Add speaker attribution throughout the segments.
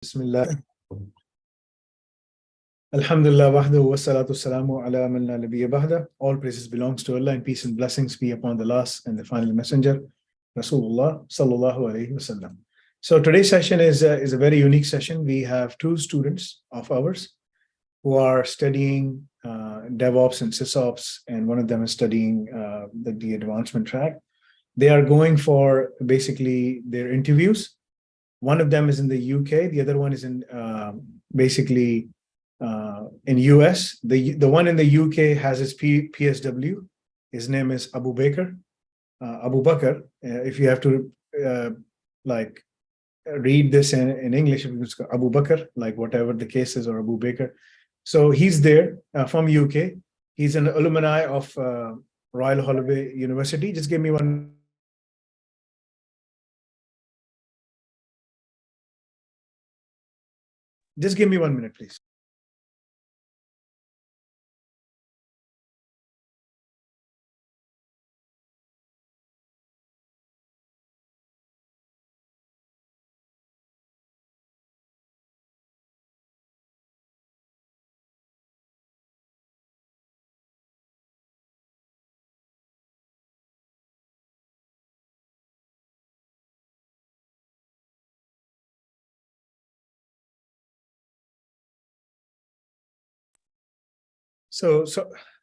Speaker 1: Bismillah. Alhamdulillah wahdahu wa salatu salamu ala man la nabiyya ba'da. All praises belongs to Allah and peace and blessings be upon the last and the final messenger, Rasulullah sallallahu alayhi wasallam. So today's session is a very unique session. We have two students of ours who are studying DevOps and SysOps, and one of them is studying the advancement track. They are going for basically their interviews. One of them is in the UK, the other one is in in US. The one in the UK has his PSW. His name is Abubakar. Abubakar. If you have to read this in English, it's Abubakar, like whatever the case is, or Abubakar. So he's there from UK. He's an alumni of Royal Holloway University. Just give me one. Just give me 1 minute, please. So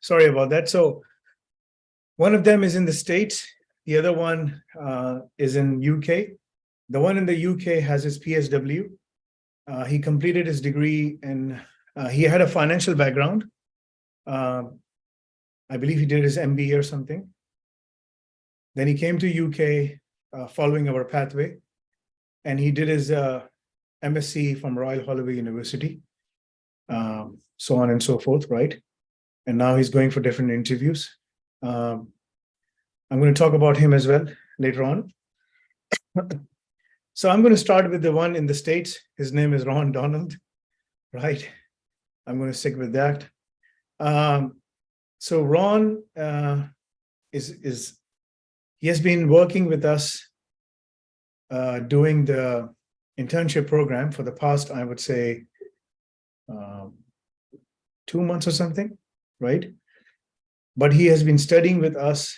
Speaker 1: sorry about that. So one of them is in the States. The other one is in UK. The one in the UK has his PSW. He completed his degree and he had a financial background. I believe he did his MBA or something. Then he came to UK following our pathway, and he did his MSc from Royal Holloway University, so on and so forth, right? And now he's going for different interviews. I'm going to talk about him as well later on. So I'm going to start with the one in the States. His name is Ron Donald, right? I'm going to stick with that. So Ron he has been working with us doing the internship program for the past, I would say, 2 months or something, right? But he has been studying with us.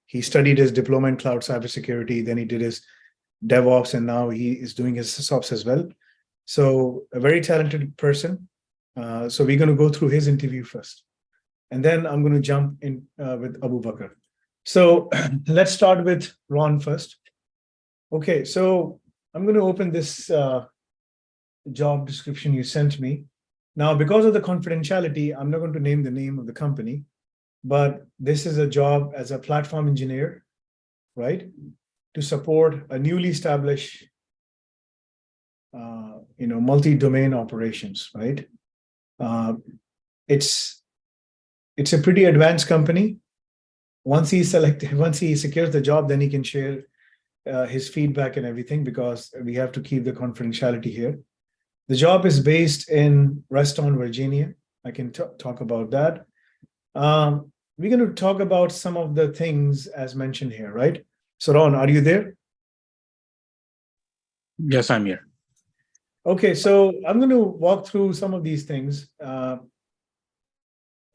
Speaker 1: He studied his diploma in cloud cybersecurity, then he did his DevOps, and now he is doing his SysOps as well. So a very talented person. So we're going to go through his interview first, and then I'm going to jump in with Abubakar. So let's start with Ron first. Okay, so I'm going to open this job description you sent me. Now, because of the confidentiality, I'm not going to name the name of the company, but this is a job as a platform engineer, right? To support a newly established, multi-domain operations, right? It's a pretty advanced company. Once he secures the job, then he can share his feedback and everything, because we have to keep the confidentiality here. The job is based in Reston, Virginia. I can talk about that. We're going to talk about some of the things as mentioned here, right? So Ron, are you there?
Speaker 2: Yes, I'm here.
Speaker 1: Okay, so I'm going to walk through some of these things. The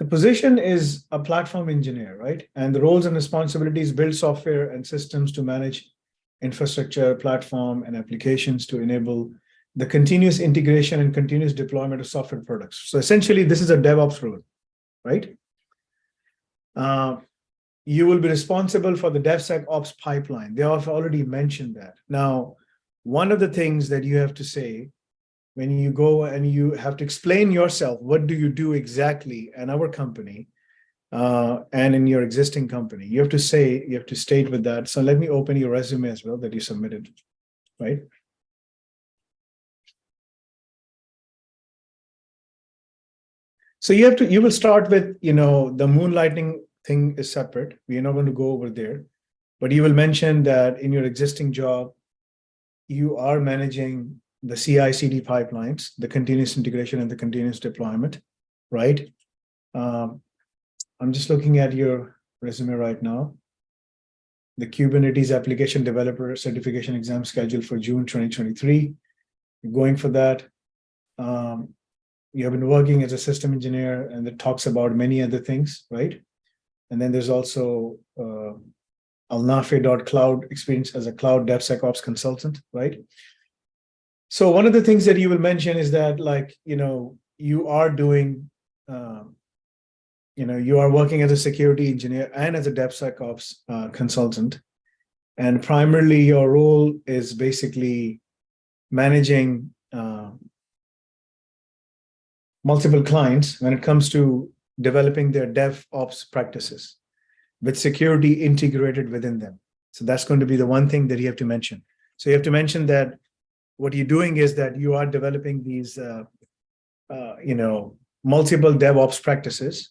Speaker 1: position is a platform engineer, right? And the roles and responsibilities: build software and systems to manage infrastructure, platform, and applications to enable the continuous integration and continuous deployment of software products. So essentially, this is a DevOps role, right? You will be responsible for the DevSecOps pipeline. They have already mentioned that. Now, one of the things that you have to say when you go and you have to explain yourself, what do you do exactly in our company and in your existing company? You have to state with that. So let me open your resume as well that you submitted, right? So you will start with, the moonlighting thing is separate. We are not going to go over there, but you will mention that in your existing job, you are managing the CI/CD pipelines, the continuous integration and the continuous deployment, right? I'm just looking at your resume right now. The Kubernetes application developer certification exam scheduled for June 2023. You're going for that. You have been working as a system engineer, and it talks about many other things, right? And then there's also Nafi.cloud experience as a cloud DevSecOps consultant, right? So one of the things that you will mention is that, like, you are doing, you are working as a security engineer and as a DevSecOps consultant. And primarily your role is basically managing multiple clients when it comes to developing their DevOps practices with security integrated within them. So that's going to be the one thing that you have to mention. So you have to mention that what you're doing is that you are developing these, multiple DevOps practices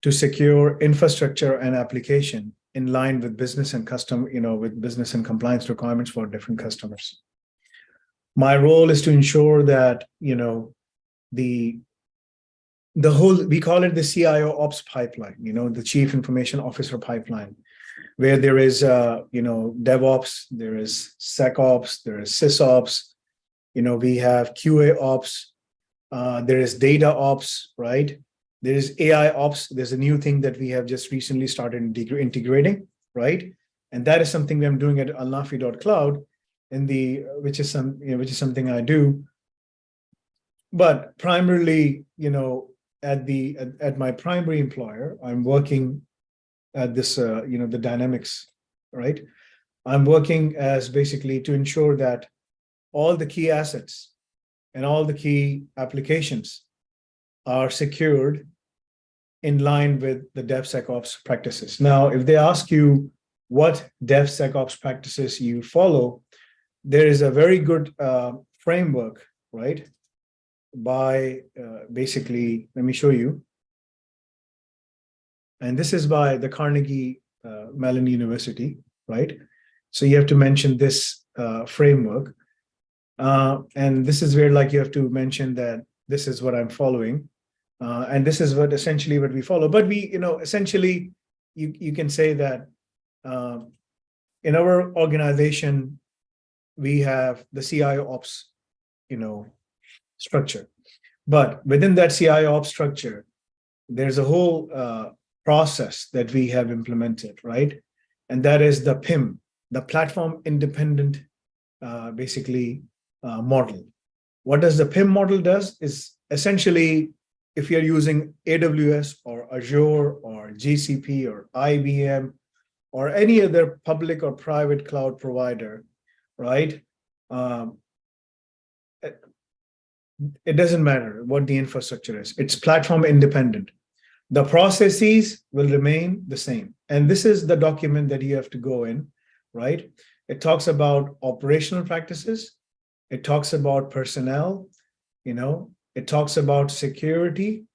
Speaker 1: to secure infrastructure and application in line with business and with business and compliance requirements for different customers. My role is to ensure that, the whole, we call it the CIO ops pipeline, the chief information officer pipeline, where there is, DevOps, there is SecOps, there is SysOps, we have QA ops, there is data ops, right? There is AI ops. There's a new thing that we have just recently started integrating, right? And that is something I'm doing at alnafi.cloud, which is something I do. But primarily, at my primary employer, I'm working at this, the Dynamics, right? I'm working as basically to ensure that all the key assets and all the key applications are secured in line with the DevSecOps practices. Now, if they ask you what DevSecOps practices you follow, there is a very good framework, right? By basically, let me show you. And this is by the Carnegie Mellon University, right? So you have to mention this framework. And this is where, like, you have to mention that this is what I'm following. And this is essentially what we follow. But we, essentially, you can say that in our organization, we have the CIO ops, structure. But within that CIO ops structure, there's a whole process that we have implemented, right? And that is the PIM, the platform independent, model. What does the PIM model does is essentially, if you're using AWS or Azure or GCP or IBM or any other public or private cloud provider, right? It doesn't matter what the infrastructure is. It's platform independent. The processes will remain the same. And this is the document that you have to go in, right? It talks about operational practices. It talks about personnel, it talks about security,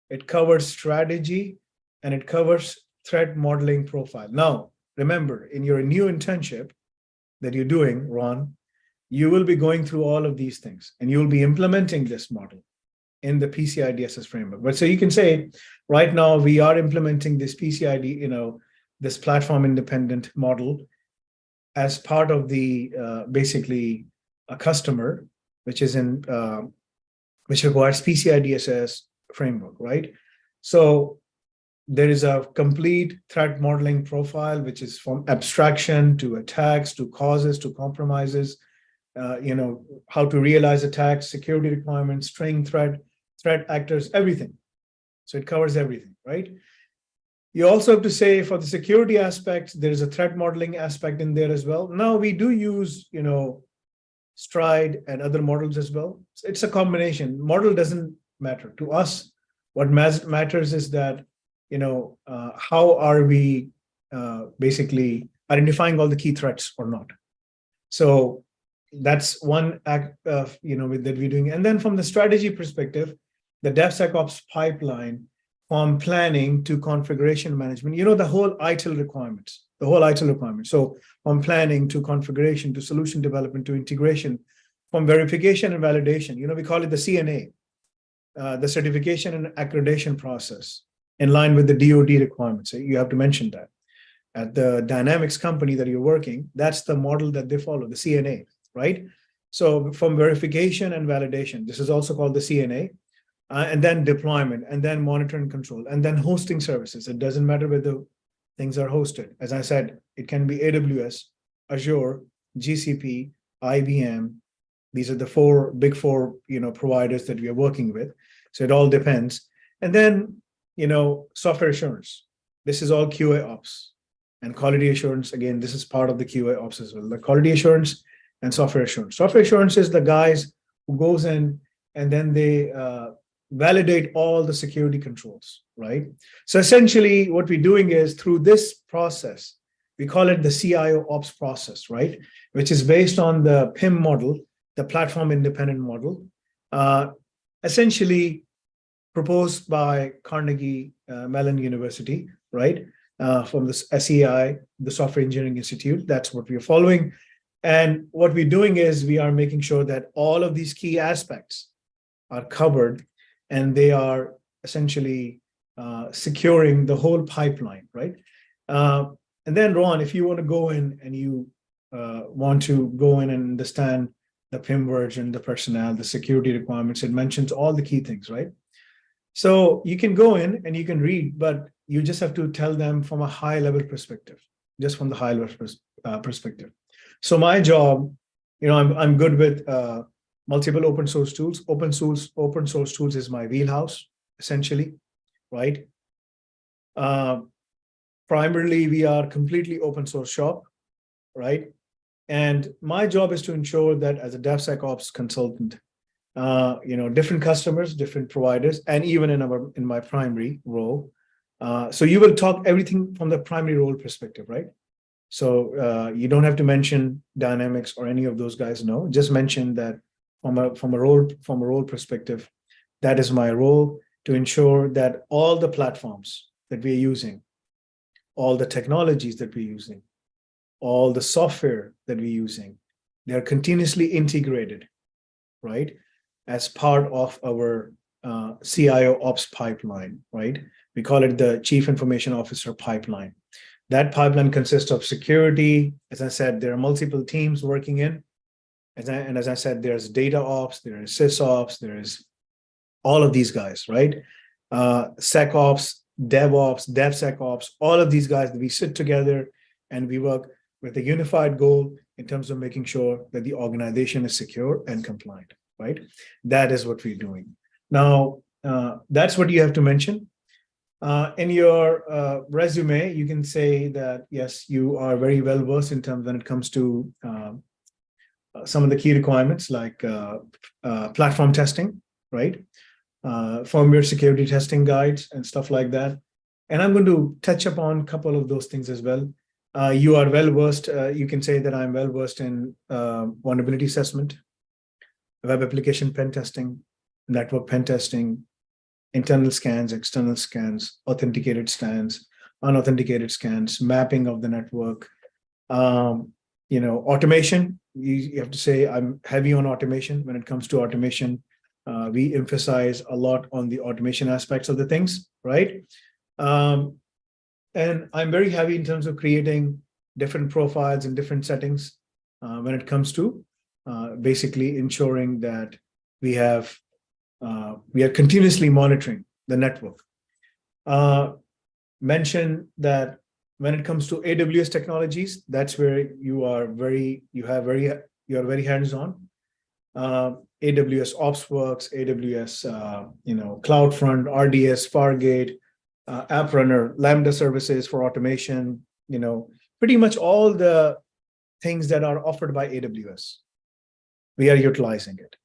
Speaker 1: it covers strategy, and it covers threat modeling profile. Now, remember, in your new internship that you're doing, Ron, you will be going through all of these things, and you will be implementing this model in the PCI DSS framework. But so you can say, right now, we are implementing this PCI, this platform independent model as part of the, basically, a customer, which is in, which requires PCI DSS framework, right? So there is a complete threat modeling profile, which is from abstraction to attacks, to causes, to compromises, how to realize attacks, security requirements, string threat actors, everything. So it covers everything, right? You also have to say, for the security aspect, there is a threat modeling aspect in there as well. Now we do use, Stride and other models as well. It's a combination. Model doesn't matter to us. What matters is that, how are we basically identifying all the key threats or not? So that's one act of, that we're doing. And then from the strategy perspective, the DevSecOps pipeline, from planning to configuration management, the whole ITIL requirements. So from planning to configuration to solution development to integration, from verification and validation, we call it the CNA, the certification and accreditation process, in line with the DoD requirements. So you have to mention that. At the Dynamics company that you're working, that's the model that they follow, the CNA, right? So from verification and validation, this is also called the CNA, and then deployment, and then monitor and control, and then hosting services. It doesn't matter whether things are hosted. As I said, it can be AWS, Azure, GCP, IBM. These are the big four, providers that we are working with. So it all depends. And then, software assurance. This is all QA ops. And quality assurance, again, this is part of the QA ops as well. The quality assurance and software assurance. Software assurance is the guys who goes in and then they validate all the security controls, right? So essentially what we're doing is through this process, we call it the CIO ops process, right? Which is based on the PIM model, the platform independent model, essentially proposed by Carnegie Mellon University, right? From the SEI, the Software Engineering Institute. That's what we are following. And what we're doing is we are making sure that all of these key aspects are covered and they are essentially securing the whole pipeline, right? And then, Ron, if you want to go in and you want to go in and understand the PIM version, the personnel, the security requirements, it mentions all the key things, right? So you can go in and you can read, but you just have to tell them from a high level perspective, just from the high level perspective. So my job, I'm good with multiple open source tools. Open source tools is my wheelhouse, essentially, right? Primarily, we are completely open source shop, right? And my job is to ensure that as a DevSecOps consultant, different customers, different providers, and even in my primary role. So you will talk everything from the primary role perspective, right? So you don't have to mention Dynamics or any of those guys. No, just mention that from a role perspective, that is my role to ensure that all the platforms that we're using, all the technologies that we're using, all the software that we're using, they are continuously integrated, right? As part of our CIO ops pipeline, right? We call it the Chief Information Officer pipeline. That pipeline consists of security. As I said, there are multiple teams working in. As I said, there's data ops, there is SysOps, there is all of these guys, right? SecOps, DevOps, DevSecOps, all of these guys, we sit together and we work with a unified goal in terms of making sure that the organization is secure and compliant, right? That is what we're doing. Now, that's what you have to mention. In your resume, you can say that, yes, you are very well versed in terms when it comes to some of the key requirements like platform testing, right? Firmware security testing guides and stuff like that. And I'm going to touch upon a couple of those things as well. You are well versed. You can say that I'm well versed in vulnerability assessment, web application pen testing, network pen testing, internal scans, external scans, authenticated scans, unauthenticated scans, mapping of the network, automation. You have to say I'm heavy on automation. When it comes to automation, we emphasize a lot on the automation aspects of the things, right? And I'm very heavy in terms of creating different profiles in different settings when it comes to basically ensuring that we are continuously monitoring the network. Mention that when it comes to AWS technologies, that's where you are very hands-on. AWS OpsWorks, AWS, CloudFront, RDS, Fargate, App Runner, Lambda services for automation, pretty much all the things that are offered by AWS. We are utilizing it.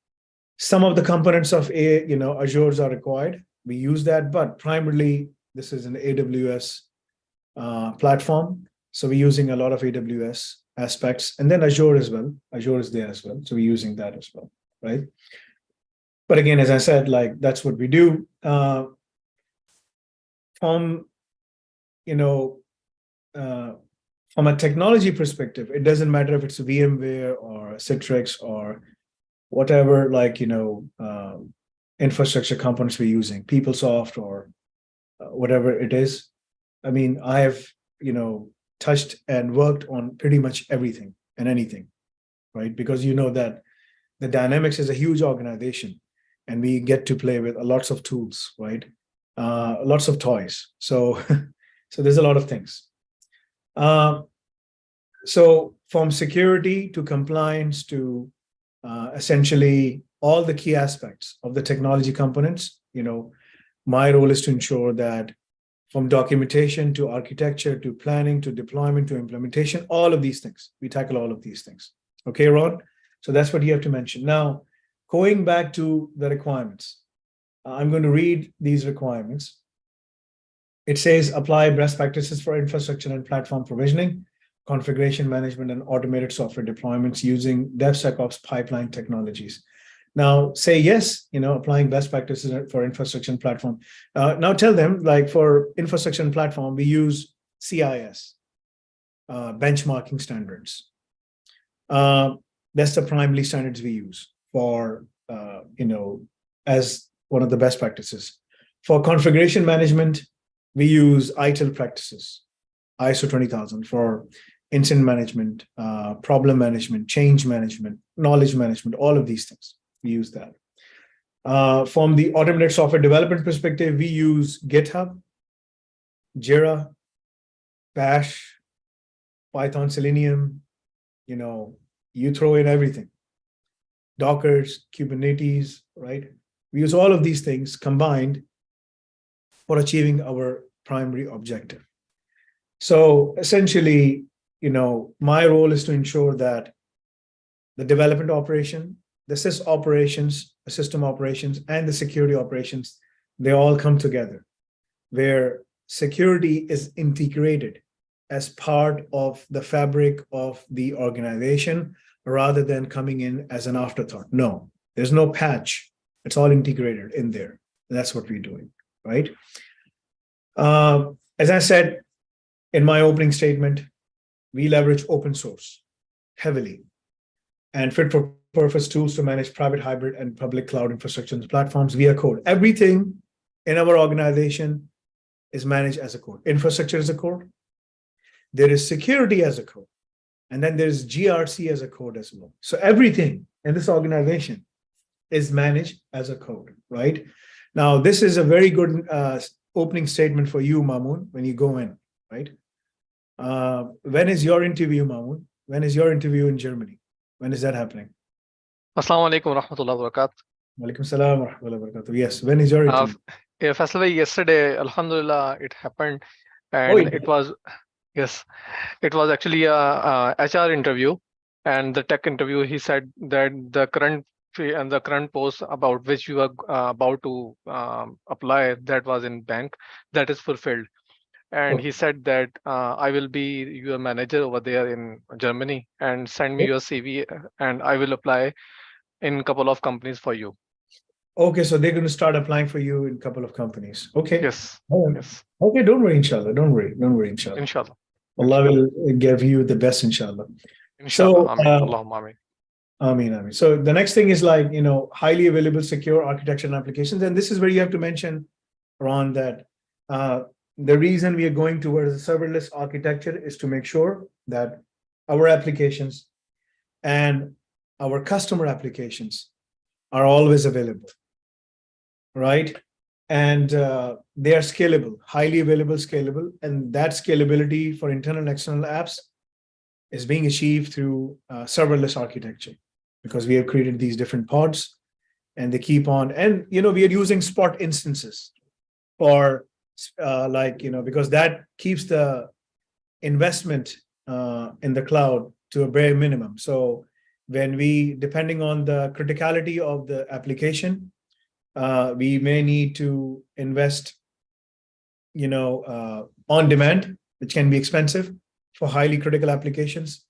Speaker 1: Some of the components of Azure's are required. We use that, but primarily this is an AWS platform. So we're using a lot of AWS aspects, and then Azure as well. Azure is there as well. So we're using that as well, right? But again, as I said, that's what we do. From a technology perspective, it doesn't matter if it's VMware or Citrix or whatever, infrastructure components we're using, PeopleSoft or whatever it is. I mean, I have, touched and worked on pretty much everything and anything, right? Because that the Dynamics is a huge organization, and we get to play with lots of tools, right? Lots of toys. So, so there's a lot of things. So from security to compliance to essentially all the key aspects of the technology components, my role is to ensure that from documentation to architecture to planning to deployment to implementation, all of these things, we tackle all of these things. Okay, Ron? So that's what you have to mention. Now, going back to the requirements, I'm going to read these requirements. It says apply best practices for infrastructure and platform provisioning, configuration management, and automated software deployments using DevSecOps pipeline technologies. Now say yes, applying best practices for infrastructure and platform. Now tell them, like for infrastructure and platform, we use CIS, benchmarking standards. That's the primary standards we use for, as one of the best practices. For configuration management, we use ITIL practices, ISO 20000 for incident management, problem management, change management, knowledge management, all of these things. We use that. From the automated software development perspective, we use GitHub, Jira, Bash, Python, Selenium, you throw in everything. Dockers, Kubernetes, right? We use all of these things combined for achieving our primary objective. So essentially, my role is to ensure that the development operation, the sys operations, the system operations, and the security operations, they all come together, where security is integrated as part of the fabric of the organization rather than coming in as an afterthought. No, there's no patch. It's all integrated in there. And that's what we're doing, right? As I said in my opening statement, we leverage open source heavily and fit for purpose tools to manage private, hybrid, and public cloud infrastructure and platforms via code. Everything in our organization is managed as a code. Infrastructure as a code. There is security as a code. And then there's GRC as a code as well. So everything in this organization is managed as a code, right? Now, this is a very good opening statement for you, Mamoon, when you go in, right? When is your interview, Mamoon? When is your interview in Germany? When is that happening?
Speaker 2: Assalamu alaikum wa rahmatullahi wa barakatuh.
Speaker 1: Walaikum salam wa rahmatullahi wa barakatuh. Yes, when is your interview?
Speaker 2: Faisal, yesterday, alhamdulillah, it happened. And it was actually a HR interview and the tech interview. He said that the current post about which you are about to apply, that was in bank, that is fulfilled. And he said that I will be your manager over there in Germany and send me your CV and I will apply in a couple of companies for you.
Speaker 1: Okay, so they're going to start applying for you in a couple of companies. Okay.
Speaker 2: Yes.
Speaker 1: Yes. Okay, don't worry, inshallah. Don't worry, inshallah.
Speaker 2: Inshallah.
Speaker 1: Allah will give you the best, inshallah.
Speaker 2: Inshallah. So, Allahumma
Speaker 1: ameen. Ameen. So the next thing is like, highly available, secure architecture and applications. And this is where you have to mention, Ron, that the reason we are going towards a serverless architecture is to make sure that our applications and our customer applications are always available, right? And they are scalable, highly available, scalable. And that scalability for internal and external apps is being achieved through serverless architecture, because we have created these different pods and they keep on. And, we are using Spot instances for because that keeps the investment in the cloud to a bare minimum. So when depending on the criticality of the application, we may need to invest, on demand, which can be expensive for highly critical applications.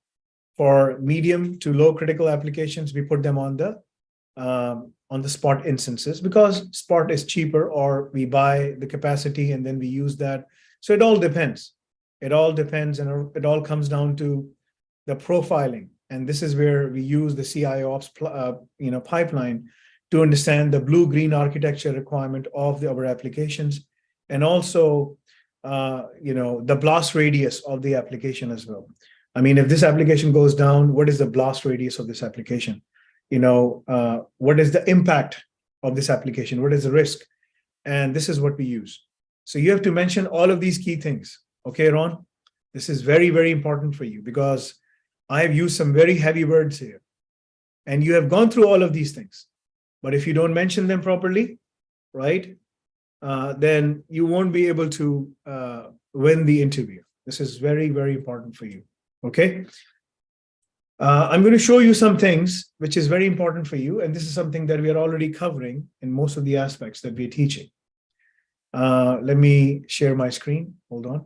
Speaker 1: For medium to low critical applications, we put them on the Spot instances because Spot is cheaper, or we buy the capacity and then we use that. So it all depends. It all depends, and it all comes down to the profiling. And this is where we use the CIOps pipeline to understand the blue-green architecture requirement of our applications, and also the blast radius of the application as well. I mean, if this application goes down, what is the blast radius of this application? what is the impact of this application? What is the risk? And this is what we use. So you have to mention all of these key things. Okay, Ron? This is very, very important for you because I have used some very heavy words here. And you have gone through all of these things. But if you don't mention them properly, right, then you won't be able to win the interview. This is very, very important for you. Okay. I'm going to show you some things which is very important for you. And this is something that we are already covering in most of the aspects that we're teaching. Let me share my screen. Hold on.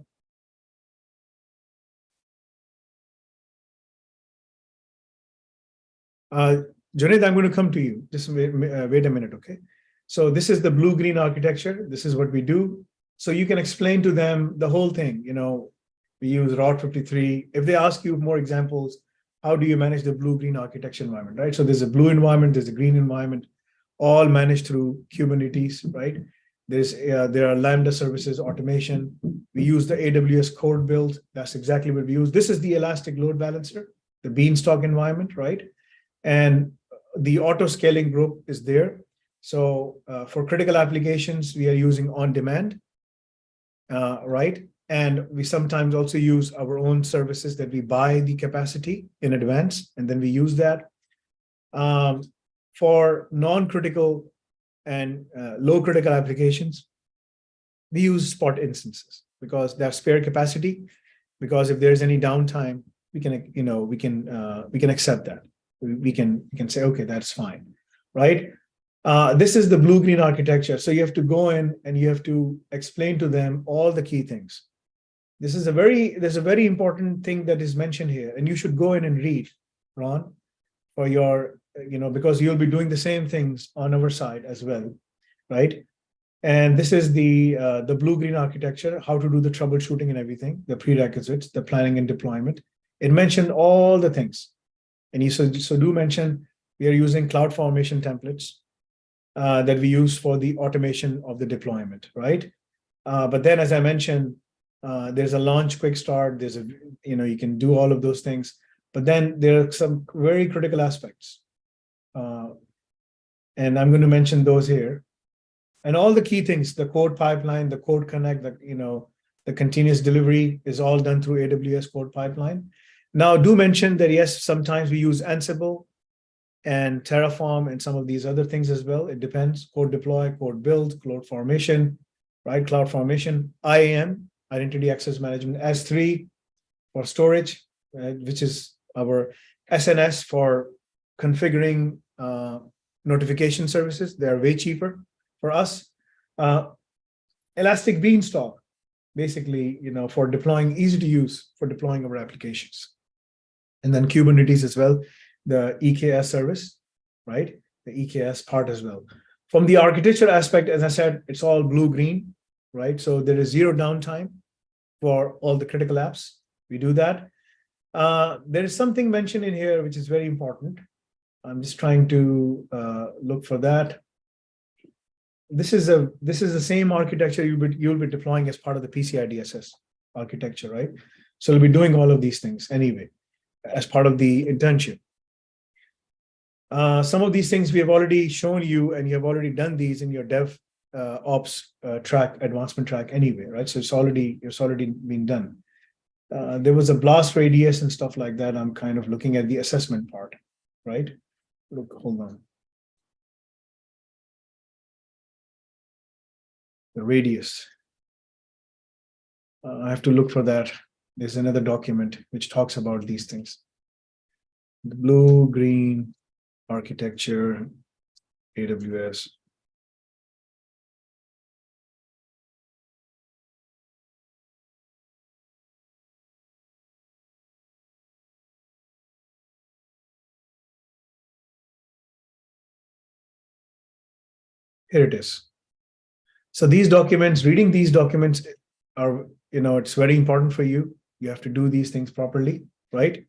Speaker 1: Junaid, I'm going to come to you. Just wait a minute, okay? So this is the blue-green architecture. This is what we do. So you can explain to them the whole thing. We use Route 53. If they ask you more examples, how do you manage the blue-green architecture environment, right? So there's a blue environment, there's a green environment, all managed through Kubernetes, right? There are Lambda services, automation. We use the AWS code build. That's exactly what we use. This is the elastic load balancer, the Beanstalk environment, right? And the auto scaling group is there. So for critical applications, we are using on demand, right? And we sometimes also use our own services that we buy the capacity in advance, and then we use that. For non-critical and low critical applications, we use spot instances because they have spare capacity. Because if there's any downtime, we can accept that. We can say, okay, that's fine, right? This is the blue-green architecture. So you have to go in and you have to explain to them all the key things. There's a very important thing that is mentioned here, and you should go in and read, Ron, for your, because you'll be doing the same things on our side as well, right? And this is the blue-green architecture, how to do the troubleshooting and everything, the prerequisites, the planning and deployment. It mentioned all the things. And you so do mention we are using CloudFormation templates that we use for the automation of the deployment, right? But then, as I mentioned, there's a launch quick start. There's you can do all of those things. But then there are some very critical aspects. And I'm going to mention those here. And all the key things, the code pipeline, the code connect, the continuous delivery is all done through AWS code pipeline. Now, do mention that, yes, sometimes we use Ansible and Terraform and some of these other things as well. It depends. Code deploy, code build, cloud formation, right? Cloud formation, IAM, Identity Access Management, S3 for storage, which is our SNS for configuring notification services. They are way cheaper for us. Elastic Beanstalk, basically, for deploying, easy to use for deploying our applications. And then Kubernetes as well, the EKS service, right? The EKS part as well. From the architecture aspect, as I said, it's all blue-green, right? So there is zero downtime for all the critical apps. We do that. There is something mentioned in here which is very important. I'm just trying to look for that. This is the same architecture you'll be deploying as part of the PCI DSS architecture, right? So you'll be doing all of these things anyway as part of the internship. Some of these things we have already shown you, and you have already done these in your DevOps track, advancement track anyway, right? So it's already been done. There was a blast radius and stuff like that. I'm kind of looking at the assessment part, right? Look, hold on. The radius. I have to look for that. There's another document which talks about these things. The blue-green architecture, AWS. Here it is. So these documents, reading these documents are, it's very important for you. You have to do these things properly, right?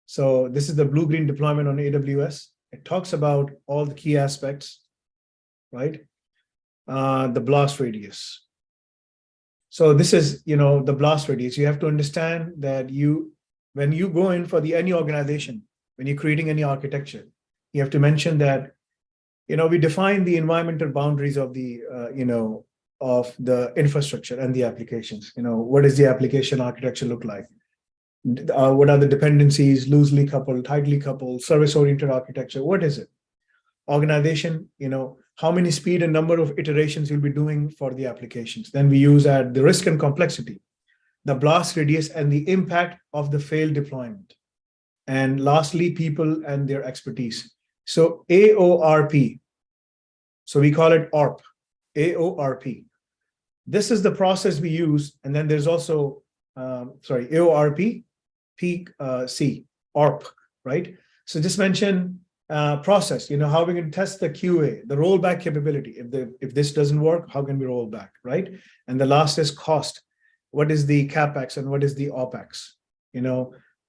Speaker 1: So this is the blue-green deployment on AWS. It talks about all the key aspects, right? The blast radius. So this is, the blast radius. You have to understand that when you go in for any organization, when you're creating any architecture, You have to mention that, we define the environmental boundaries of the, of the infrastructure and the applications. What does the application architecture look like? What are the dependencies, loosely coupled, tightly coupled, service-oriented architecture? What is it? Organization, how many speed and number of iterations you'll be doing for the applications. Then we use the risk and complexity, the blast radius, and the impact of the failed deployment. And lastly, people and their expertise. So AORP, so we call it ARP, AORP. This is the process we use. And then there's also, AORP, C, ARP, right? So just mention process, how we can test the QA, the rollback capability. If this doesn't work, how can we roll back, right? And the last is cost. What is the CapEx and what is the OpEx?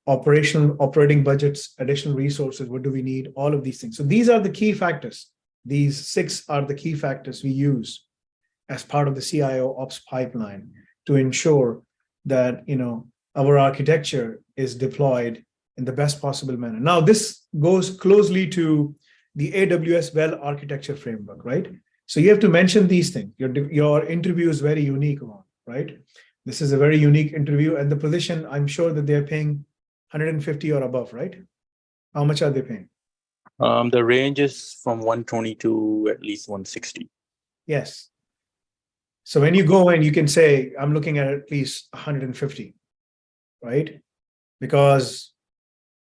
Speaker 1: Operating budgets, additional resources, what do we need? All of these things. So these are the key factors. These 6 are the key factors we use as part of the CIO ops pipeline to ensure that, our architecture is deployed in the best possible manner. Now, this goes closely to the AWS Well Architecture Framework, right? So you have to mention these things. Your interview is very unique, right? This is a very unique interview, and the position, I'm sure that they're paying 150 or above, right? How much are they paying?
Speaker 3: The range is from 120 to at least 160.
Speaker 1: Yes. So when you go and you can say, I'm looking at least 150, right? Because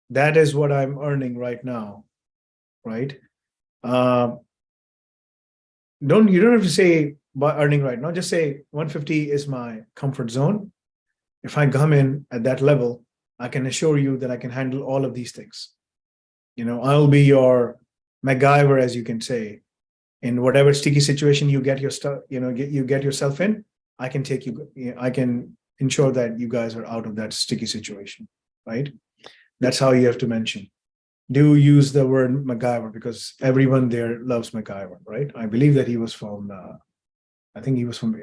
Speaker 1: that is what I'm earning right now, right? You don't have to say by earning right now, just say 150 is my comfort zone. If I come in at that level, I can assure you that I can handle all of these things. I'll be your MacGyver, as you can say, in whatever sticky situation you get your stuff, you get yourself in. I can take you. I can ensure that you guys are out of that sticky situation, right? That's how you have to mention. Do use the word MacGyver because everyone there loves MacGyver, right? I believe that he was from, I think he was from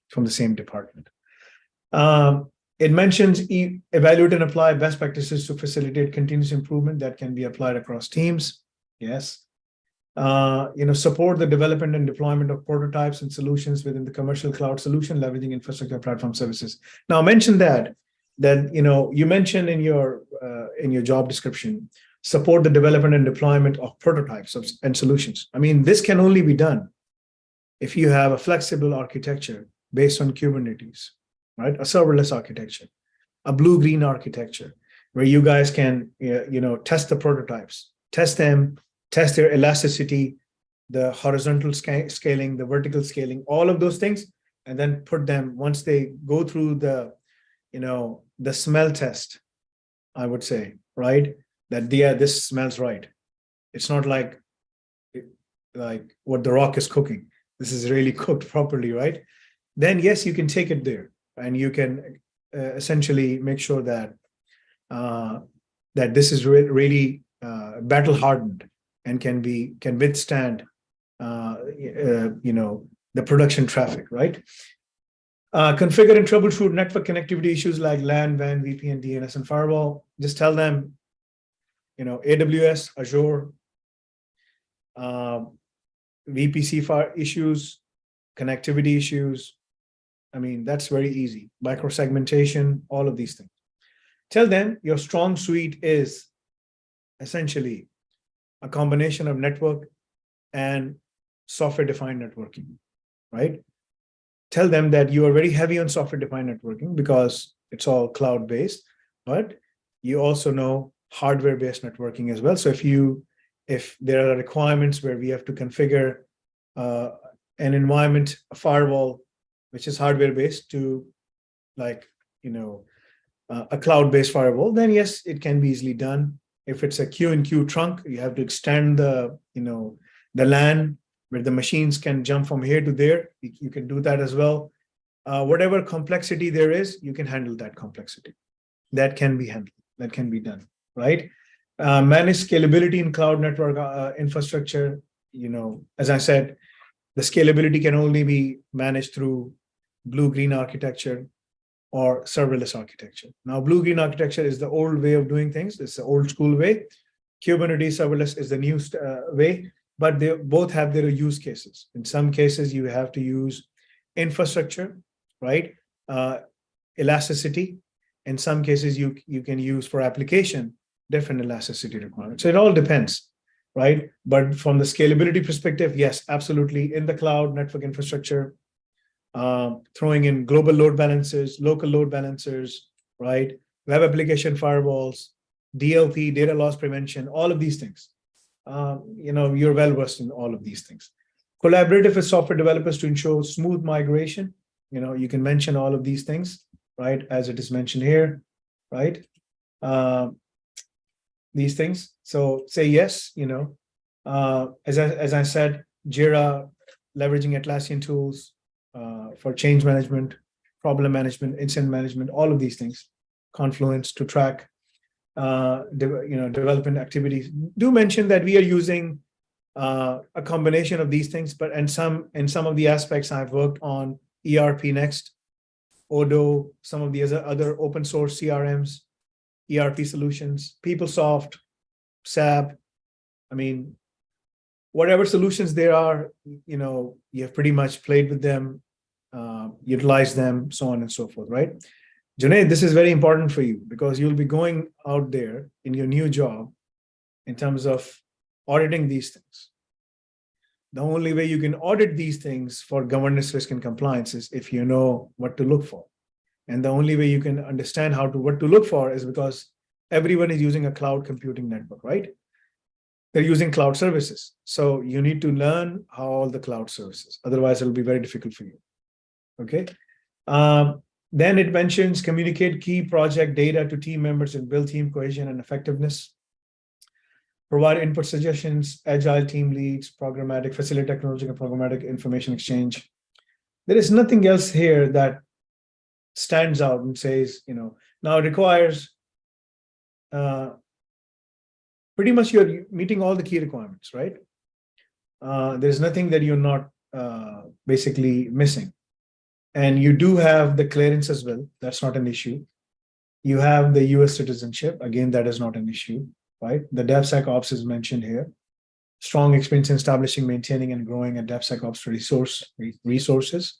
Speaker 1: from the same department. It mentions evaluate and apply best practices to facilitate continuous improvement that can be applied across teams. Yes. Support the development and deployment of prototypes and solutions within the commercial cloud solution, leveraging infrastructure platform services. Now, mention that you mentioned in your job description, support the development and deployment of prototypes and solutions. I mean, this can only be done if you have a flexible architecture based on Kubernetes, right? A serverless architecture, a blue-green architecture, where you guys can, test the prototypes, test them, test their elasticity, the horizontal scaling, the vertical scaling, all of those things, and then put them, once they go through the smell test, I would say, right? That this smells right. It's not like what the Rock is cooking. This is really cooked properly, right? Then yes, you can take it there, and you can essentially make sure that that this is really battle hardened and can withstand the production traffic, right? Configure and troubleshoot network connectivity issues like LAN, WAN, VPN, DNS, and firewall. Just tell them, AWS, Azure, VPC issues, connectivity issues. I mean, that's very easy. Microsegmentation, all of these things. Tell them your strong suite is essentially a combination of network and software-defined networking, right? Tell them that you are very heavy on software-defined networking because it's all cloud-based, but you also know hardware-based networking as well. So if there are requirements where we have to configure an environment, a firewall, which is hardware-based to a cloud-based firewall, then yes, it can be easily done. If it's a Q&Q trunk, you have to extend the LAN where the machines can jump from here to there. You can do that as well. Whatever complexity there is, you can handle that complexity. That can be handled. That can be done, right? Manage scalability in cloud network infrastructure. As I said, the scalability can only be managed through blue-green architecture or serverless architecture. Now, blue-green architecture is the old way of doing things. It's the old school way. Kubernetes serverless is the new way, but they both have their use cases. In some cases, you have to use infrastructure, right? Elasticity. In some cases, you can use for application different elasticity requirements. So it all depends, right? But from the scalability perspective, yes, absolutely. In the cloud, network infrastructure, throwing in global load balancers, local load balancers, right? Web application firewalls, DLP, data loss prevention, all of these things. You're well versed in all of these things. Collaborative with software developers to ensure smooth migration. You can mention all of these things, right? As it is mentioned here, right? These things. So say yes, as I said, Jira, leveraging Atlassian tools for change management, problem management, incident management, all of these things. Confluence to track development activities. Do mention that we are using a combination of these things, but in some of the aspects I've worked on ERP Next, Odoo, some of the other open source CRMs, ERP solutions, PeopleSoft, SAP. I mean, whatever solutions there are, you have pretty much played with them, utilized them, so on and so forth, right? Junaid, this is very important for you because you'll be going out there in your new job in terms of auditing these things. The only way you can audit these things for governance, risk, and compliance is if you know what to look for. And the only way you can understand what to look for is because everyone is using a cloud computing network, right? They're using cloud services. So you need to learn how all the cloud services. Otherwise, it'll be very difficult for you. Okay. Then it mentions communicate key project data to team members and build team cohesion and effectiveness. Provide input suggestions, agile team leads, programmatic, facilitate technological programmatic information exchange. There is nothing else here that stands out and says, now it requires pretty much you're meeting all the key requirements, right? There's nothing that you're not basically missing. And you do have the clearance as well. That's not an issue. You have the US citizenship. Again, that is not an issue, right? The DevSecOps is mentioned here. Strong experience in establishing, maintaining, and growing a DevSecOps resources.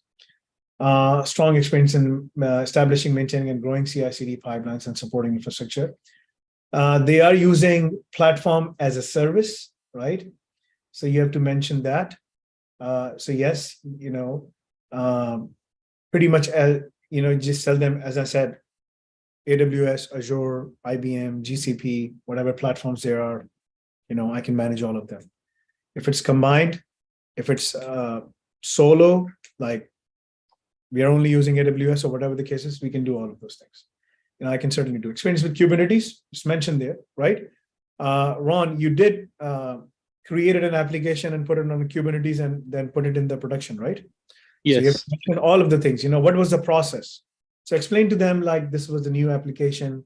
Speaker 1: Strong experience in establishing, maintaining, and growing CI/CD pipelines and supporting infrastructure. They are using platform as a service, right? So you have to mention that. So yes, pretty much, just tell them, as I said, AWS, Azure, IBM, GCP, whatever platforms there are, I can manage all of them. If it's combined, if it's solo, like we are only using AWS or whatever the case is, we can do all of those things. I can certainly do. Experience with Kubernetes, it's mentioned there, right? Ron, you did created an application and put it on Kubernetes and then put it in the production, right?
Speaker 3: Yes.
Speaker 1: So you have to mention all of the things, what was the process? So explain to them like this was the new application.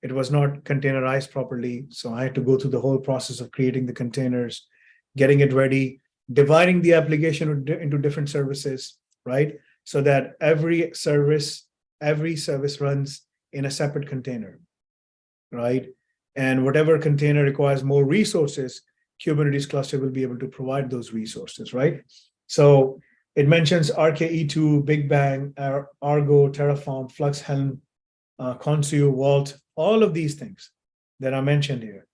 Speaker 1: It was not containerized properly. So I had to go through the whole process of creating the containers, getting it ready, dividing the application into different services, right? So that every service runs in a separate container, right? And whatever container requires more resources, Kubernetes cluster will be able to provide those resources, right? So it mentions RKE2, Big Bang, Argo, Terraform, Flux, Helm, Consu, Vault, all of these things that are mentioned here.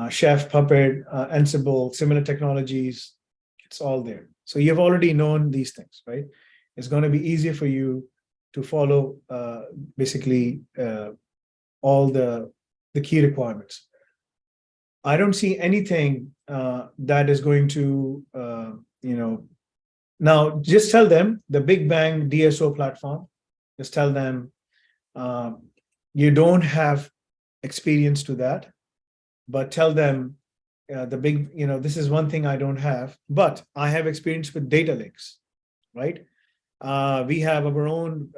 Speaker 1: Chef, Puppet, Ansible, similar technologies, it's all there. So you've already known these things, right? It's going to be easier for you to follow basically all the key requirements. I don't see anything that is going to, now just tell them the Big Bang DSO platform, just tell them you don't have experience to that, but tell them this is one thing I don't have, but I have experience with data lakes, right? We have our own,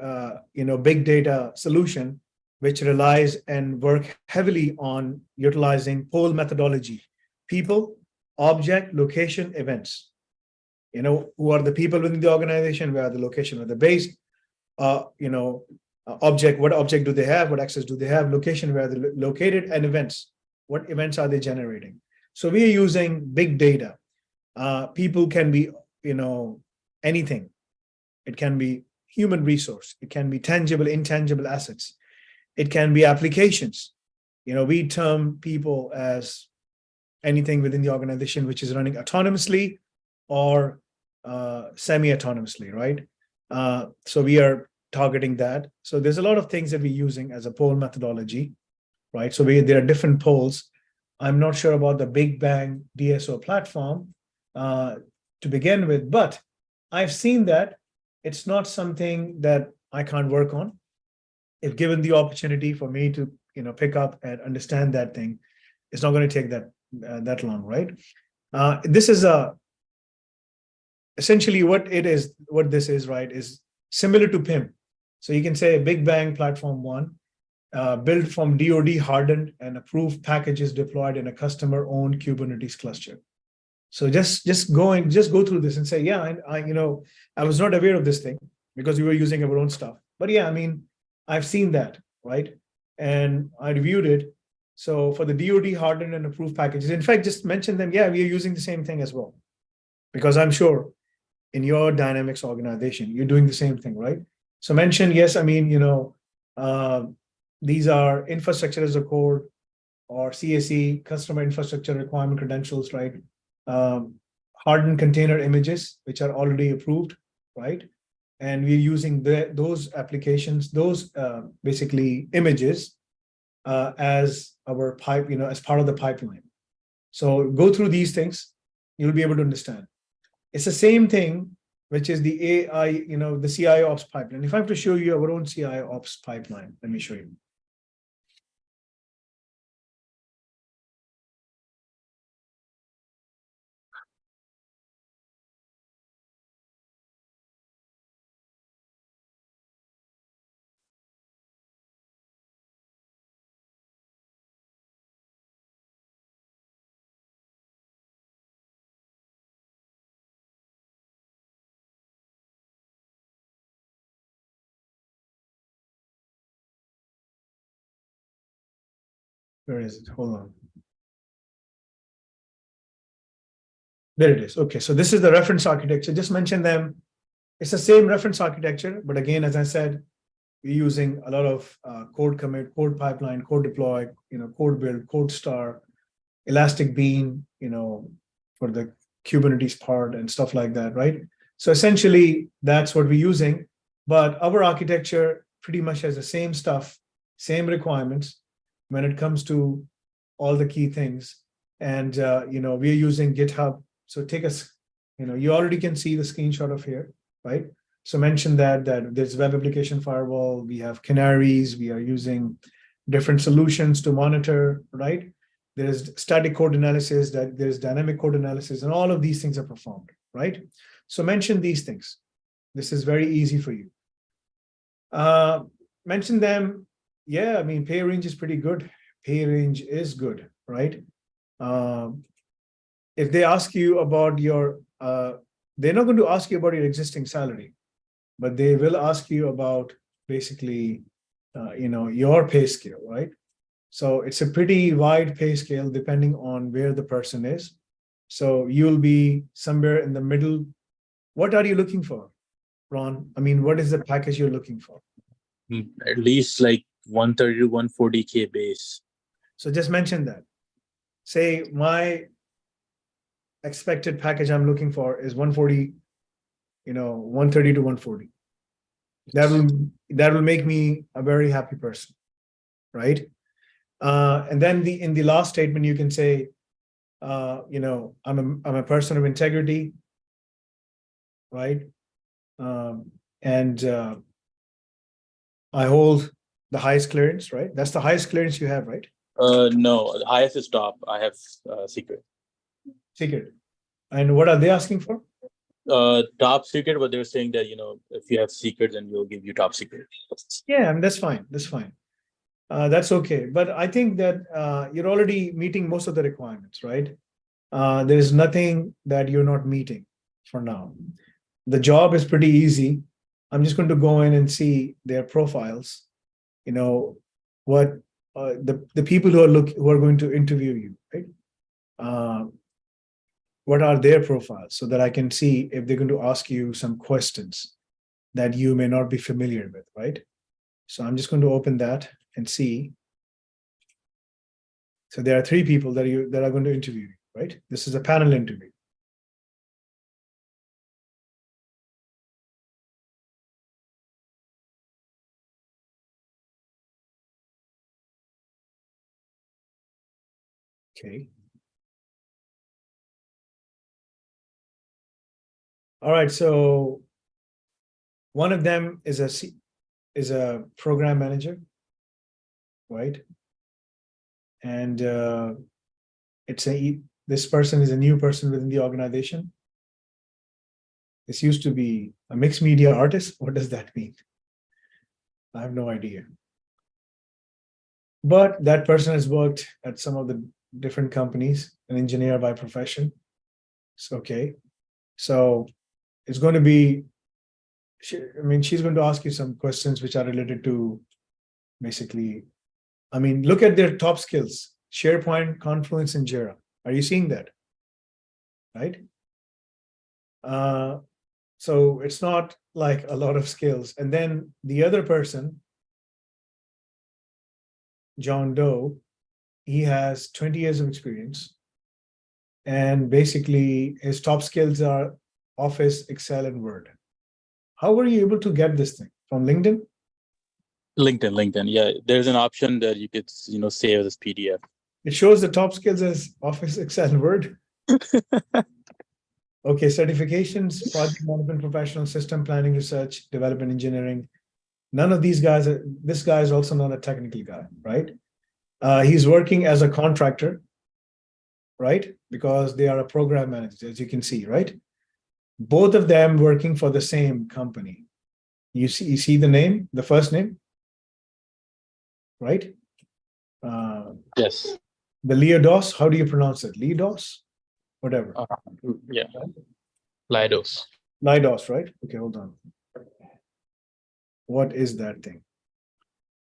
Speaker 1: big data solution, which relies and work heavily on utilizing POL methodology, people, object, location, events. Who are the people within the organization, where are the location of the base, object, what object do they have, what access do they have, location, where they're located, and events. What events are they generating? So we are using big data. People can be, anything. It can be human resource. It can be tangible, intangible assets. It can be applications. We term people as anything within the organization which is running autonomously or semi-autonomously, right? So we are targeting that. So there's a lot of things that we're using as a poll methodology, right? So there are different polls. I'm not sure about the Big Bang DSO platform to begin with, but I've seen that it's not something that I can't work on. If given the opportunity for me to, pick up and understand that thing, it's not going to take that long, right? This is essentially what this is, right, is similar to PIM. So you can say Big Bang Platform 1, built from DoD hardened and approved packages deployed in a customer-owned Kubernetes cluster. So just go through this and say, yeah, I was not aware of this thing because we were using our own stuff. But yeah, I've seen that, right? And I reviewed it. So for the DoD hardened and approved packages, in fact, just mention them. Yeah, we are using the same thing as well, because I'm sure in your Dynamics organization, you're doing the same thing, right? So mention, yes, these are infrastructure as a code or CSE, customer infrastructure requirement credentials, right? Hardened container images, which are already approved, right? And we're using those applications, those basically images as our pipe, as part of the pipeline. So go through these things, you'll be able to understand. It's the same thing, which is the AI, the CI ops pipeline. If I have to show you our own CI ops pipeline, let me show you. Where is it? Hold on. There it is. Okay, so this is the reference architecture. Just mention them. It's the same reference architecture, but again, as I said, we're using a lot of code commit, code pipeline, code deploy, code build, code star, Elastic Bean, for the Kubernetes part and stuff like that, right? So essentially, that's what we're using. But our architecture pretty much has the same stuff, same requirements when it comes to all the key things. And we're using GitHub. So take us, you already can see the screenshot of here, right? So mention that there's web application firewall, we have canaries, we are using different solutions to monitor, right? There's static code analysis, there's dynamic code analysis, and all of these things are performed, right? So mention these things. This is very easy for you. Mention them. Yeah, pay range is pretty good. Pay range is good, right? If they ask you about your, they're not going to ask you about your existing salary, but they will ask you about basically, your pay scale, right? So it's a pretty wide pay scale depending on where the person is. So you'll be somewhere in the middle. What are you looking for, Ron? What is the package you're looking for?
Speaker 3: At least like 130 to 140K base.
Speaker 1: So just mention that. Say my expected package I'm looking for is 140, 130 to 140. That will make me a very happy person, right? And then in the last statement, you can say, I'm a person of integrity, right? And I hold the highest clearance, right? That's the highest clearance you have, right?
Speaker 3: No, the highest is top. I have secret.
Speaker 1: Secret. And what are they asking for?
Speaker 3: Top secret, but they're saying that, if you have secret, then we'll give you top secret.
Speaker 1: Yeah, that's fine. That's fine. That's okay. But I think that you're already meeting most of the requirements, right? There is nothing that you're not meeting for now. The job is pretty easy. I'm just going to go in and see their profiles, what the people who are going to interview you, right? What are their profiles, so that I can see if they're going to ask you some questions that you may not be familiar with, right? So I'm just going to open that and see. So there are 3 people that are going to interview you, right? This is a panel interview. Okay. All right. So one of them is a program manager, right? And this person is a new person within the organization. This used to be a mixed media artist. What does that mean? I have no idea. But that person has worked at some of the different companies, an engineer by profession. It's okay. So it's going to be, she's going to ask you some questions which are related to basically, look at their top skills: SharePoint, Confluence, and Jira. Are you seeing that? Right? So it's not like a lot of skills. And then the other person, John Doe, he has 20 years of experience. And basically his top skills are Office, Excel, and Word. How were you able to get this thing? From LinkedIn?
Speaker 3: LinkedIn. Yeah, there's an option that you could, save this PDF.
Speaker 1: It shows the top skills as Office, Excel, and Word. Okay, certifications: project management professional, system planning, research, development, engineering. None of these guys this guy is also not a technical guy, right? He's working as a contractor, right? Because they are a program manager, as you can see, right? Both of them working for the same company. You see the name, the first name, right?
Speaker 3: Yes.
Speaker 1: The Leodos, how do you pronounce it? Leodos? Whatever.
Speaker 3: Yeah. Lidos.
Speaker 1: Lidos, right? Okay, hold on. What is that thing?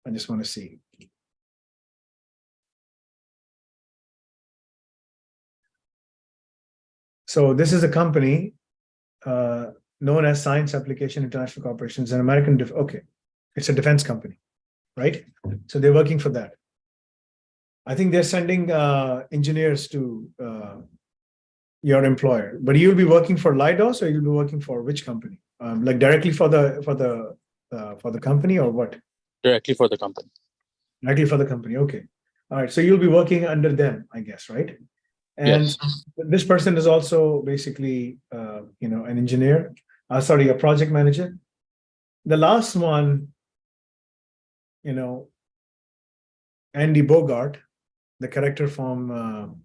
Speaker 1: I just want to see. So this is a company known as Science Application International Corporation. It's an American, it's a defense company, right? So they're working for that. I think they're sending engineers to your employer, but you'll be working for Lidos, or you'll be working for which company? Like directly for the company, or what?
Speaker 3: Directly for the company.
Speaker 1: Directly for the company. Okay. All right. So you'll be working under them, I guess, right? And
Speaker 3: yes.
Speaker 1: This person is also basically, an engineer. A project manager. The last one, Andy Bogart, the character from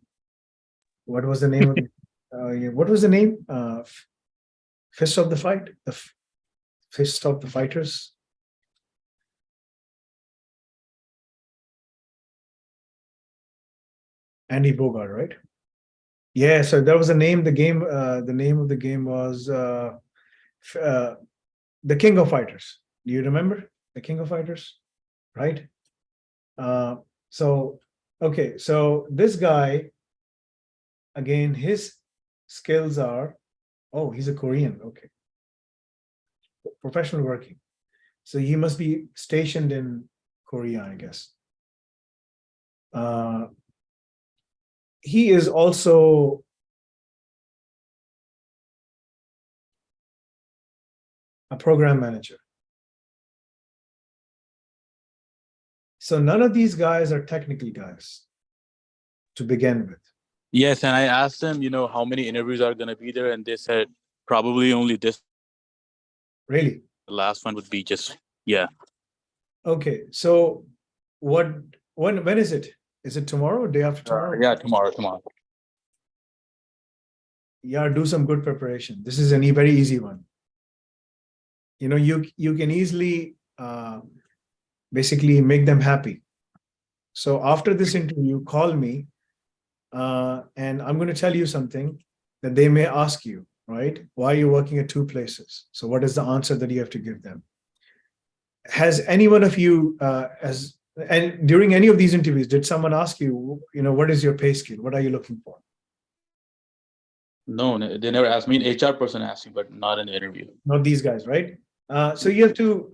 Speaker 1: what was the name of it? What was the name? Fist of the Fight? Fist of the Fighters? Andy Bogart, right? Yeah, so that was the name. The name of the game was The King of Fighters. Do you remember The King of Fighters? Right? So this guy, again, his skills are, he's a Korean. Okay. Professional working. So he must be stationed in Korea, I guess. He is also a program manager. So none of these guys are technical guys to begin with.
Speaker 3: Yes, and I asked them, how many interviews are going to be there, and they said probably only this.
Speaker 1: Really?
Speaker 3: The last one would be just, yeah.
Speaker 1: Okay, so when is it? Is it tomorrow or day after tomorrow?
Speaker 3: Yeah, tomorrow.
Speaker 1: Yeah, do some good preparation. This is a very easy one. You can easily basically make them happy. So after this interview, call me, and I'm going to tell you something that they may ask you, right? Why are you working at 2 places? So what is the answer that you have to give them? Has any one of you, And during any of these interviews, did someone ask you, what is your pay scale? What are you looking for?
Speaker 3: No, they never asked me. An HR person asked me, but not in the interview.
Speaker 1: Not these guys, right? So you have to,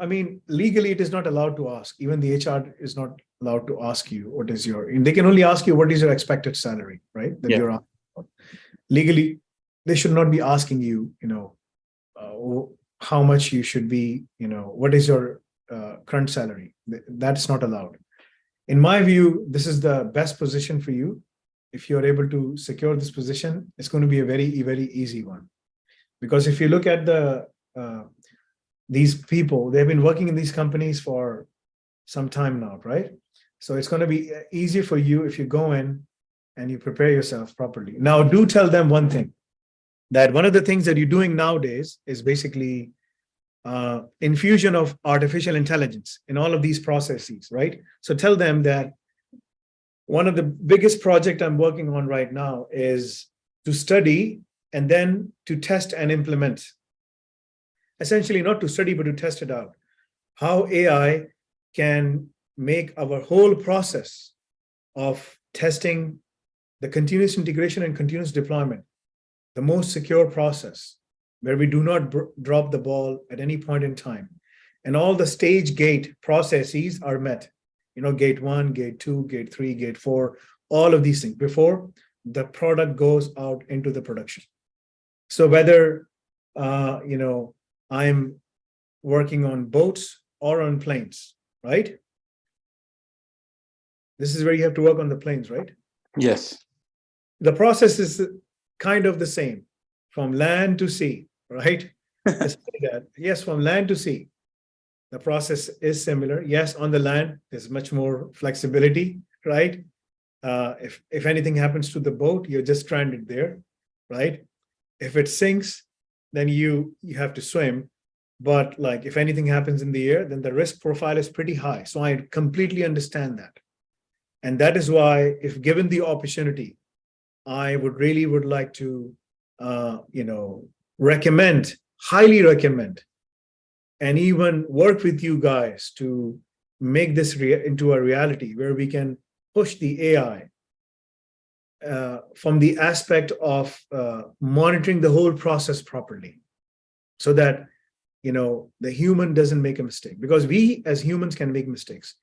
Speaker 1: legally, it is not allowed to ask. Even the HR is not allowed to ask you what is they can only ask you what is your expected salary, right? That you're asking for. Legally, they should not be asking you, how much you should be, what is your current salary. That's not allowed. In my view, this is the best position for you. If you're able to secure this position, it's going to be a very, very easy one. Because if you look at these people, they've been working in these companies for some time now, right? So it's going to be easier for you if you go in and you prepare yourself properly. Now, do tell them one thing, that one of the things that you're doing nowadays is basically infusion of artificial intelligence in all of these processes, right? So tell them that one of the biggest project I'm working on right now is to study and then to test and implement. Essentially, not to study, but to test it out. How AI can make our whole process of testing, the continuous integration and continuous deployment, the most secure process, where we do not drop the ball at any point in time. And all the stage gate processes are met. Gate 1, gate 2, gate 3, gate 4, all of these things before the product goes out into the production. So whether, I'm working on boats or on planes, right? This is where you have to work on the planes, right?
Speaker 3: Yes.
Speaker 1: The process is kind of the same from land to sea, right? Let's say that. Yes, from land to sea. The process is similar. Yes, on the land, there's much more flexibility, right? If anything happens to the boat, you're just stranded there, right? If it sinks, then you have to swim. But like if anything happens in the air, then the risk profile is pretty high. So I completely understand that. And that is why, if given the opportunity, I would like to, highly recommend, and even work with you guys to make this into a reality where we can push the AI from the aspect of monitoring the whole process properly, so that the human doesn't make a mistake. Because we as humans can make mistakes.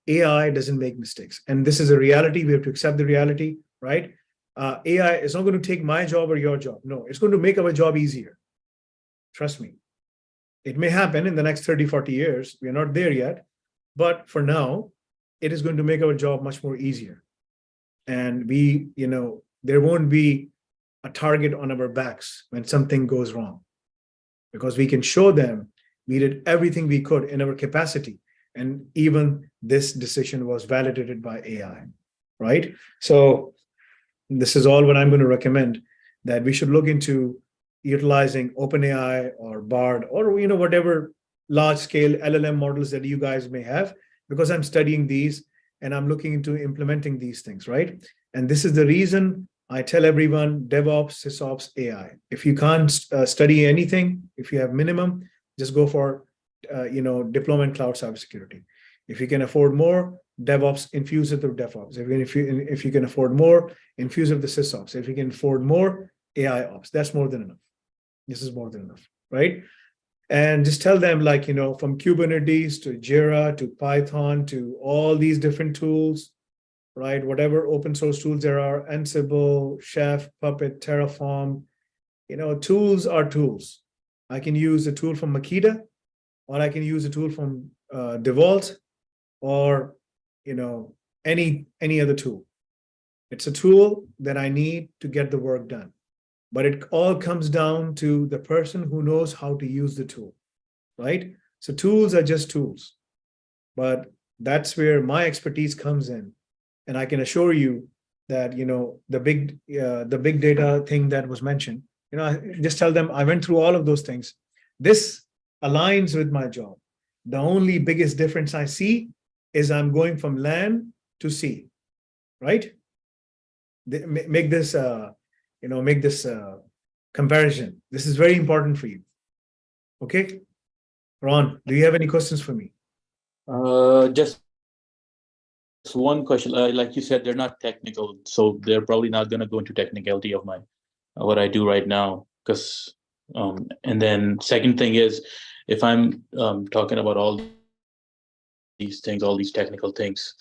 Speaker 1: AI doesn't make mistakes. And this is a reality. We have to accept the reality, right? AI is not going to take my job or your job. No, it's going to make our job easier. Trust me. It may happen in the next 30, 40 years. We're not there yet. But for now, it is going to make our job much more easier. And there won't be a target on our backs when something goes wrong. Because we can show them we did everything we could in our capacity. And even this decision was validated by AI, right? So this is all what I'm going to recommend, that we should look into utilizing OpenAI or Bard or whatever large-scale LLM models that you guys may have, because I'm studying these and I'm looking into implementing these things, right? And this is the reason I tell everyone DevOps, SysOps, AI. If you can't study anything, if you have minimum, just go for deployment cloud cybersecurity. If you can afford more, DevOps, infuse it with DevOps. If you can afford more, infuse it with the SysOps. If you can afford more, AI ops. That's more than enough. This is more than enough, right? And just tell them, from Kubernetes to Jira to Python to all these different tools, right? Whatever open source tools there are, Ansible, Chef, Puppet, Terraform, tools are tools. I can use a tool from Makita, or I can use a tool from DeVault, or any other tool. It's a tool that I need to get the work done. But it all comes down to the person who knows how to use the tool, right? So tools are just tools. But that's where my expertise comes in. And I can assure you that, the big data thing that was mentioned, just tell them I went through all of those things. This aligns with my job. The only biggest difference I see is I'm going from land to sea, right? Make this, comparison. This is very important for you. Okay, Ron, do you have any questions for me?
Speaker 3: Just one question. Like you said, they're not technical, so they're probably not going to go into technicality of my what I do right now. Because, and then second thing is, if I'm talking about all these things, all these technical things,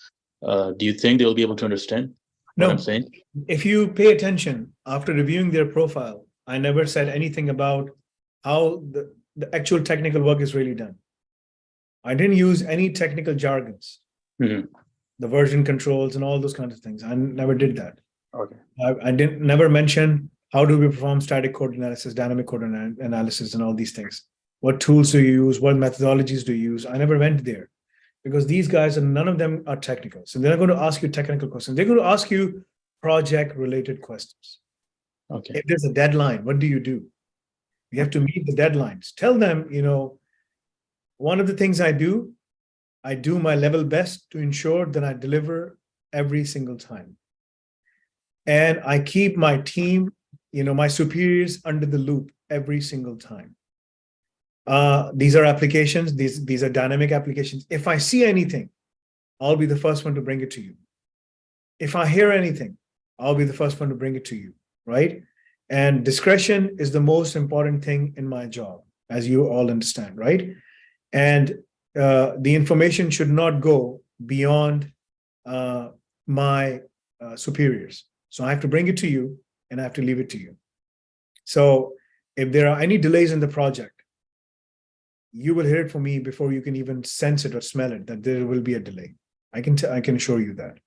Speaker 3: do you think they'll be able to understand what I'm saying?
Speaker 1: If you pay attention after reviewing their profile, I never said anything about how the actual technical work is really done. I didn't use any technical jargons, the version controls and all those kinds of things. I never did that.
Speaker 3: Okay.
Speaker 1: I didn't never mention how do we perform static code analysis, dynamic code analysis, and all these things. What tools do you use? What methodologies do you use? I never went there because these guys, and none of them are technical. So they're not going to ask you technical questions. They're going to ask you project-related questions.
Speaker 3: Okay.
Speaker 1: If there's a deadline, what do? You have to meet the deadlines. Tell them, one of the things I do my level best to ensure that I deliver every single time. And I keep my team, my superiors under the loop every single time. These are applications. These are dynamic applications. If I see anything, I'll be the first one to bring it to you. If I hear anything, I'll be the first one to bring it to you, right? And discretion is the most important thing in my job, as you all understand, right? And the information should not go beyond my superiors. So I have to bring it to you and I have to leave it to you. So if there are any delays in the project, you will hear it from me before you can even sense it or smell it, that there will be a delay. I can assure you that,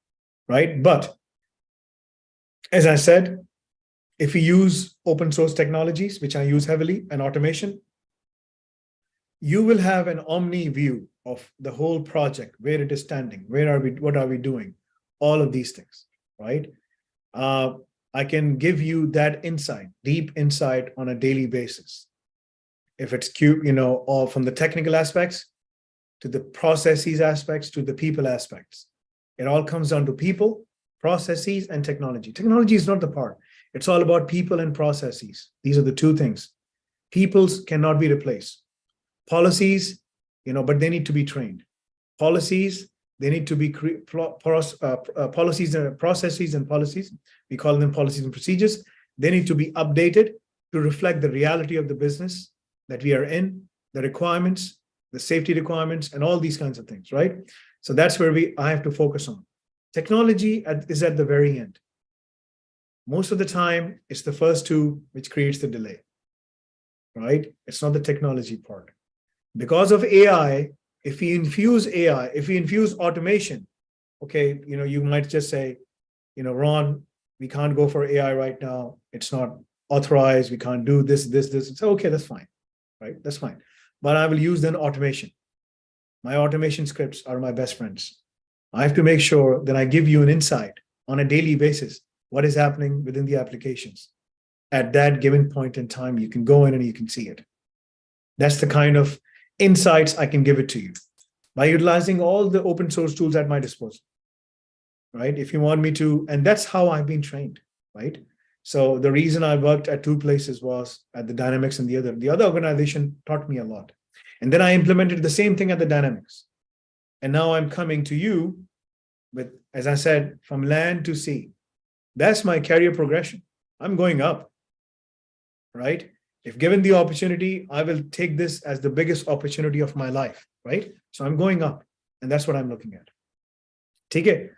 Speaker 1: right? But as I said, if we use open source technologies, which I use heavily, and automation, you will have an omni view of the whole project, where it is standing, what are we doing, all of these things, right? I can give you that insight, deep insight on a daily basis. If it's or from the technical aspects to the processes aspects to the people aspects. It all comes down to people, processes, and technology. Technology is not the part. It's all about people and processes. These are the two things. Peoples cannot be replaced. Policies, but they need to be trained. Policies, they need to be policies and processes and policies. We call them policies and procedures. They need to be updated to reflect the reality of the business that we are in, the requirements, the safety requirements, and all these kinds of things, right? So that's where I have to focus on. Technology is at the very end. Most of the time, it's the first two which creates the delay, right? It's not the technology part. Because of AI, if we infuse automation, okay, you might just say, Ron, we can't go for AI right now. It's not authorized. We can't do this. It's okay, that's fine, right? That's fine. But I will use then automation. My automation scripts are my best friends. I have to make sure that I give you an insight on a daily basis, what is happening within the applications. At that given point in time, you can go in and you can see it. That's the kind of insights I can give it to you by utilizing all the open source tools at my disposal, right? If you want me to, and that's how I've been trained, right? So the reason I worked at two places was at the Dynamics and the other organization taught me a lot. And then I implemented the same thing at the Dynamics. And now I'm coming to you with, as I said, from land to sea. That's my career progression. I'm going up, right? If given the opportunity, I will take this as the biggest opportunity of my life, right? So I'm going up, and that's what I'm looking at. ठीक है?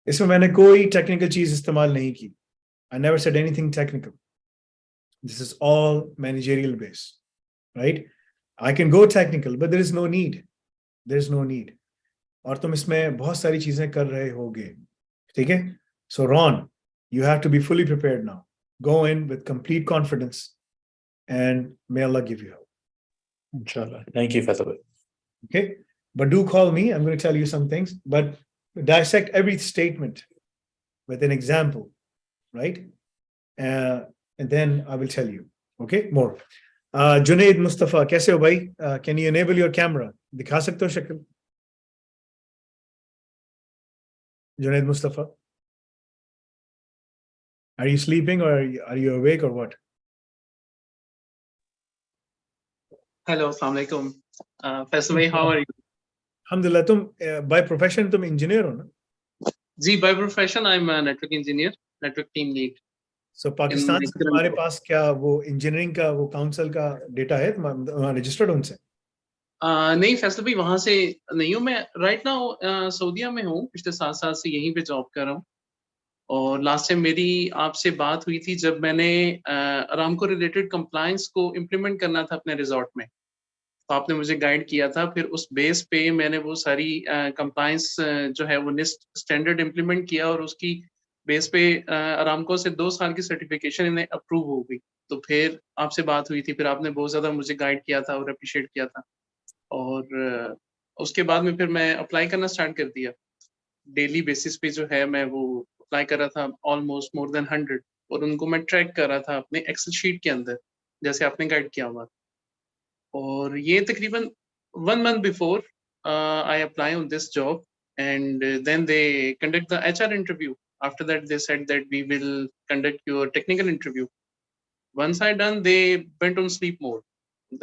Speaker 1: इसमें मैंने कोई technical चीज इस्तेमाल नहीं की. I never said anything technical. This is all managerial based, right? I can go technical, but there is no need. There is no need. और तुम इसमें बहुत सारी चीजें कर रहे होगे, ठीक है? So Ron, you have to be fully prepared now. Go in with complete confidence, and may Allah give you help.
Speaker 3: Inshallah. Thank you, Faisal.
Speaker 1: Okay, but do call me. I'm going to tell you some things, but dissect every statement with an example, right? And then I will tell you. Okay, more. Junaid Mustafa, कैसे हो भाई? Can you enable your camera? दिखा सकते हो शक्ल? Junaid Mustafa, are you sleeping or are you awake or what?
Speaker 4: Hello, Assalamu alaikum. Faisal bhai, how are you?
Speaker 1: Alhamdulillah, तुम by profession तुम engineer हो ना?
Speaker 4: जी, by profession, I'm a network engineer, network team lead.
Speaker 1: So Pakistan से तुम्हारे पास क्या वो engineering का वो काउंसिल का डेटा है रजिस्टर्ड उनसे?
Speaker 4: नहीं फैसल भाई, वहां से नहीं हूँ मैं राइट नाउ। सऊदीया में हूँ, पिछले 7 साल से यहीं पे जॉब कर रहा हूँ। और लास्ट टाइम मेरी आपसे बात हुई थी जब मैंने अरामको रिलेटेड कंप्लायंस को इम्प्लीमेंट करना था अपने रिजॉर्ट में, तो आपने मुझे गाइड किया था। फिर उस बेस पे मैंने वो सारी कंप्लायंस जो है वो निस्ट स्टैंडर्ड इम्प्लीमेंट किया, और उसकी बेस पे अरामको से 2 साल की सर्टिफिकेशन इन्हें अप्रूव हो गई। तो फिर आपसे बात हुई थी, फिर आपने बहुत ज़्यादा मुझे गाइड किया था और अप्रिशिएट किया था। और उसके बाद में फिर मैं अप्लाई करना स्टार्ट कर दिया। डेली बेसिस पे जो है मैं वो अप्लाई कर रहा था, ऑलमोस्ट मोर देन 100, और उनको मैं ट्रैक कर रहा था अपने एक्सेल शीट के अंदर, जैसे आपने गाइड किया हुआ। और ये तकरीबन 1 month before I apply on this job, and then they conduct the HR interview. After that, they said that we will conduct your technical interview. Once I done, they went on sleep mode.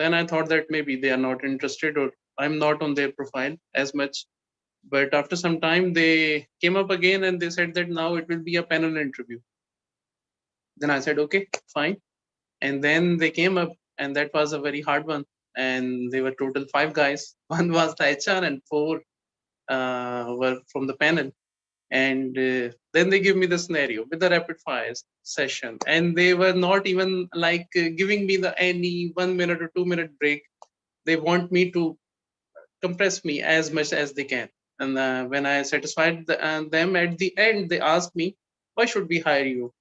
Speaker 4: Then I thought that maybe they are not interested, or I'm not on their profile as much. But after some time, they came up again and they said that now it will be a panel interview. Then I said, okay, fine. And then they came up, and that was a very hard one. And they were total 5 guys. One was the HR, and 4 were from the panel. And then they give me the scenario with the rapid fires session, and they were not even like giving me the any 1 minute or 2 minute break. They want me to compress me as much as they can. And when I satisfied them at the end, they asked me, why should we hire you?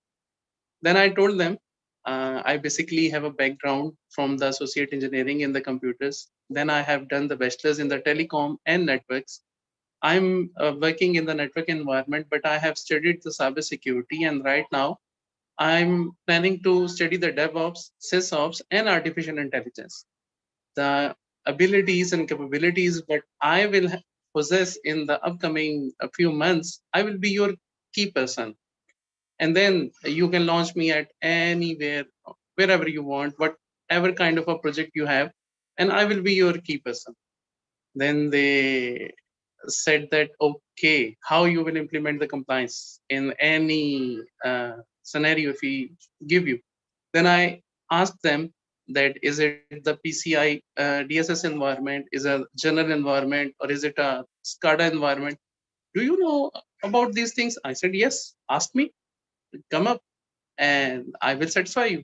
Speaker 4: Then I told them, I basically have a background from the associate engineering in the computers. Then I have done the bachelor's in the telecom and networks. I'm working in the network environment, but I have studied the cyber security. And right now I'm planning to study the DevOps, SysOps, and artificial intelligence. The abilities and capabilities that I will possess in the upcoming few months, I will be your key person. And then you can launch me at anywhere, wherever you want, whatever kind of a project you have, and I will be your key person. Then they said that, okay, how you will implement the compliance in any scenario if we give you. Then I asked them that, is it the PCI DSS environment, is a general environment, or is it a SCADA environment? Do you know about these things? I said, yes, ask me, come up, and I will satisfy you.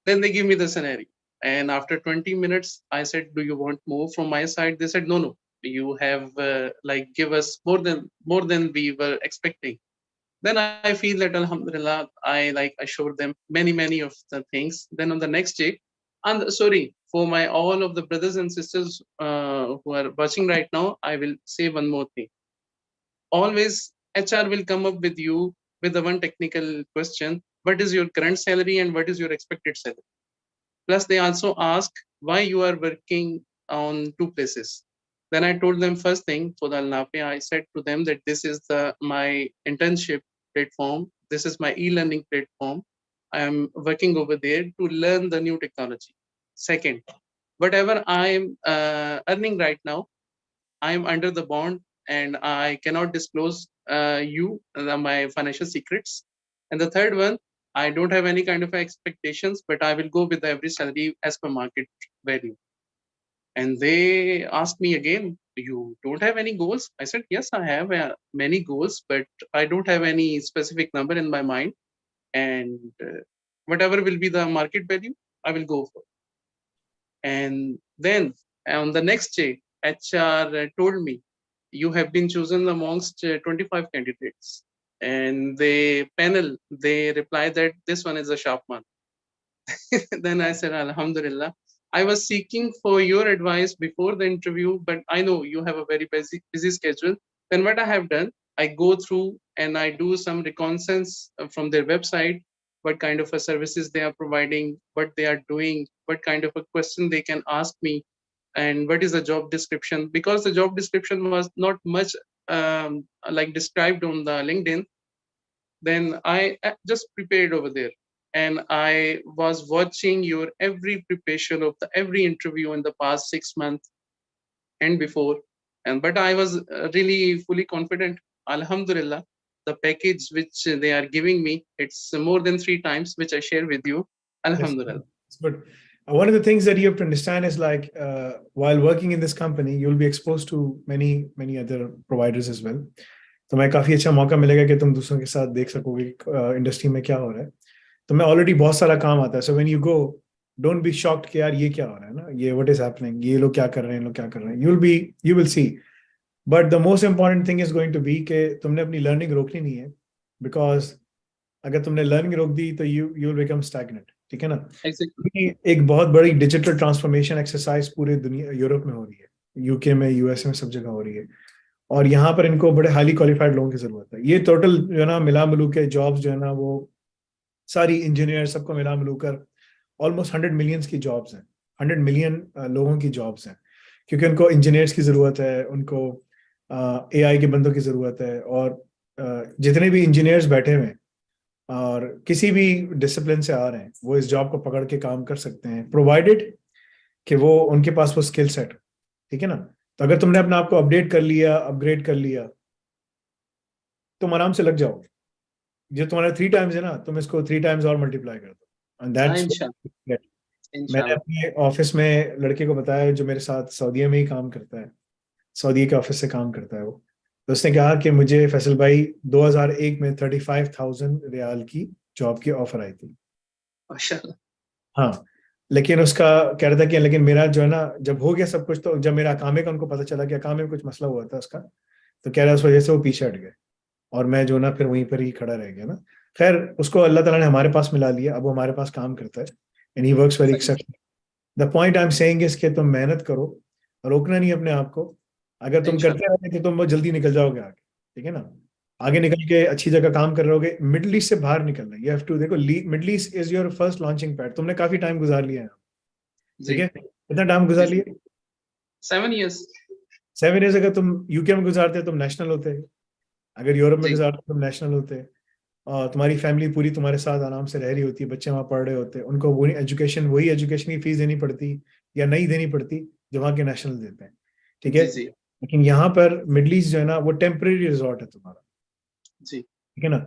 Speaker 4: Then they give me the scenario. And after 20 minutes, I said, do you want more from my side? They said, no, no, you have like give us more than we were expecting. Then I feel that Alhamdulillah, I showed them many of the things. Then on the next day, and sorry, for my all of the brothers and sisters who are watching right now, I will say one more thing. Always HR will come up with you with the one technical question: what is your current salary and what is your expected salary? Plus, they also ask why you are working on 2 places. Then I told them, first thing for the Nafi, I said to them that this is my internship platform. This is my e-learning platform. I am working over there to learn the new technology. Second, whatever I am earning right now, I am under the bond and I cannot disclose my financial secrets. And the third one, I don't have any kind of expectations, but I will go with the average salary as per market value. And they asked me again, you don't have any goals? I said, yes, I have many goals, but I don't have any specific number in my mind. And whatever will be the market value, I will go for. And then on the next day, HR told me, you have been chosen amongst 25 candidates. And the panel, they replied that this one is a sharp one. Then I said, Alhamdulillah. I was seeking for your advice before the interview, but I know you have a very busy schedule. Then what I have done, I go through and I do some reconnaissance from their website, what kind of a services they are providing, what they are doing, what kind of a question they can ask me, and what is the job description. Because the job description was not much like described on the LinkedIn, then I just prepared over there. And I was watching your every preparation of the every interview in the past 6 months and before. But I was really fully confident, Alhamdulillah. the package which they are giving me, it's more than 3 times, which I share with you. Alhamdulillah.
Speaker 1: But one of the things that you have to understand is like while working in this company, you'll be exposed to many other providers as well. तो मैं काफी अच्छा मौका मिलेगा कि तुम दूसरों के साथ देख सकोगे इंडस्ट्री में क्या हो रहा है. तो मैं ऑलरेडी बहुत सारा काम आता है. So when you go, don't be shocked कि यार ये क्या हो रहा है ना, ये व्हाट इज हैपनिंग, ये लोग क्या कर रहे हैं, लोग क्या कर रहे हैं. You will see. But the most important thing is going to be कि तुमने अपनी लर्निंग रोकनी नहीं है, बिकॉज अगर तुमने लर्निंग रोक दी तो यू विल बिकम स्टैग्नेंट. ठीक है ना.
Speaker 4: Exactly.
Speaker 1: एक बहुत बड़ी डिजिटल ट्रांसफॉर्मेशन एक्सरसाइज पूरे दुनिया, यूरोप में हो रही है, यूके में, यूएस में, सब जगह हो रही है. और यहाँ पर इनको बड़े हाईली क्वालिफाइड लोगों की जरूरत है. ये टोटल जो है ना मिला मिलू के जॉब्स जो है ना, वो सारी इंजीनियर सबको मिला मिलू कर ऑलमोस्ट 100 मिलियंस की जॉब्स हैं. 100 मिलियन लोगों की जॉब्स हैं, क्योंकि उनको इंजीनियर्स की जरूरत है, उनको एआई के बंदों की जरूरत है. और जितने भी इंजीनियर्स बैठे हुए हैं और किसी भी डिसिप्लिन से आ रहे हैं, वो इस जॉब को पकड़ के काम कर सकते हैं, प्रोवाइडेड कि वो उनके पास वो स्किल सेट. ठीक है ना. तो अगर तुमने अपने आप को अपडेट कर लिया, अपग्रेड कर लिया, तुम आराम से लग जाओगे. जो तुम्हारा 3 टाइम्स है ना, तुम इसको 3 टाइम्स और मल्टीप्लाई कर दो. एंड दैट्स, मैंने अपने ऑफिस में लड़के को बताया जो मेरे साथ सऊदीया में ही काम करता है, सऊदी के ऑफिस से काम करता है वो. तो उसने कहा कि मुझे फैसल भाई 2001 में 35,000 रियाल की जॉब की ऑफर आई थी.
Speaker 4: माशाल्लाह.
Speaker 1: हाँ, लेकिन उसका कह रहा था कि लेकिन मेरा जो है ना, जब हो गया सब कुछ, तो जब मेरा अकामे का उनको पता चला कि अकामे में कुछ मसला हुआ था उसका, तो कह रहा उस वजह से वो पीछे हट गए और मैं जो ना फिर वहीं पर ही खड़ा रह गया ना. खैर, उसको अल्लाह ताला ने हमारे पास मिला लिया, अब वो हमारे पास काम करता है and he works very exceptional. The point I am saying is कि तुम मेहनत करो, रोकना नहीं अपने आप को. अगर तुम करते रहोगे तो तुम बहुत जल्दी निकल जाओगे आगे. ठीक है ना. आगे निकल के अच्छी जगह काम कर रहोगे. मिडिल ईस्ट से बाहर निकलना, यू हैव टू. देखो, middle east is your first launching pad. तुमने काफी टाइम गुजार लिया है. ठीक है. कितना टाइम गुजार लिया?
Speaker 4: 7 years.
Speaker 1: 7 years. अगर तुम यूके में गुजारते तुम नेशनल होते. अगर यूरोप में गुजारते तुम नेशनल होते. और तुम्हारी फैमिली पूरी तुम्हारे साथ आराम से रह रही होती है, बच्चे वहाँ पढ़ रहे होते, उनको वही एजुकेशन की फीस देनी पड़ती या नहीं देनी पड़ती जो वहाँ के नेशनल देते हैं. ठीक है. लेकिन यहाँ पर मिडिल ईस्ट जो है ना, वो टेम्परेरी रिजॉर्ट है तुम्हारा.
Speaker 4: जी.
Speaker 1: ठीक है ना.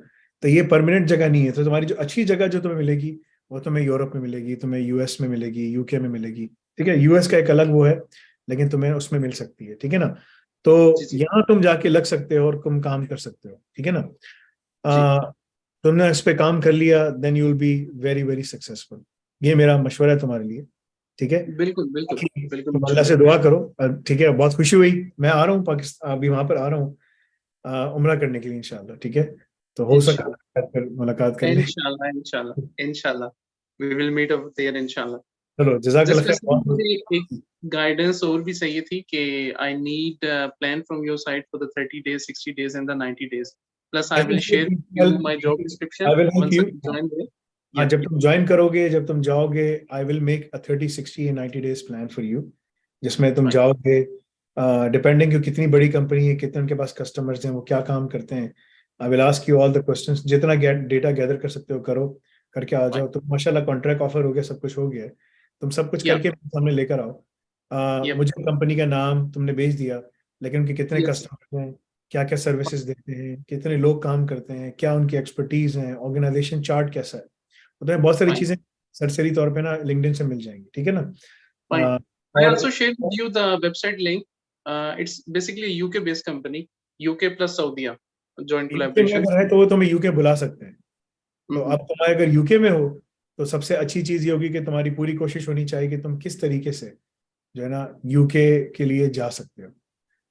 Speaker 1: तो ये परमानेंट जगह नहीं है. तो तुम्हारी जो अच्छी जगह जो तुम्हें मिलेगी, वो तुम्हें यूरोप में मिलेगी, तुम्हें यूएस में मिलेगी, यूके में मिलेगी. ठीक है. यूएस का एक अलग वो है, लेकिन तुम्हें उसमें मिल सकती है. ठीक है ना. तो यहाँ तुम जाके लग सकते हो और तुम काम कर सकते हो. ठीक है ना. तुमने इस पे काम कर लिया, then you will be very very successful. ये मेरा मशवरा है तुम्हारे लिए. ठीक है.
Speaker 4: बिल्कुल बिल्कुल बिल्कुल.
Speaker 1: तुम अल्लाह से दुआ करो. ठीक है. बहुत खुशी हुई. मैं आ रहा हूँ पाकिस्तान, अभी वहां पर आ रहा हूँ उम्रा करने के लिए इंशाल्लाह. ठीक है. तो हो सकता है फिर मुलाकात कर ले.
Speaker 4: इंशाल्लाह इंशाल्लाह इंशाल्लाह. We will meet up there इंशाल्लाह.
Speaker 1: चलो, जज़ाकल्लाह खैर.
Speaker 4: मुझे एक गाइडेंस और भी चाहिए थी कि I need a plan from your side for the 30 days, 60 days and the 90 days. Plus I will share you my job description once I join there.
Speaker 1: हाँ, जब तुम ज्वाइन करोगे, जब तुम जाओगे, I will make a 30, 60 and 90 days plan for you, जिसमें तुम जाओगे, डिपेंडिंग कि कितनी बड़ी कंपनी है, कितने उनके पास कस्टमर्स हैं, वो क्या काम करते हैं. I will ask you all the questions. जितना डेटा गैदर कर सकते हो करो, करके आ जाओ. तो माशाल्लाह कॉन्ट्रैक्ट ऑफर हो गया, सब कुछ हो गया. तुम सब कुछ करके सामने लेकर आओ. मुझे कंपनी का नाम तुमने भेज दिया, लेकिन उनके कितने कस्टमर्स हैं, क्या क्या सर्विसेज देते हैं, कितने लोग काम करते हैं, क्या उनकी एक्सपर्टीज है, ऑर्गेनाइजेशन चार्ट कैसा है, तो तुम्हें बहुत सारी चीजें सरसरी तौर पे ना लिंक्डइन से मिल जाएंगी. ठीक है ना.
Speaker 4: I also shared with you the website link. It's basically UK based company, UK plus Saudi joint collaboration.
Speaker 1: अगर है तो वो तुम्हें यूके बुला सकते हैं. तो अब तुम अगर यूके में हो तो सबसे अच्छी चीज ये होगी कि तुम्हारी पूरी कोशिश होनी चाहिए कि तुम किस तरीके से जो है ना यूके के लिए जा सकते हो.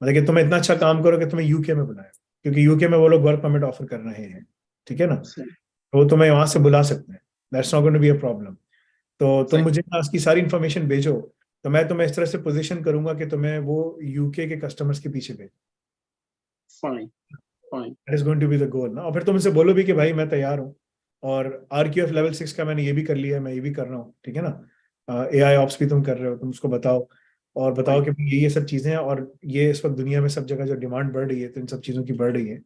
Speaker 1: मतलब कि तुम इतना अच्छा काम करो कि तुम्हें यूके में बुलाए, क्योंकि यूके में वो लोग वर्क परमिट ऑफर कर रहे हैं. ठीक है ना. तो वो तुम्हें वहां से बुला सकते हैं. That's not going to be a problem. तो तुम मुझे उसकी सारी इन्फॉर्मेशन भेजो, तो मैं तुम्हें इस तरह से पोजीशन करूंगा कि तुम्हें वो यूके के कस्टमर्स के पीछे भेज.
Speaker 4: Fine fine.
Speaker 1: That is going to be the goal ना. और फिर तुम उनसे बोलो भी कि भाई मैं तैयार हूँ, और RQF लेवल 6 का मैंने ये भी कर लिया है, मैं ये भी कर रहा हूँ. ठीक है ना. AI ऑप्स भी तुम कर रहे हो, तुम उसको बताओ और बताओ कि ये सब चीजें हैं, और ये इस वक्त दुनिया में सब जगह जो डिमांड बढ़ रही है, तो इन सब चीजों की बढ़ रही है.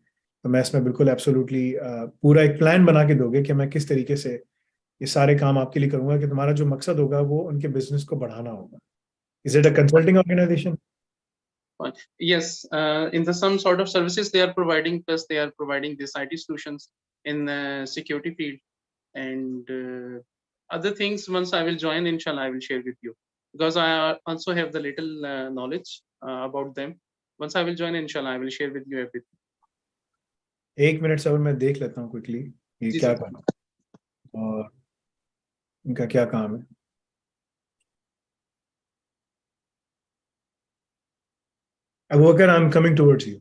Speaker 1: तो मैं इसमें बिल्कुल एब्सोल्युटली पूरा एक प्लान बना के दोगे कि मैं किस तरीके से ये सारे काम आपके लिए करूंगा, कि तुम्हारा जो मकसद होगा वो उनके बिजनेस को बढ़ाना होगा. Is it a consulting organisation?
Speaker 4: Fine. Yes, in the some sort of services they are providing, plus they are providing this IT solutions in security field, and other things. Once I will join, inshallah, I will share with you, because I also have the little knowledge about them. Once I will join, inshallah, I will share with you everything.
Speaker 1: 1 minute sir मैं देख लेता हूँ quickly ये
Speaker 4: जी,
Speaker 1: क्या
Speaker 4: sir.
Speaker 1: काम और इनका क्या काम है. Abubakar, I'm coming towards you.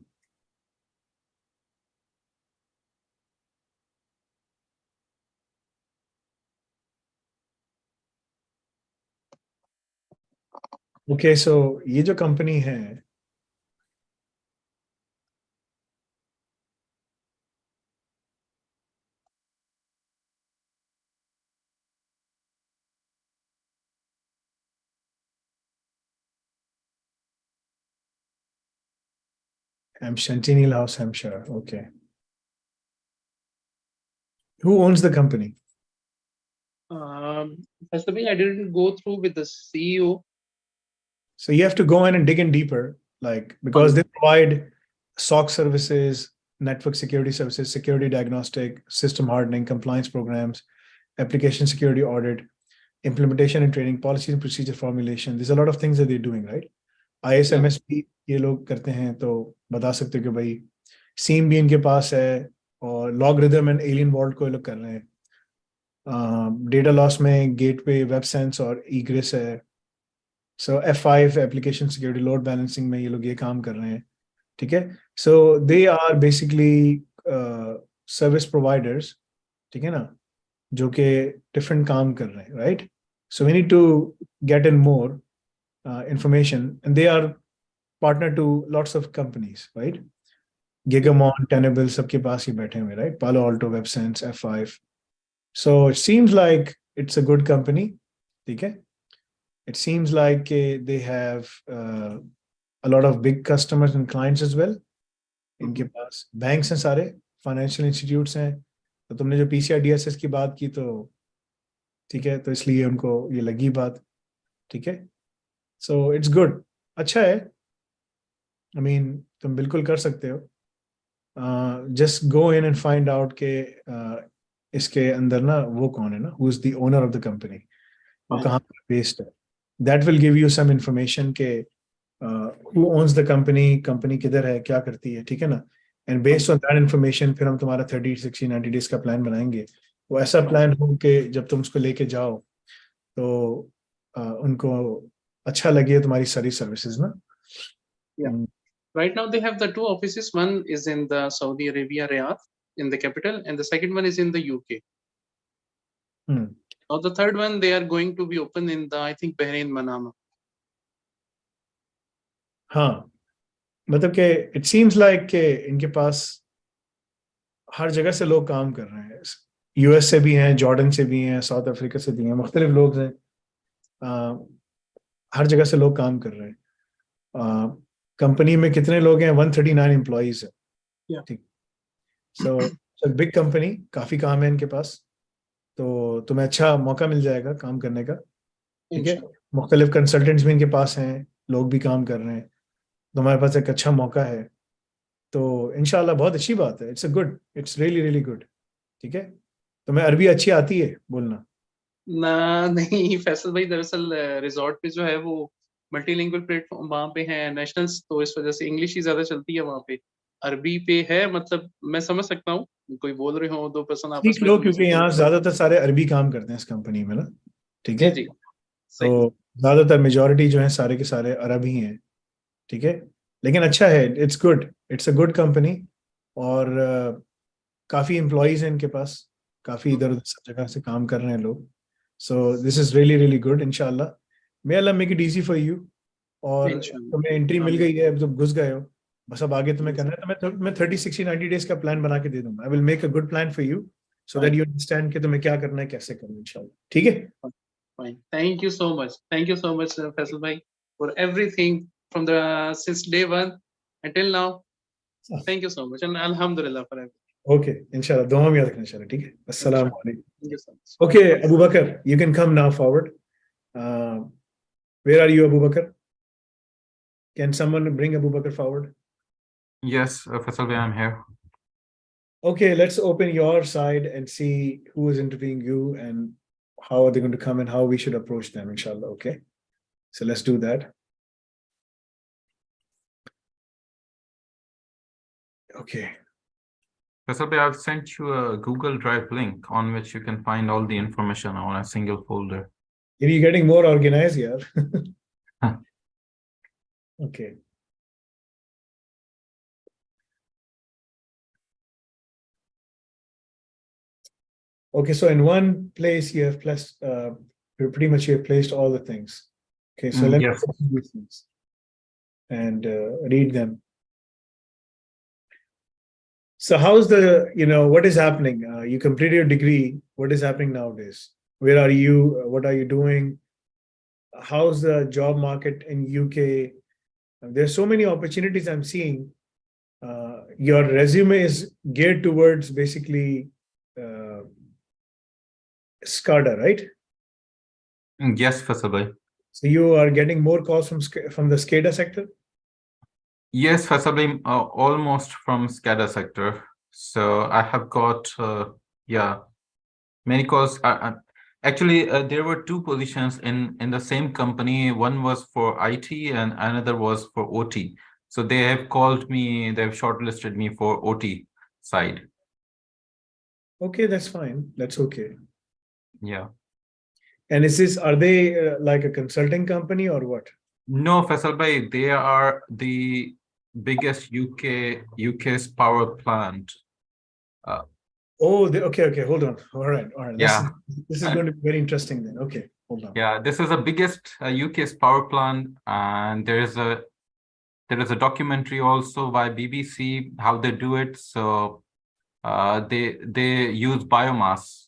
Speaker 1: Okay, so ये जो कंपनी है Centennial House, Hampshire. Okay. Who owns the company?
Speaker 4: First of all, I didn't go through with the CEO.
Speaker 1: So you have to go in and dig in deeper, like, because they provide SOC services, network security services, security diagnostic, system hardening, compliance programs, application security audit, implementation and training, policy and procedure formulation. There's a lot of things that they're doing, right? ISMS भी ये लोग करते हैं, तो बता सकते हो कि भाई सीम भी इनके पास है और लॉगरिदम एंड एलियन वॉल्ट को ये लोग कर रहे हैं. डेटा लॉस में गेटवे, वेब सेंस और ईग्रेस है. सो F5 application security load balancing में ये लोग ये काम कर रहे हैं. ठीक है. So they are basically service providers. ठीक है ना, जो कि डिफरेंट काम कर रहे हैं, right? So we need to get in more information, and they are partner to lots of companies, right? Gigamon, Tenable, सबके पास ही बैठे हुए, right? Palo Alto, WebSense, F5. So it seems like it's a good company. ठीक है. It seems like they have a lot of big customers and clients as well. इनके पास banks हैं, सारे financial institutes हैं. तो तुमने जो PCI DSS की बात की, तो ठीक है, तो इसलिए उनको ये लगी बात. ठीक है. So it's good. अच्छा है. I mean, तुम बिल्कुल कर सकते हो. Just go in and find out के इसके अंदर ना वो कौन है ना, who is the owner of the company, वो कहाँ पर based है. That will give you some information के who owns the company, company किधर है, क्या करती है. ठीक है ना. And based on that information फिर हम तुम्हारा 30, 60, 90 days का प्लान बनाएंगे. वो ऐसा प्लान हो कि जब तुम उसको लेके जाओ तो उनको अच्छा लगे तुम्हारी सारी सर्विसेज ना.
Speaker 4: Right now they have the two offices. One is in the Saudi Arabia, Riyadh, in the capital, and the second one is in the UK. Now the third one they are going to be open in the, I think, Bahrain, Manama.
Speaker 1: हाँ, मतलब कि it seems like कि इनके पास हर जगह से लोग काम कर रहे हैं. US से भी हैं, जॉर्डन से भी हैं, साउथ अफ्रीका से भी हैं, मुख्तलिफ लोग हैं. हर जगह से लोग काम कर रहे हैं. कंपनी में कितने लोग हैं? 139 एम्प्लॉइज है. ठीक. सो बिग कंपनी, काफी काम है इनके पास, तो तुम्हें अच्छा मौका मिल जाएगा काम करने का. ठीक है. मुख्तलिफ कंसल्टेंट्स भी इनके पास हैं, लोग भी काम कर रहे हैं. तुम्हारे पास एक अच्छा मौका है, तो इंशाल्लाह बहुत अच्छी बात है. It's really really good. ठीक है. तुम्हें अरबी अच्छी आती है बोलना?
Speaker 4: ना नहीं फैसल भाई, दरअसल रिजॉर्ट पे जो है वो मल्टीलिंगुअल प्लेटफॉर्म वहाँ पे है, नेशनल्स, तो इस वजह से इंग्लिश ही ज्यादा चलती है वहाँ पे. अरबी पे है, मतलब मैं समझ सकता हूँ, कोई बोल रहे हो, दो पर्सन आपस में,
Speaker 1: लोग, क्योंकि यहाँ ज्यादातर सारे अरबी काम करते हैं इस कंपनी में ना. ठीक है. तो ज्यादातर मेजोरिटी जो है सारे के सारे अरब ही हैं. ठीक है. लेकिन अच्छा है, it's good, it's a good company. और काफी एम्प्लॉइज हैं इनके पास, काफी इधर उधर सब जगह से काम कर रहे हैं लोग. So this is really really good. इंशाल्लाह may Allah make it easy for you. और तुम्हें एंट्री मिल गई है, अब तुम घुस गए हो, बस अब आगे तुम्हें करना है. तो मैं 30, 60, 90 डेज का प्लान बना के दे दूंगा. I will make a good plan for you so that you understand कि तुम्हें क्या करना है, कैसे करना है. इंशाल्लाह. ठीक है.
Speaker 4: Fine. Thank you so much. Thank you so much, Faisal bhai, for everything from the since day one until now. Thank you so much, and alhamdulillah for everything.
Speaker 1: Okay, inshallah. दुआ में याद रखना इंशाल्लाह. ठीक है. अस्सलाम वालेकुम.
Speaker 4: Thank you so much.
Speaker 1: Okay, Abubakar, you can come now forward. Where are you, Abubakar? Can someone bring Abubakar forward?
Speaker 5: Yes, Faisal bhai, I'm here.
Speaker 1: Okay, let's open your side and see who is interviewing you and how are they going to come and how we should approach them, inshallah. Okay, so let's do that. Okay.
Speaker 5: Faisal bhai, I've sent you a Google Drive link on which you can find all the information on a single folder.
Speaker 1: Are you getting more organized here? Okay. Okay, so in one place you have placed, pretty much you have placed all the things. Okay, so let's
Speaker 5: Yes.
Speaker 1: go through these things and read them. So how's the, what is happening? You completed your degree. What is happening nowadays? Where are you? What are you doing? How's the job market in UK? There's so many opportunities I'm seeing. Your resume is geared towards basically SCADA, right?
Speaker 5: Yes, Faisal bhai.
Speaker 1: So you are getting more calls from the SCADA sector?
Speaker 5: Yes, Faisal bhai, almost from SCADA sector. So I have got, many calls. Actually, there were two positions in the same company. One was for IT and another was for OT. So they have called me, they've shortlisted me for OT side.
Speaker 1: Okay, that's fine. That's okay.
Speaker 5: Yeah.
Speaker 1: And are they like a consulting company or what?
Speaker 5: No, Faisal bhai, they are the biggest UK's power plant.
Speaker 1: Oh, okay. Hold on. All right.
Speaker 5: Yeah.
Speaker 1: This is going to be very interesting then. Okay, hold on.
Speaker 5: Yeah, this is the biggest UK's power plant, and there is a documentary also by BBC how they do it. So they use biomass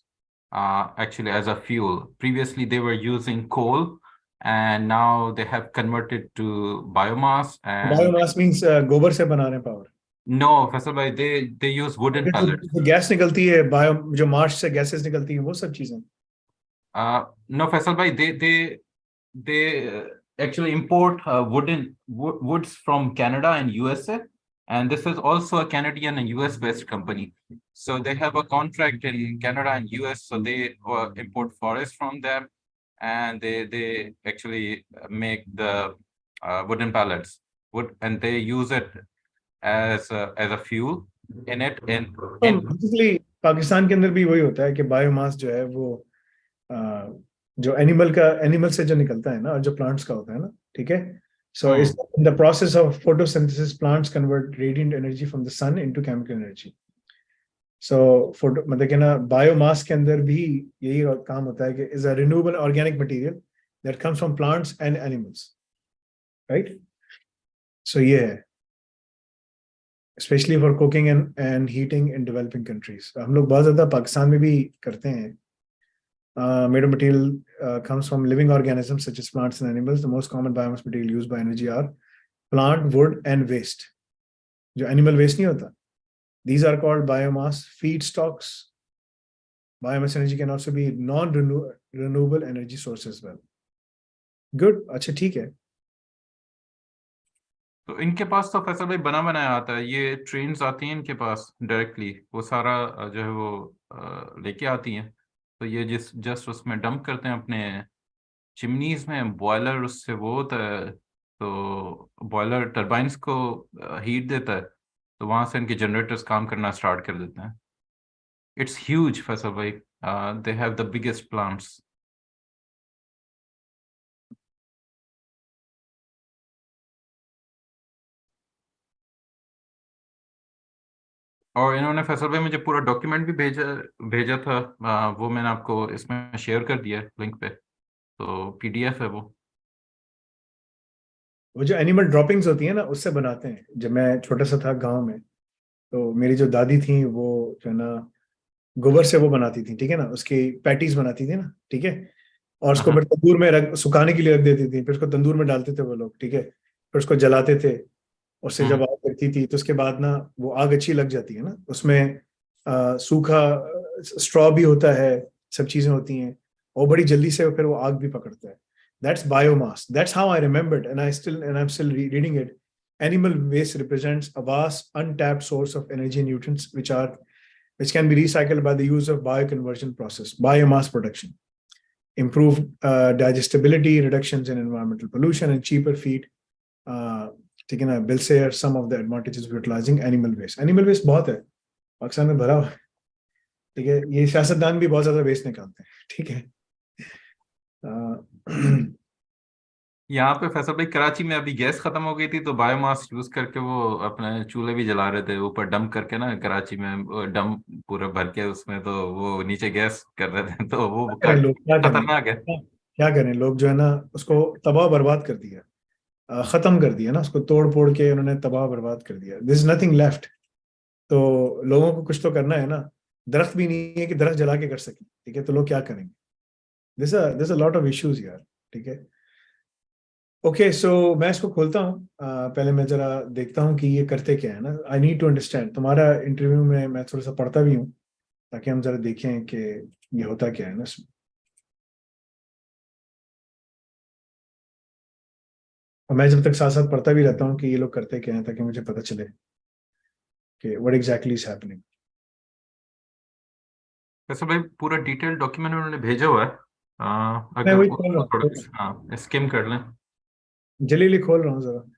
Speaker 5: actually as a fuel. Previously they were using coal, and now they have converted to biomass. And
Speaker 1: Biomass means gobar se bana rahe hain power.
Speaker 5: no, Faisal bhai, they use wooden pellets.
Speaker 1: जो gas निकलती है जो मार्च से gases निकलती हैं वो सब चीजें.
Speaker 5: No, Faisal bhai, they actually import woods from Canada and USA, and this is also a Canadian and US based company. So they have a contract in Canada and US, so they import forest from them, and they actually make the wooden pallets, and they use it as a fuel in it.
Speaker 1: Basically Pakistan के अंदर भी वही होता है कि biomass जो है वो जो एनिमल से जो निकलता है ना और जो प्लांट्स का होता है ना, ठीक है. So in the process of photosynthesis, plants convert radiant energy from the sun into chemical energy. So मतलब कि ना बायोमास के अंदर भी यही काम होता है कि is a renewable organic material that comes from plants and animals, right? So yeah, especially for cooking and heating in developing countries. हम लोग बहुत ज़्यादा पाकिस्तान में भी करते हैं. Made of material comes from living organisms such as plants and animals. The most common biomass material used by energy are plant, wood, and waste. जो animal waste नहीं होता. These are called biomass feedstocks. Biomass energy can also be non-renewable energy source as well. Good. अच्छा ठीक है.
Speaker 5: तो इनके पास तो फैसल भाई बना बनाया आता है. ये ट्रेन्स आती हैं इनके पास डायरेक्टली, वो सारा जो है वो लेके आती हैं. तो ये जस्ट उसमें डंप करते हैं अपने चिमनीज में. बॉयलर उससे वो होता है, तो बॉयलर टरबाइंस को हीट देता है, तो वहां से इनके जनरेटर्स काम करना स्टार्ट कर देते हैं. इट्स ह्यूज फैसल भाई. दे हैव द बिगेस्ट प्लांट्स. और इन्होंने फैसल भाई मुझे पूरा डॉक्यूमेंट भी भेजा था. वो मैंने आपको इसमें शेयर कर दिया लिंक पे, तो पीडीएफ है वो.
Speaker 1: वो जो एनिमल ड्रॉपिंग्स होती है ना उससे बनाते हैं. जब मैं छोटा सा था गांव में, तो मेरी जो दादी थी वो जो है ना गोबर से वो बनाती थी, ठीक है ना, उसकी पैटीज बनाती थी ना, ठीक है, और उसको फिर तंदूर में सुखाने के लिए रख देती थी. फिर उसको तंदूर में डालते थे वो लोग, ठीक है, फिर उसको जलाते थे. उससे जब आग लगती थी तो उसके बाद ना वो आग अच्छी लग जाती है ना. उसमें सूखा स्ट्रॉ भी होता है, सब चीजें होती हैं, और बड़ी जल्दी से फिर वो आग भी पकड़ता है. That's biomass. That's how I remembered, and I'm still reading it. Animal waste represents a vast untapped source of energy and nutrients, which can be recycled by the use of bioconversion process, biomass production, improved digestibility, reductions in environmental pollution, and cheaper feed. ठीक है ना, will say some of the advantages of utilizing animal waste. Animal waste बहुत है, पाकिस्तान में भरा हुआ है, ठीक है. ये सियासतदान भी बहुत ज्यादा waste निकालते हैं, ठीक है.
Speaker 5: यहाँ पे फैसल भाई कराची में अभी गैस खत्म हो गई थी तो बायोमास यूज करके वो अपने चूल्हे भी जला रहे थे ऊपर डंप करके ना, कराची में डंप पूरा भर के उसमें, तो वो नीचे गैस कर रहे थे, तो वो खतरनाक है.
Speaker 1: क्या करें लोग, जो है ना उसको तबाह बर्बाद कर दिया, खत्म कर दिया ना, उसको तोड़ फोड़ के उन्होंने तबाह बर्बाद कर दिया. This is nothing left. तो लोगों को कुछ तो करना है ना. दरख्त भी नहीं है कि दरख्त जला के कर सके, ठीक है. तो लोग क्या करेंगे? This a lot of issues यार, ठीक है. ओके, सो मैं इसको खोलता हूँ. पहले मैं जरा देखता हूँ कि ये करते क्या है ना. I need to understand. तुम्हारा इंटरव्यू में मैं थोड़ा सा पढ़ता भी हूँ ताकि हम जरा देखें कि ये होता क्या है ना इसमें. और मैं जब तक साथ साथ पढ़ता भी रहता हूँ कि ये लोग करते क्या हैं, ताकि मुझे पता चले कि व्हाट एग्जैक्टली इज हैपनिंग.
Speaker 5: वैसे भाई पूरा डिटेल डॉक्यूमेंट उन्होंने भेजा हुआ है,
Speaker 1: मैं
Speaker 5: अगर
Speaker 1: वही
Speaker 5: उसको
Speaker 1: खोल रहा हूँ,
Speaker 5: थोड़ा स्किम कर लें.
Speaker 1: जलीली खोल रहा हूँ जरा.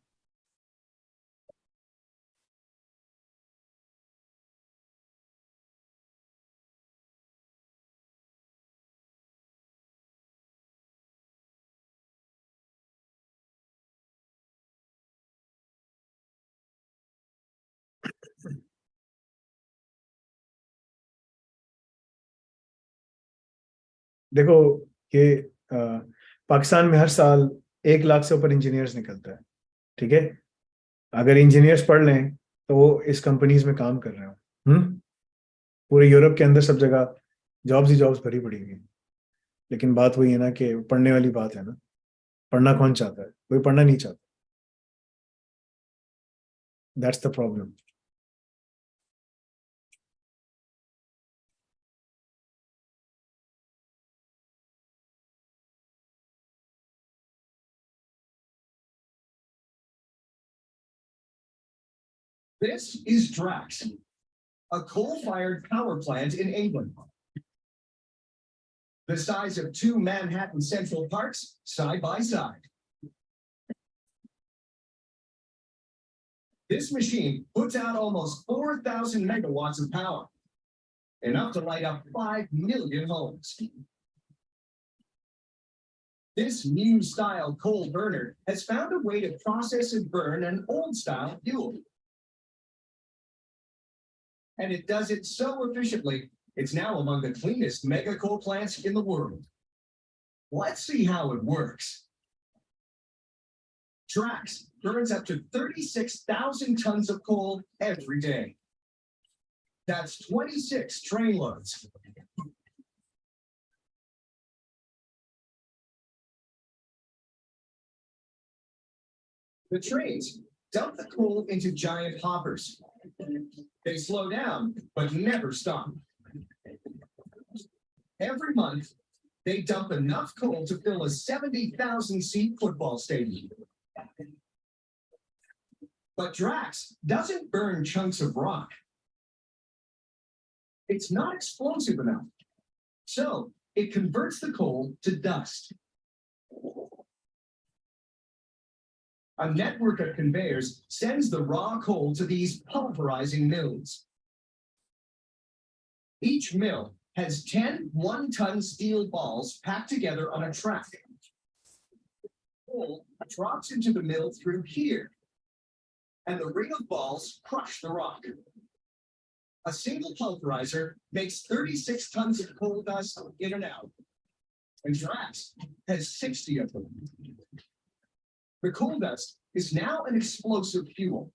Speaker 1: देखो ये पाकिस्तान में हर साल 1 लाख से ऊपर इंजीनियर्स निकलता है, ठीक है. अगर इंजीनियर्स पढ़ लें तो वो इस कंपनीज में काम कर रहे हो. पूरे यूरोप के अंदर सब जगह जॉब्स ही जॉब्स भरी पड़ी हुई हैं. लेकिन बात वही है ना कि पढ़ने वाली बात है ना. पढ़ना कौन चाहता है? कोई पढ़ना नहीं चाहता. That's the problem.
Speaker 6: This is Drax, a coal-fired power plant in England. The size of 2 Manhattan Central Parks side by side. This machine puts out almost 4,000 megawatts of power, enough to light up 5 million homes. This new style coal burner has found a way to process and burn an old style fuel. And it does it so efficiently, it's now among the cleanest mega coal plants in the world. Let's see how it works. Drax burns up to 36,000 tons of coal every day. That's 26 train loads. The trains dump the coal into giant hoppers. They slow down, but never stop. Every month, they dump enough coal to fill a 70,000-seat football stadium. But Drax doesn't burn chunks of rock. It's not explosive enough. So it converts the coal to dust. A network of conveyors sends the raw coal to these pulverizing mills. Each mill has 10 one-ton steel balls packed together on a track. Coal drops into the mill through here, and the ring of balls crush the rock. A single pulverizer makes 36 tons of coal dust in and out, and Drax has 60 of them. The coal dust is now an explosive fuel,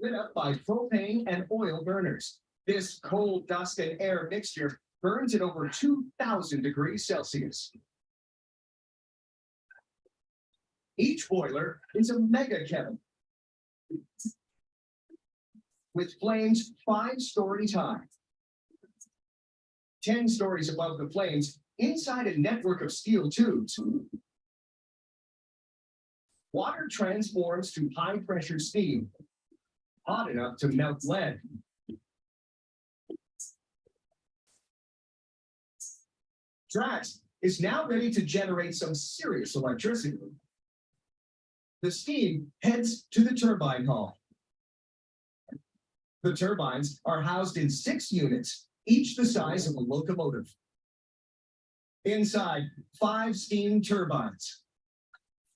Speaker 6: lit up by propane and oil burners. This coal dust and air mixture burns at over 2,000 degrees Celsius. Each boiler is a mega kettle with flames 5 stories high. 10 stories above the flames, inside a network of steel tubes, Water transforms to high pressure steam, hot enough to melt lead. Drax is now ready to generate some serious electricity. The steam heads to the turbine hall. The turbines are housed in 6 units, each the size of a locomotive. Inside, 5 steam turbines.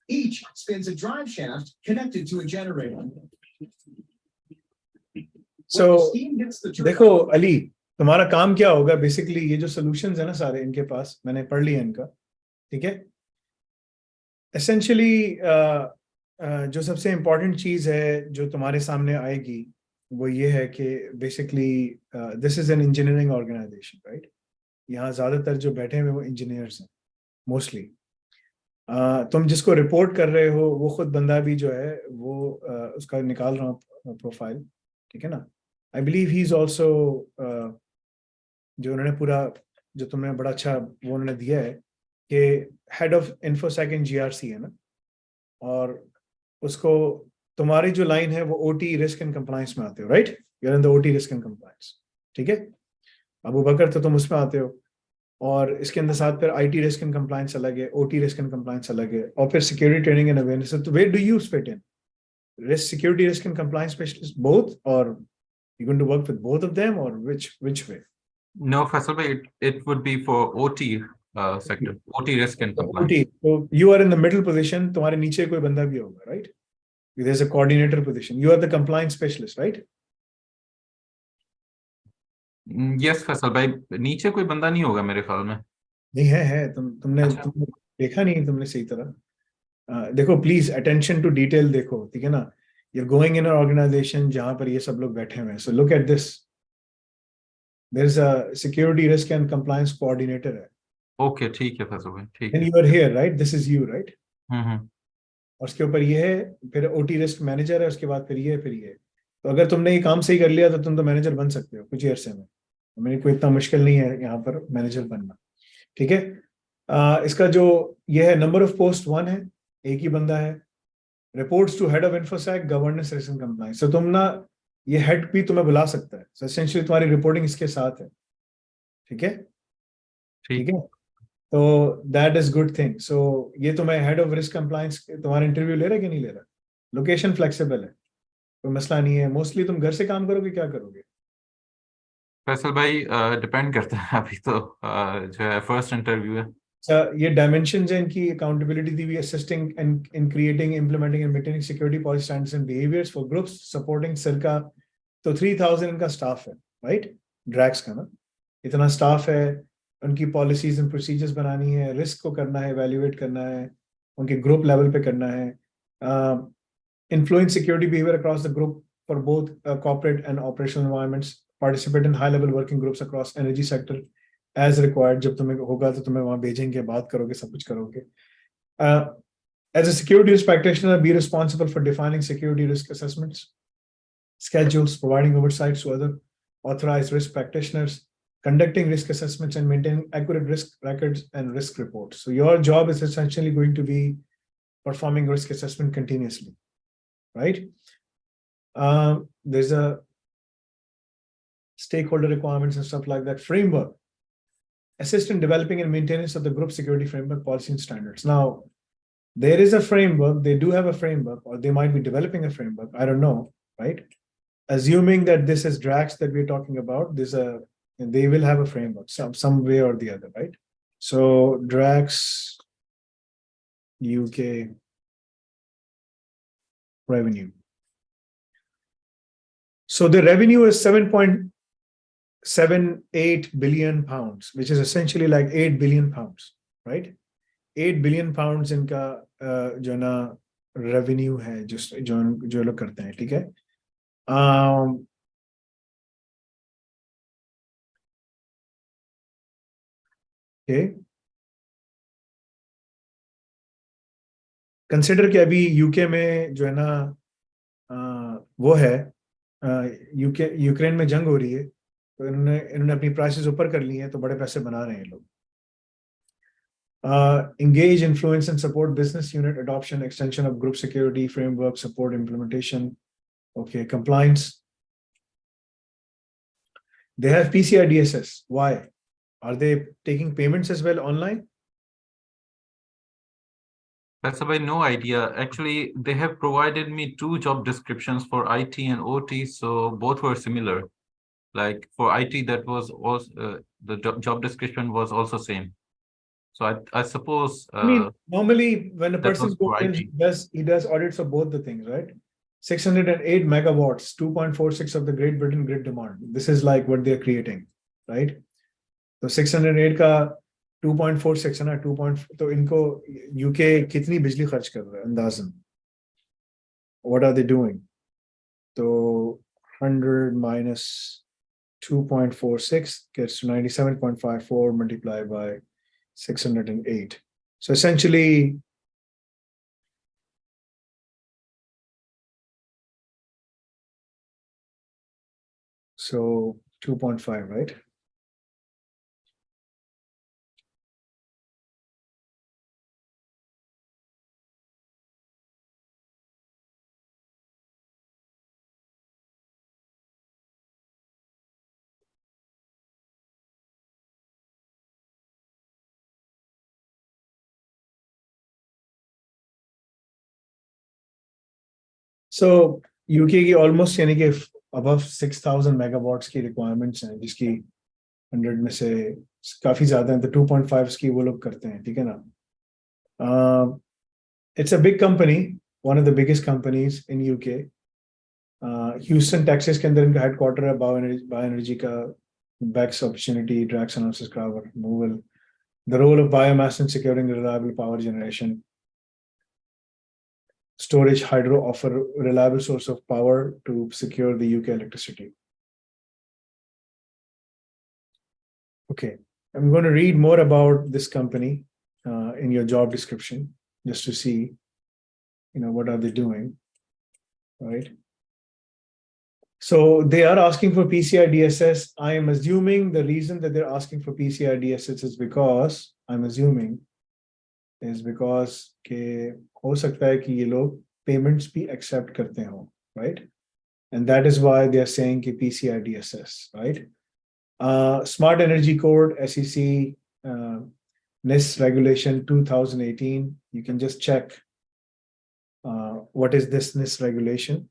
Speaker 6: Each spins a drive shaft connected to a generator.
Speaker 1: So,
Speaker 6: When the steam hits the turbine,
Speaker 1: देखो अली, तुम्हारा काम क्या होगा? Basically ये जो solutions है ना सारे इनके पास, मैंने पढ़ लिया इनका, ठीक है? एसेंशियली जो सबसे इम्पोर्टेंट चीज है जो तुम्हारे सामने आएगी वो ये है कि basically this is an engineering organisation, right? यहाँ ज्यादातर जो बैठे हुए वो इंजीनियर्स हैं मोस्टली. तुम जिसको रिपोर्ट कर रहे हो वो खुद बंदा भी जो है वो उसका निकाल रहा हूँ प्रोफाइल, ठीक है ना? I believe he is also, जो उन्होंने पूरा जो तुमने बड़ा अच्छा वो उन्होंने दिया है कि head of InfoSec in GRC है ना, और उसको तुम्हारी जो लाइन है वो ओटी रिस्क एंड कंप्लायंस में आते हो, right? You are in the OT risk and compliance, ठीक है? अबूबकर तो तुम उसमें आते हो, और इसके अंदर साथ फिर आईटी रिस्क एंड कंप्लायंस अलग है, ओटी रिस्क एंड कंप्लायंस अलग है, और फिर सिक्योरिटी ट्रेनिंग एंड अवेयरनेस. तो where do you fit in? Risk security risk and compliance specialist both, और you going to work with both of them, और which way?
Speaker 5: No, Faisal bhai, it would be for OT sector, OT risk and compliance.
Speaker 1: OT, so you are in the middle position, तुम्हारे नीचे कोई बंदा भी होगा, right? There's a coordinator position. You are the compliance specialist, right?
Speaker 5: Yes, Faisal bhai, नीचे कोई बंदा नहीं होगा मेरे ख्याल में.
Speaker 1: नहीं है तुमने
Speaker 5: अच्छा.
Speaker 1: तुमने देखा नहीं तुमने सही तरह. देखो प्लीज अटेंशन टू डिटेल देखो, ठीक है ना? You're going in an organization जहां पर ये सब लोग बैठे हुए हैं. So look at this. There's a security risk and compliance coordinator है.
Speaker 5: Okay, ठीक है Faisal bhai, ठीक
Speaker 1: Then
Speaker 5: है.
Speaker 1: you are here, right? This is you, right?
Speaker 5: हम्म.
Speaker 1: और उसके ऊपर ये है, फिर ओटी रिस्क मैनेजर है, उसके बाद फिर ये, फिर ये. तो अगर तुमने ये काम सही कर लिया तो तुम तो मैनेजर बन सकते हो कुछ ही अरसे में. मेरे को इतना मुश्किल नहीं है यहाँ पर मैनेजर बनना, ठीक है? इसका जो ये है नंबर ऑफ पोस्ट 1 है, एक ही बंदा है. Reports to head of infosec governance risk and compliance. तो तुम ना ये हेड भी तुम्हें बुला सकता है. सो एसेंशियली तुम्हारी रिपोर्टिंग इसके साथ है, ठीक है? ठीक है, तो दैट इज गुड थिंग. सो ये तुम्हें हेड ऑफ रिस्क कंप्लायंस तुम्हारा इंटरव्यू ले रहा है कि नहीं ले रहा? लोकेशन फ्लेक्सिबल है, कोई मसला नहीं है. मोस्टली तुम घर से काम करोगे, क्या करोगे?
Speaker 5: फैसल भाई डिपेंड करता है, अभी तो जो है फर्स्ट इंटरव्यू है.
Speaker 1: ये डायमेंशंस हैं इनकी. अकाउंटेबिलिटी दी हुई, assisting in creating, implementing and maintaining security policy standards and behaviours for groups supporting circa. तो 3000 इनका स्टाफ है, राइट? ड्रैक्स का ना इतना स्टाफ है. उनकी पॉलिसीज एंड प्रोसीजर्स बनानी है, रिस्क को करना है, एवेल्युएट करना है, उनके ग्रुप लेवल पे करना है. Influence security behaviour across the group for both corporate and operational environments. Participate in high level working groups across energy sector as required. जब तुम्हें होगा तो तुम्हें वहां भेजेंगे, बात करोगे, सब कुछ करोगे. As a security risk practitioner, be responsible for defining security risk assessments, schedules, providing oversight to other authorized risk practitioners, conducting risk assessments, and maintaining accurate risk records and risk reports. So your job is essentially going to be performing risk assessment continuously, right? There's a stakeholder requirements and stuff like that. Framework. Assist in developing and maintenance of the group security framework, policy, and standards. Now, there is a framework. They do have a framework, or they might be developing a framework. I don't know, right? Assuming that this is Drax that we're talking about, they will have a framework some way or the other, right? So Drax UK revenue. So the revenue is 7.78 billion pounds, which is essentially like 8 billion pounds, right? 8 billion pounds इनका जो ना revenue है, जो लोग करते हैं, ठीक है? Okay. कंसिडर कि अभी यूके में जो है ना वो है, यूक्रेन में जंग हो रही है, तो इन्होंने अपनी प्राइसेस ऊपर कर ली हैं, तो बड़े पैसे बना रहे हैं लोग. Engage, influence, and support business unit adoption, extension of group security framework, support implementation. Okay, compliance. They have PCI DSS. Why? Are they taking payments as well online?
Speaker 5: That's about no idea. Actually, they have provided me 2 job descriptions for IT and OT, so both were similar. Like for IT, that was also the job description was also same. So I suppose
Speaker 1: I mean, normally when a
Speaker 5: that
Speaker 1: person
Speaker 5: was
Speaker 1: goes
Speaker 5: for
Speaker 1: in,
Speaker 5: IT.
Speaker 1: he does audits of both the things, right? 608 megawatts, 2.46 of the Great Britain grid demand. This is like what they're creating, right? So 608 का 2.46 है ना, 2. तो इनको UK कितनी बिजली खर्च कर रहा है अंदाजन? What are they doing? So 100 minus 2.46 gets to 97.54 multiplied by 608. So essentially, so 2.5, right? So UK की almost यानी कि above 6,000 megawatts की requirements हैं, जिसकी 100 में से काफी ज्यादा हैं, तो 2.5 की वो लोग करते हैं, ठीक है ना? It's a big company, one of the biggest companies in UK. Houston, Texas के अंदर इनका headquarter है, Bioenergy का BECS opportunity, Drax analysis, Crowd removal, the role of biomass in securing reliable power generation. Storage hydro offer a reliable source of power to secure the UK electricity. Okay, I'm going to read more about this company in your job description, just to see, what are they doing, right? So they are asking for PCI DSS. I am assuming the reason that they're asking for PCI DSS is because, के हो सकता है कि ये लोग payments भी accept करते हो, right? And that is why they are saying कि PCI DSS, right? Smart Energy Code, SEC, NIST Regulation 2018. You can just check what is this NIST regulation.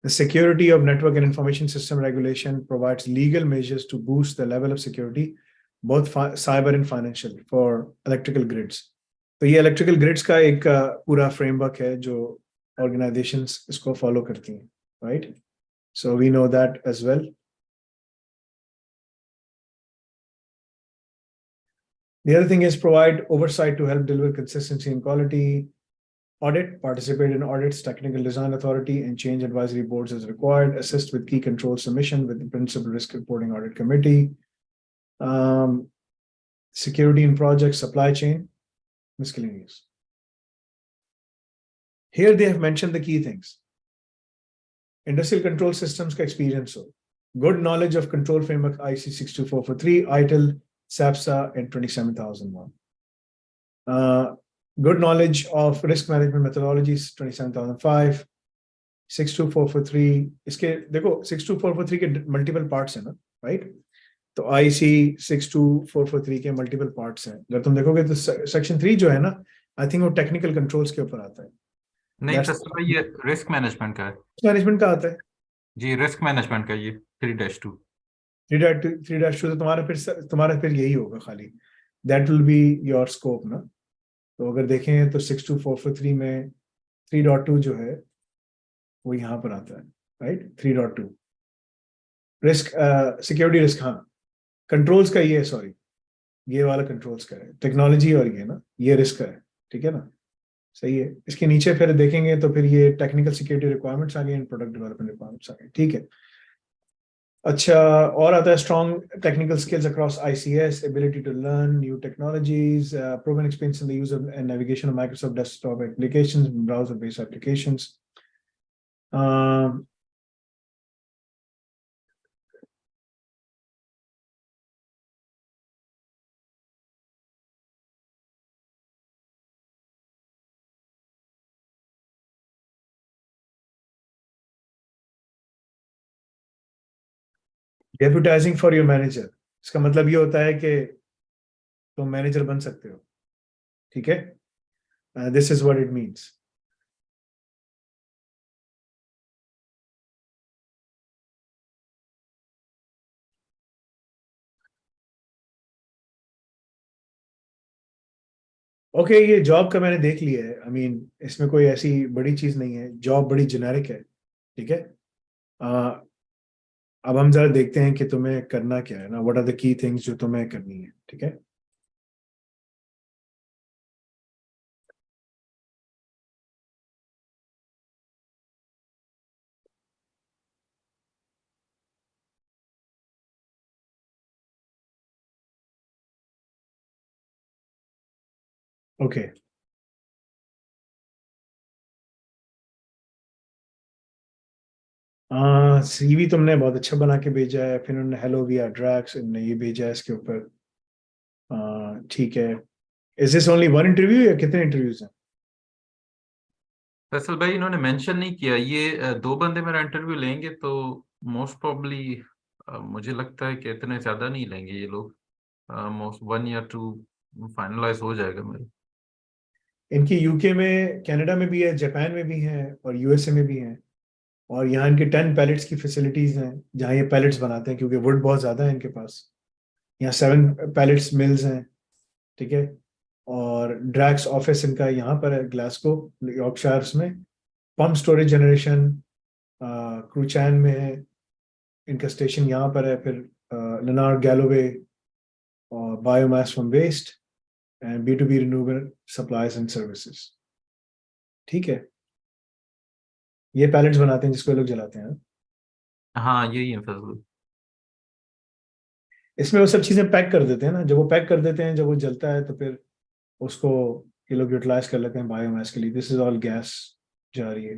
Speaker 1: The Security of Network and Information System Regulation provides legal measures to boost the level of security, both cyber and financial, for electrical grids. तो ये electrical grids का एक पूरा framework है जो organizations इसको follow करती हैं, right? So we know that as well. The other thing is provide oversight to help deliver consistency and quality. Audit, participate in audits, technical design authority, and change advisory boards as required. Assist with key control submission with the principal risk reporting audit committee. Security in projects, supply chain, miscellaneous. Here they have mentioned the key things. Industrial control systems ka experience ho. Good knowledge of control framework IC 62443, ITIL, SAPSA, and 27001. Good knowledge of risk management methodologies 27005, 62443. इसके देखो 62443 के multiple parts हैं ना, right? तो IC 62443 के multiple parts हैं. अगर तुम देखोगे तो section 3 जो है ना, I think वो technical controls के ऊपर आता है.
Speaker 5: नहीं सर, ये risk management का है.
Speaker 1: Management का आता है.
Speaker 5: जी risk management का ये 3-2.
Speaker 1: 3-2 तो तुम्हारा फिर यही होगा खाली. That will be your scope ना. तो अगर देखें तो 62443 में 3.2 जो है वो यहाँ पर आता है, राइट? 3.2 रिस्क सिक्योरिटी रिस्क, हाँ कंट्रोल्स का ये, सॉरी ये वाला कंट्रोल्स का है, टेक्नोलॉजी और ये ना ये रिस्क का है, ठीक है ना, सही है. इसके नीचे फिर देखेंगे तो फिर ये टेक्निकल सिक्योरिटी रिक्वायरमेंट्स आ गए, प्रोडक्ट डेवलपमेंट रिक्वायरमेंट्स आ गए, ठीक है. अच्छा, और आता है strong technical skills across ICS, ability to learn new technologies, proven experience in the use and navigation of Microsoft desktop applications, browser based applications. Deputising for your manager, इसका मतलब ये होता है कि तुम मैनेजर बन सकते हो, ठीक है? This is what it means. Okay, ये जॉब का मैंने देख लिया है। आई मीन इसमें कोई ऐसी बड़ी चीज नहीं है, जॉब बड़ी जेनेरिक है, ठीक है? अब हम जरा देखते हैं कि तुम्हें करना क्या है ना, what are the key things जो तुम्हें करनी है, ठीक है? ओके, सीवी तुमने बहुत अच्छा बना के भेजा है, फिर उन्होंने हेलो वी आर ड्रैक्स इन्होंने ये भेजा है इसके ऊपर। ठीक है, is this only one interview या कितने इंटरव्यूज हैं?
Speaker 5: फैसल भाई इन्होंने मेंशन नहीं किया, ये 2 बंदे मेरा इंटरव्यू लेंगे तो मोस्ट प्रोबब्ली मुझे लगता है कि इतने ज्यादा नहीं लेंगे ये लोग, मोस्ट 1 या 2 फाइनलाइज हो जाएगा मेरे।
Speaker 1: इनकी यूके में, कनाडा में भी है, जापान में भी है और यूएसए में भी है। और यहाँ इनके 10 पैलेट्स की फैसिलिटीज हैं जहाँ ये पैलेट्स बनाते हैं, क्योंकि वुड बहुत ज्यादा है इनके पास। यहाँ 7 पैलेट्स मिल्स हैं, ठीक है? और ड्रैक्स ऑफिस इनका यहाँ पर है, ग्लासगो यॉर्कशायर में। पंप स्टोरेज जनरेशन क्रूचैन में है, इनका स्टेशन यहाँ पर है। फिर लेनार्ड गैलोवे और biomass from waste and B2B renewable supplies and services, ठीक है? ये पैलेट्स बनाते हैं जिसको ये लोग जलाते हैं।
Speaker 5: हाँ यही है फैसल।
Speaker 1: इसमें वो सब चीजें पैक कर देते हैं ना, जब वो पैक कर देते हैं, जब वो जलता है तो फिर उसको ये लोग यूटिलाइज कर लेते हैं बायोमास के लिए। दिस इज ऑल गैस जा रही है।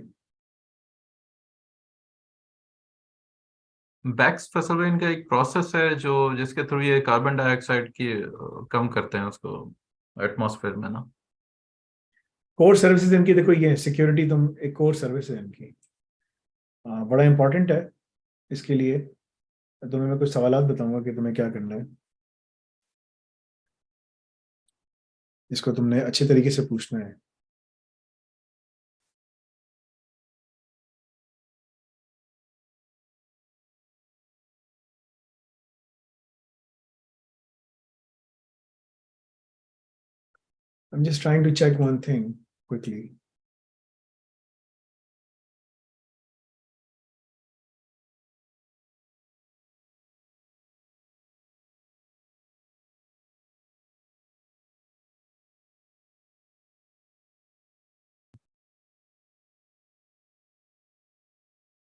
Speaker 5: बैक्स फसल में इनका एक प्रोसेस है जो जिसके थ्रू ये कार्बन डाइऑक्साइड की कम करते हैं उसको एटमॉस्फेयर में ना।
Speaker 1: कोर सर्विसेज इनकी देखो ये सिक्योरिटी, तुम एक कोर सर्विस है इनकी, बड़ा इंपॉर्टेंट है। इसके लिए तुम्हें मैं कुछ सवालात बताऊंगा कि तुम्हें क्या करना है, इसको तुमने अच्छे तरीके से पूछना है। I'm just trying to check one thing quickly.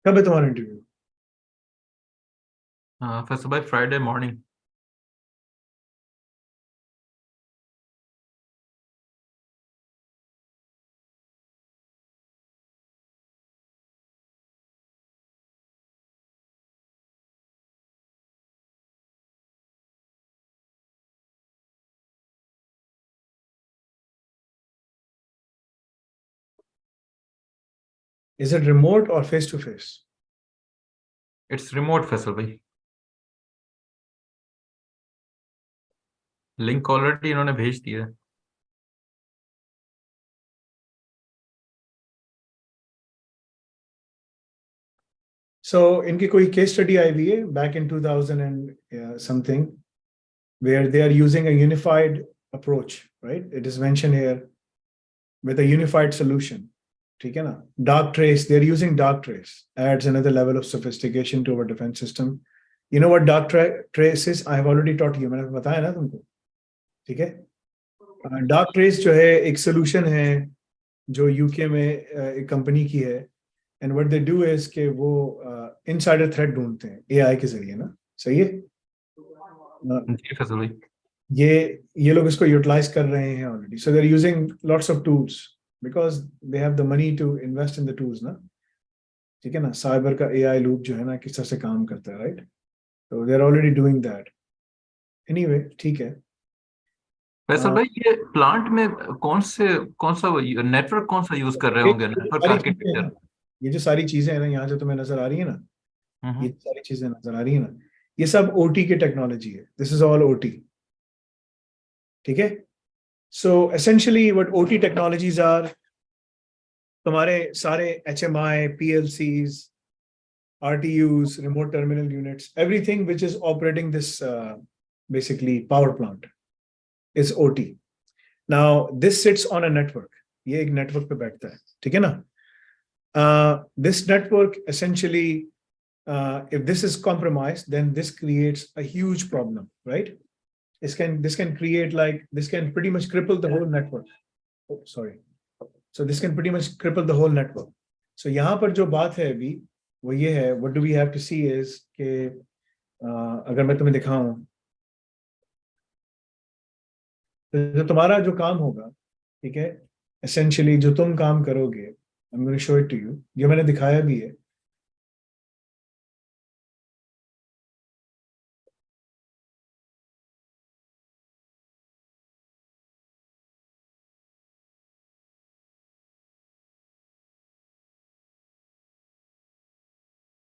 Speaker 1: कब है तुम्हारा इंटरव्यू?
Speaker 5: फैसल भाई Friday morning.
Speaker 1: Is it remote or face to face?
Speaker 5: It's remote Faisal भाई, लिंक ऑलरेडी इन्होंने भेज दिया है।
Speaker 1: So इनकी कोई केस स्टडी आई हुई है back in 2000 and something, where they are using a unified approach, right? It is mentioned here with a unified solution. ठीक है ना? Dark trace, they are using dark trace, adds another level of sophistication to our defense system. You know what dark trace is? I have already taught you, मैंने बताया ना तुमको, ठीक है? Dark trace जो है एक सोल्यूशन है जो यूके में एक कंपनी की है, and what they do is कि वो इनसाइडर थ्रेट ढूंढते हैं एआई के जरिए ना, सही है?
Speaker 5: जी फैसल भाई,
Speaker 1: ये लोग इसको यूटिलाइज कर रहे हैं already. So they are using lots of tools because they have the money to invest in the tools ना, ठीक है ना? साइबर का एआई लूप जो है ना किस तरह से काम करता है, राइट? तो they are already doing that. Anyway, ठीक है।
Speaker 5: फैसल भाई ये प्लांट में कौन सा नेटवर्क कौन सा यूज कर रहे होंगे, नेटवर्क
Speaker 1: सारी चीजें
Speaker 5: आर्किटेक्चर?
Speaker 1: हैं, ये जो सारी चीजें हैं ना यहाँ जो तुम्हें नजर आ रही है ना, ये सारी चीजें नजर आ रही है ना, ये सब OT की टेक्नोलॉजी है. This is all OT. ठीक है? So essentially what OT technologies are, तुम्हारे सारे HMI, PLCs, RTUs, remote terminal units, everything which is operating this basically power plant is OT. Now this sits on a network. ये एक network पे बैठता है, ठीक है ना? This network essentially, if this is compromised, then this creates a huge problem, right? This can create this can pretty much cripple the whole network. Oh, sorry. So this can pretty much cripple the whole network. So यहाँ पर जो बात है अभी वो ये है, what do we have to see is कि अगर मैं तुम्हें दिखाऊं तो तुम्हारा जो काम होगा, ठीक है, essentially जो तुम काम करोगे, I'm going to show it to you. ये मैंने दिखाया भी है.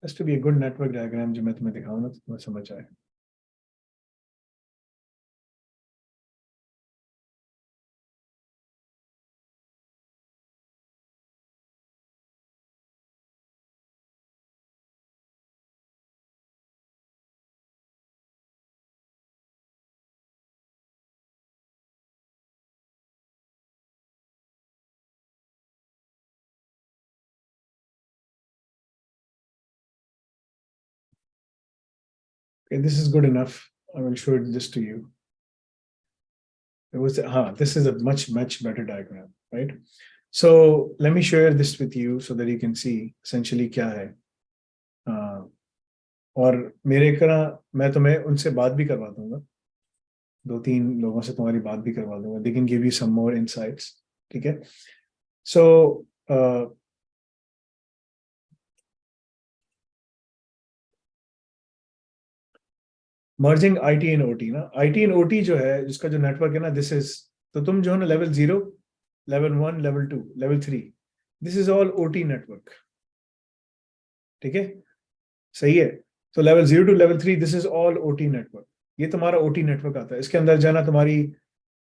Speaker 1: Has to be a good network diagram जो मैं तुम्हें दिखाऊं ना तो तुम्हें समझ आए. Okay, this is good enough. I will show this to you. This is a much better diagram, right? So let me share this with you so that you can see essentially क्या है. और मेरे तरह मैं तुम्हें उनसे बात भी करवा दूंगा, 2-3 लोगों से तुम्हारी बात भी करवा दूंगा. They can give you some more insights. ठीक है? So merging IT and OT ना, IT and OT जो है जिसका जो नेटवर्क है ना, दिस इज, तो तुम जो है ना level 0, level 1, level 2, level 3, this is all OT network. ठीक है, सही है. तो level 0 to level 3 this is all OT network. ये तुम्हारा OT नेटवर्क आता है. इसके अंदर जाना तुम्हारी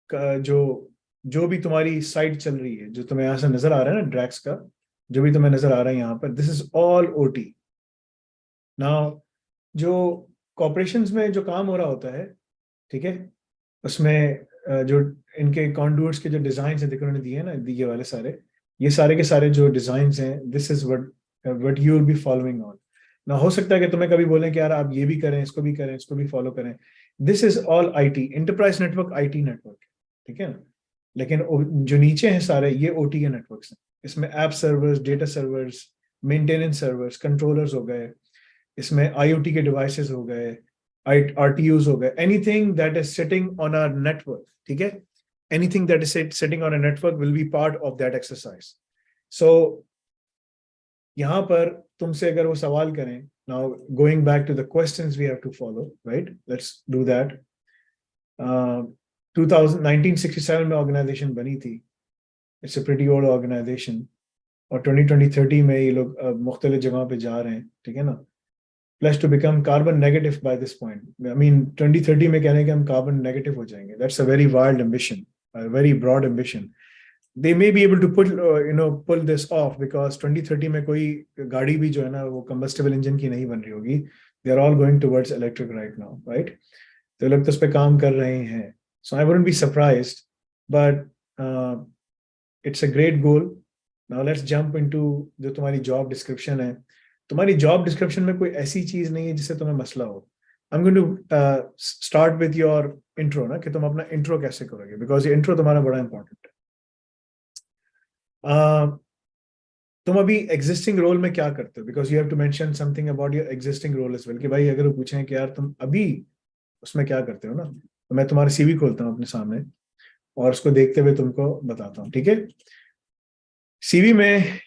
Speaker 1: जो भी तुम्हारी साइट चल रही है, जो तुम्हें यहाँ से नजर आ रहा है ना ड्रैक्स का, जो भी तुम्हें नजर आ रहा है यहाँ पर, this is all OT. Now जो कॉर्पोरेशंस में जो काम हो रहा होता है, ठीक है, उसमें जो इनके कॉन्डुइट्स के जो डिजाइन है देखो उन्होंने दिए हैं ना, दिए वाले सारे, ये सारे के सारे जो डिजाइन हैं, this is what you will be following on. ना हो सकता है कि तुम्हें कभी बोलें कि यार आप ये भी करें, इसको भी करें, इसको भी फॉलो करें. This is all IT, enterprise network IT network, ठीक है ना. लेकिन जो नीचे हैं सारे ये OT के नेटवर्क्स हैं. इसमें app servers, data servers, maintenance servers, controllers हो गए, इसमें IoT के डिवाइसेस हो गए, RTUs हो गए, anything that is sitting on our network. ठीक है, anything that is sitting on a network will be part of that exercise. So यहाँ पर तुमसे अगर वो सवाल करें, now going back to the questions we have to follow, right, let's do that. 1967 में ऑर्गेनाइजेशन बनी थी. It's a pretty old organisation. और 2020-30 में ये लोग मुख्तलिफ जगहों पे जा रहे हैं, ठीक है ना. Plus to become carbon negative by this point. I mean, 2030 में कहने के हम carbon negative हो जाएंगे. That's a very wild ambition, a very broad ambition. They may be able to pull this off because 2030 में कोई गाड़ी भी जो है ना वो combustible engine की नहीं बन रही होगी. They are all going towards electric right now, right? तो लोग तो उस पे काम कर रहे हैं. So I wouldn't be surprised, but it's a great goal. Now let's jump into जो तुम्हारी job description है. तुम्हारी जॉब डिस्क्रिप्शन में कोई ऐसी चीज नहीं है जिससे तुम्हें मसला हो. I am going to start with your intro ना, कि तुम अपना इंट्रो कैसे करोगे, बिकॉज ये इंट्रो तुम्हारा बड़ा इंपॉर्टेंट है. तुम अभी एग्जिस्टिंग रोल में क्या करते हो, because you have to mention something about your existing role as well. कि भाई अगर वो पूछें कि यार तुम अभी उसमें क्या करते हो ना, तो मैं तुम्हारा CV खोलता हूँ अपने सामने और उसको देखते हुए तुमको बताता हूँ. ठीक है, CV में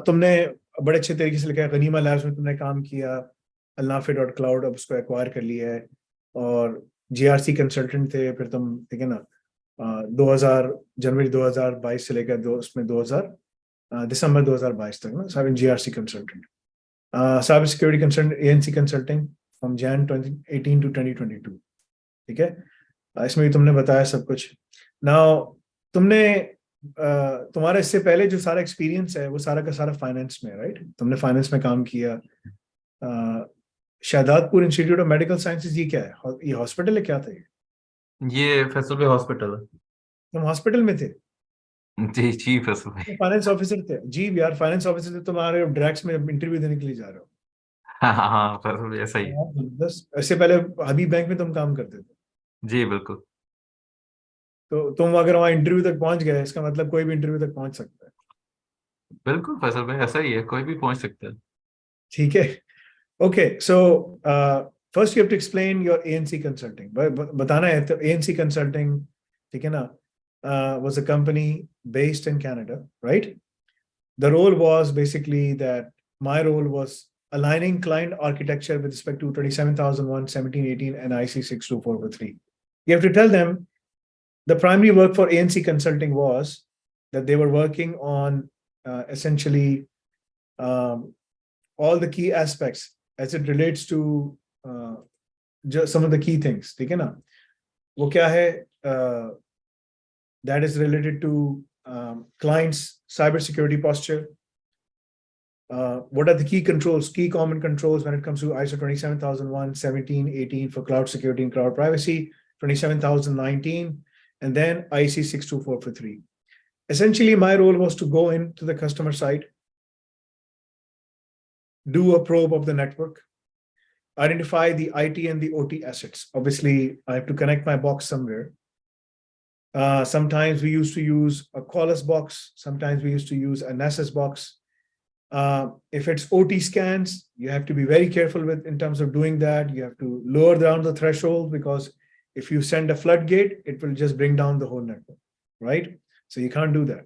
Speaker 1: तुमने बड़े अच्छे तरीके से लिखा है. गनीमा लैब्स में तुमने काम किया, alnafi.cloud अब उसको एक्वायर कर लिया है, और GRC कंसल्टेंट थे फिर तुम, ठीक है ना, 2000 जनवरी 2022 से लेकर दिसंबर 2022 तक ना, cyber GRC consultant, cyber security consultant ANC consulting, from Jan 2018 to 2022. ठीक है, इसमें भी तुमने बताया सब कुछ. Now तुमने तुम्हारा इससे पहले जो सारा एक्सपीरियंस है वो सारा का सारा फाइनेंस में, राइट? तुमने फाइनेंस में काम किया. शादातपुर इंस्टीट्यूट ऑफ मेडिकल साइंसेज, ये क्या है? ये हॉस्पिटल है, क्या था
Speaker 5: ये फैसल भाई हॉस्पिटल है.
Speaker 1: तुम हॉस्पिटल में थे?
Speaker 5: जी फैसल भाई.
Speaker 1: फाइनेंस ऑफिसर थे? जी यार, फाइनेंस ऑफिसर थे. तुम्हारे डायरेक्ट में इंटरव्यू देने के लिए जा रहे हो?
Speaker 5: हाँ फैसल भाई ऐसा ही है.
Speaker 1: बस इससे पहले हबीब बैंक में तुम काम करते थे?
Speaker 5: जी बिल्कुल.
Speaker 1: तो तुम अगर वहाँ इंटरव्यू तक पहुंच गए, इसका मतलब कोई भी इंटरव्यू तक पहुंच सकता है.
Speaker 5: बिल्कुल फैसल भाई ऐसा ही है, कोई भी पहुंच सकता है.
Speaker 1: ठीक है. Okay, so first you have to explain your ANC consulting. बताना है. तो एएनसी कंसल्टिंग, ठीक है ना, was a company based in Canada, right? The role was basically that my role was aligning client architecture with respect to 27001, 1718, and IC 62443. You have to tell them the primary work for ANC consulting was that they were working on essentially all the key aspects as it relates to just some of the key things. ठीक है ना? वो क्या है? That is related to clients' cybersecurity posture. What are the key controls, key common controls when it comes to ISO 27001, 1718 for cloud security and cloud privacy, 27019, and then IC 62443. Essentially, my role was to go into the customer side, do a probe of the network, identify the IT and the OT assets. Obviously, I have to connect my box somewhere. Sometimes we used to use a Qualys box. Sometimes we used to use a Nessus box. If it's OT scans, you have to be very careful with in terms of doing that. You have to lower down the threshold, because if you send a floodgate, it will just bring down the whole network, right? So you can't do that.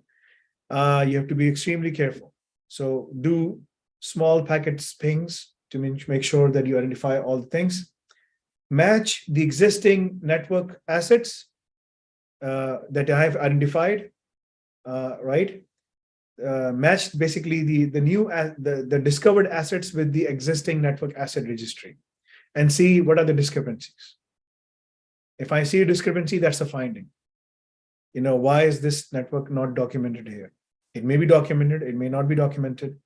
Speaker 1: You have to be extremely careful. So do small packets pings to make sure that you identify all the things. Match the existing network assets that I have identified, right? Matched basically the new the discovered assets with the existing network asset registry, and see what are the discrepancies. If I see a discrepancy, that's a finding. You know, why is this network not documented here? It may be documented, it may not be documented,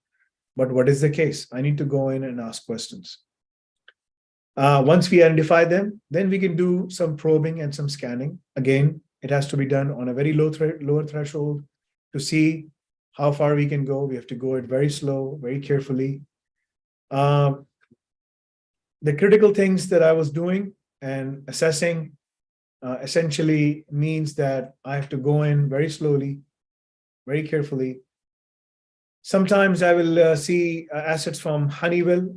Speaker 1: but what is the case? I need to go in and ask questions. Once we identify them, then we can do some probing and some scanning. Again, it has to be done on a very lower threshold to see how far we can go. We have to go it very slow, very carefully. The critical things that I was doing and assessing essentially means that I have to go in very slowly, very carefully. Sometimes I will see assets from Honeywell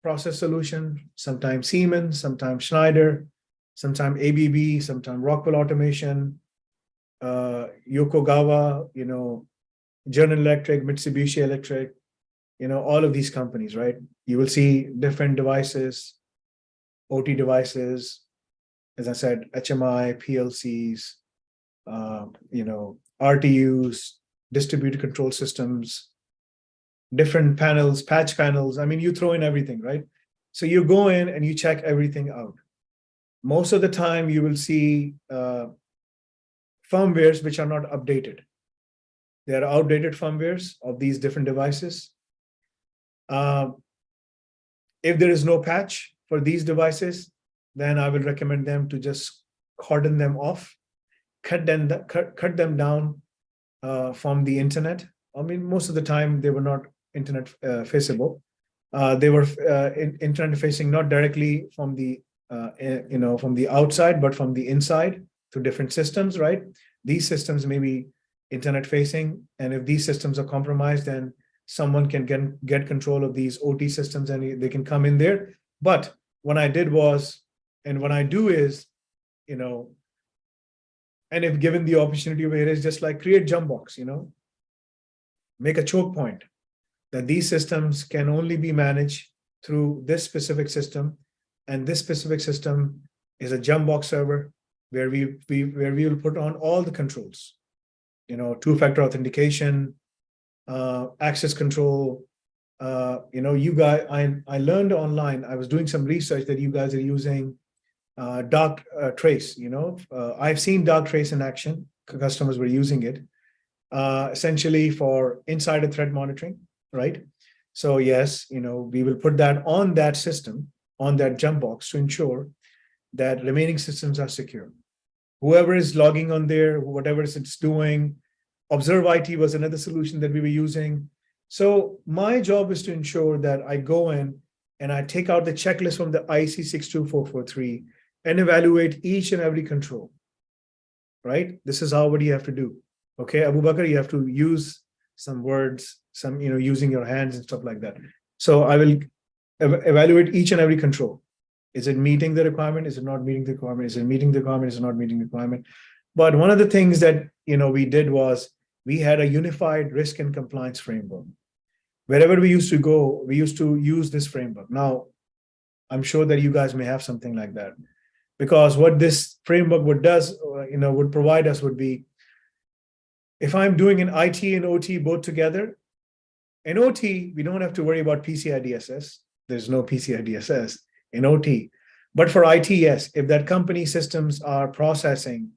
Speaker 1: process solution, sometimes Siemens, sometimes Schneider, sometimes ABB, sometimes Rockwell Automation, Yokogawa, you know, General Electric, Mitsubishi Electric, you know, all of these companies, right? You will see different devices, OT devices, as I said, HMI, PLCs, you know, RTUs, distributed control systems, different panels, patch panels. I mean, you throw in everything, right? So you go in and you check everything out. Most of the time you will see firmwares which are not updated. They are outdated firmwares of these different devices. If there is no patch for these devices, then I will recommend them to just cordon them off, cut them down from the internet. I mean, most of the time they were not internet faceable. They were internet facing not directly from the you know, from the outside, but from the inside to different systems, right? These systems may be internet facing, and if these systems are compromised, then someone can get control of these OT systems and they can come in there. But what I did was, and what I do is, you know, and if given the opportunity over here, is just like create jump box, you know, make a choke point that these systems can only be managed through this specific system, and this specific system is a jump box server where we will put on all the controls, you know, two-factor authentication, access control, you guys, I learned online, I was doing some research that you guys are using dark trace. I've seen dark trace in action. Customers were using it essentially for insider threat monitoring, right? So yes, we will put that on that system, on that jump box, to ensure that remaining systems are secure. Whoever is logging on there, whatever it's doing, Observe IT was another solution that we were using. So my job is to ensure that I go in and I take out the checklist from the IC 62443 and evaluate each and every control, right? This is what you have to do. Okay, Abubakar, you have to use some words, using your hands and stuff like that. So I will evaluate each and every control. Is it meeting the requirement? Is it not meeting the requirement? Is it meeting the requirement? Is it not meeting the requirement? But one of the things that we did was we had a unified risk and compliance framework. Wherever we used to go, we used to use this framework. Now, I'm sure that you guys may have something like that, because what this framework would provide us would be, if I'm doing an IT and OT both together, in OT, we don't have to worry about PCI DSS. There's no PCI DSS in OT. But for IT, yes, if that company systems are processing,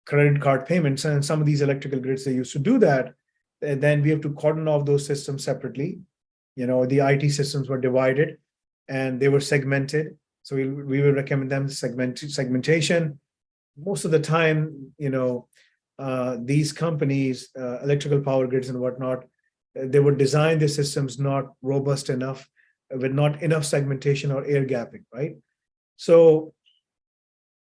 Speaker 1: credit card payments, and some of these electrical grids, they used to do that, then we have to cordon off those systems separately. The IT systems were divided and they were segmented. So we will recommend them segmentation. Most of the time, these companies, electrical power grids and whatnot, they would design their systems not robust enough, with not enough segmentation or air gapping, right? So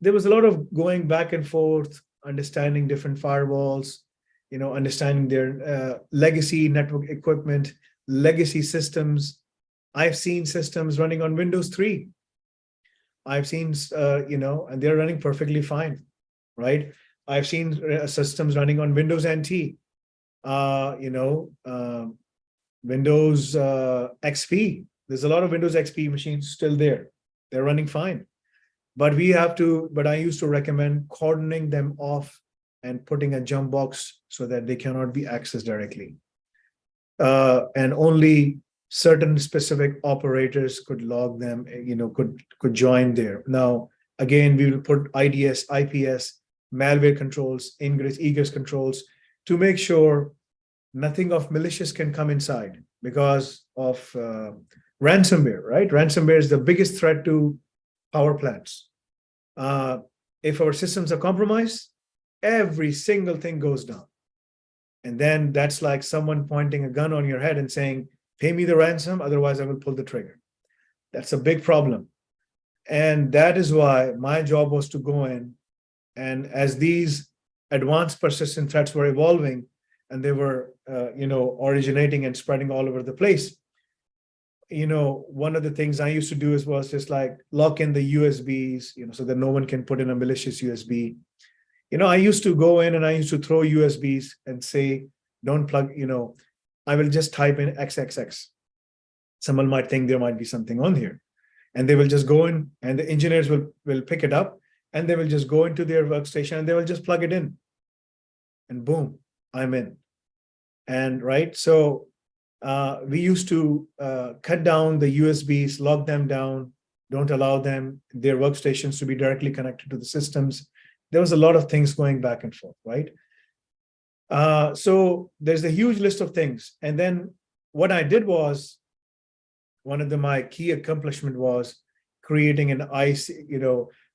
Speaker 1: there was a lot of going back and forth, understanding different firewalls, understanding their legacy network equipment, legacy systems. I've seen systems running on Windows 3. I've seen, and they're running perfectly fine, right? I've seen systems running on Windows NT, Windows XP. There's a lot of Windows XP machines still there. They're running fine. But I used to recommend cordoning them off and putting a jump box so that they cannot be accessed directly. And only certain specific operators could log them, could join there. Now, again, we will put IDS, IPS, malware controls, ingress, egress controls to make sure nothing of malicious can come inside because of ransomware, right? Ransomware is the biggest threat to power plants. If our systems are compromised, every single thing goes down. And then that's like someone pointing a gun on your head and saying, pay me the ransom, otherwise I will pull the trigger. That's a big problem. And that is why my job was to go in, and as these advanced persistent threats were evolving and they were, originating and spreading all over the place, one of the things I used to do was just like lock in the USBs, so that no one can put in a malicious USB. I used to go in and I used to throw USBs and say, don't plug, I will just type in XXX. Someone might think there might be something on here, and they will just go in, and the engineers will pick it up, and they will just go into their workstation and they will just plug it in, and boom, I'm in. And right, so we used to cut down the USBs, lock them down, don't allow their workstations to be directly connected to the systems. There was a lot of things going back and forth, right? So there's a huge list of things. And then what I did was, one of my key accomplishment was creating an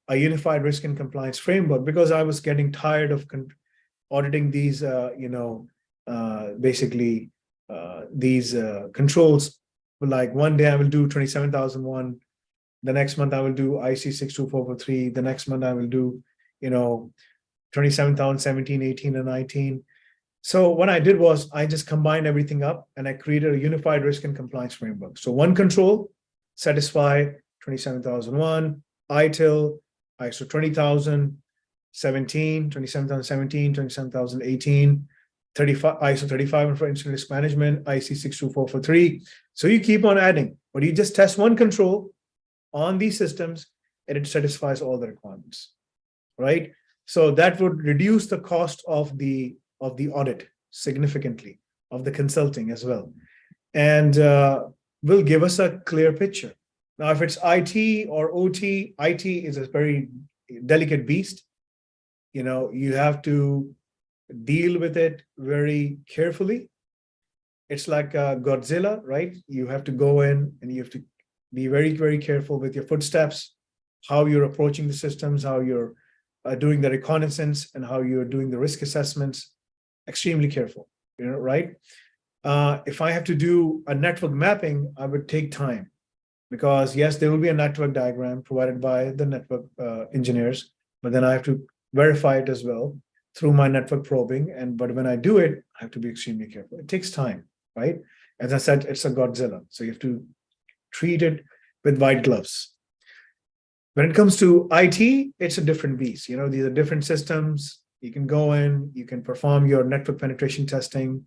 Speaker 1: a unified risk and compliance framework, because I was getting tired of auditing these, basically these controls. Like one day I will do 27001, the next month I will do IC 62443, the next month I will do 27,017, 18, and 19. So what I did was I just combined everything up and I created a unified risk and compliance framework. So one control satisfy 27,001, ITIL, ISO 20,017, 27,017, 27,018, 35, ISO 35 for incident risk management, IC 62443. So you keep on adding, but you just test one control on these systems and it satisfies all the requirements, right? So that would reduce the cost of the audit significantly. of the consulting as well. And will give us a clear picture. Now, if it's IT or OT, IT is a very delicate beast. You have to deal with it very carefully. It's like Godzilla, right? You have to go in and you have to be very, very careful with your footsteps, how you're approaching the systems, how you're doing the reconnaissance, and how you're doing the risk assessments. Extremely careful, right? If I have to do a network mapping, I would take time, because yes, there will be a network diagram provided by the network engineers, but then I have to verify it as well through my network probing. But when I do it, I have to be extremely careful. It takes time, right? As I said, it's a Godzilla, so you have to treat it with white gloves. When it comes to IT, it's a different beast. These are different systems. You can go in, you can perform your network penetration testing,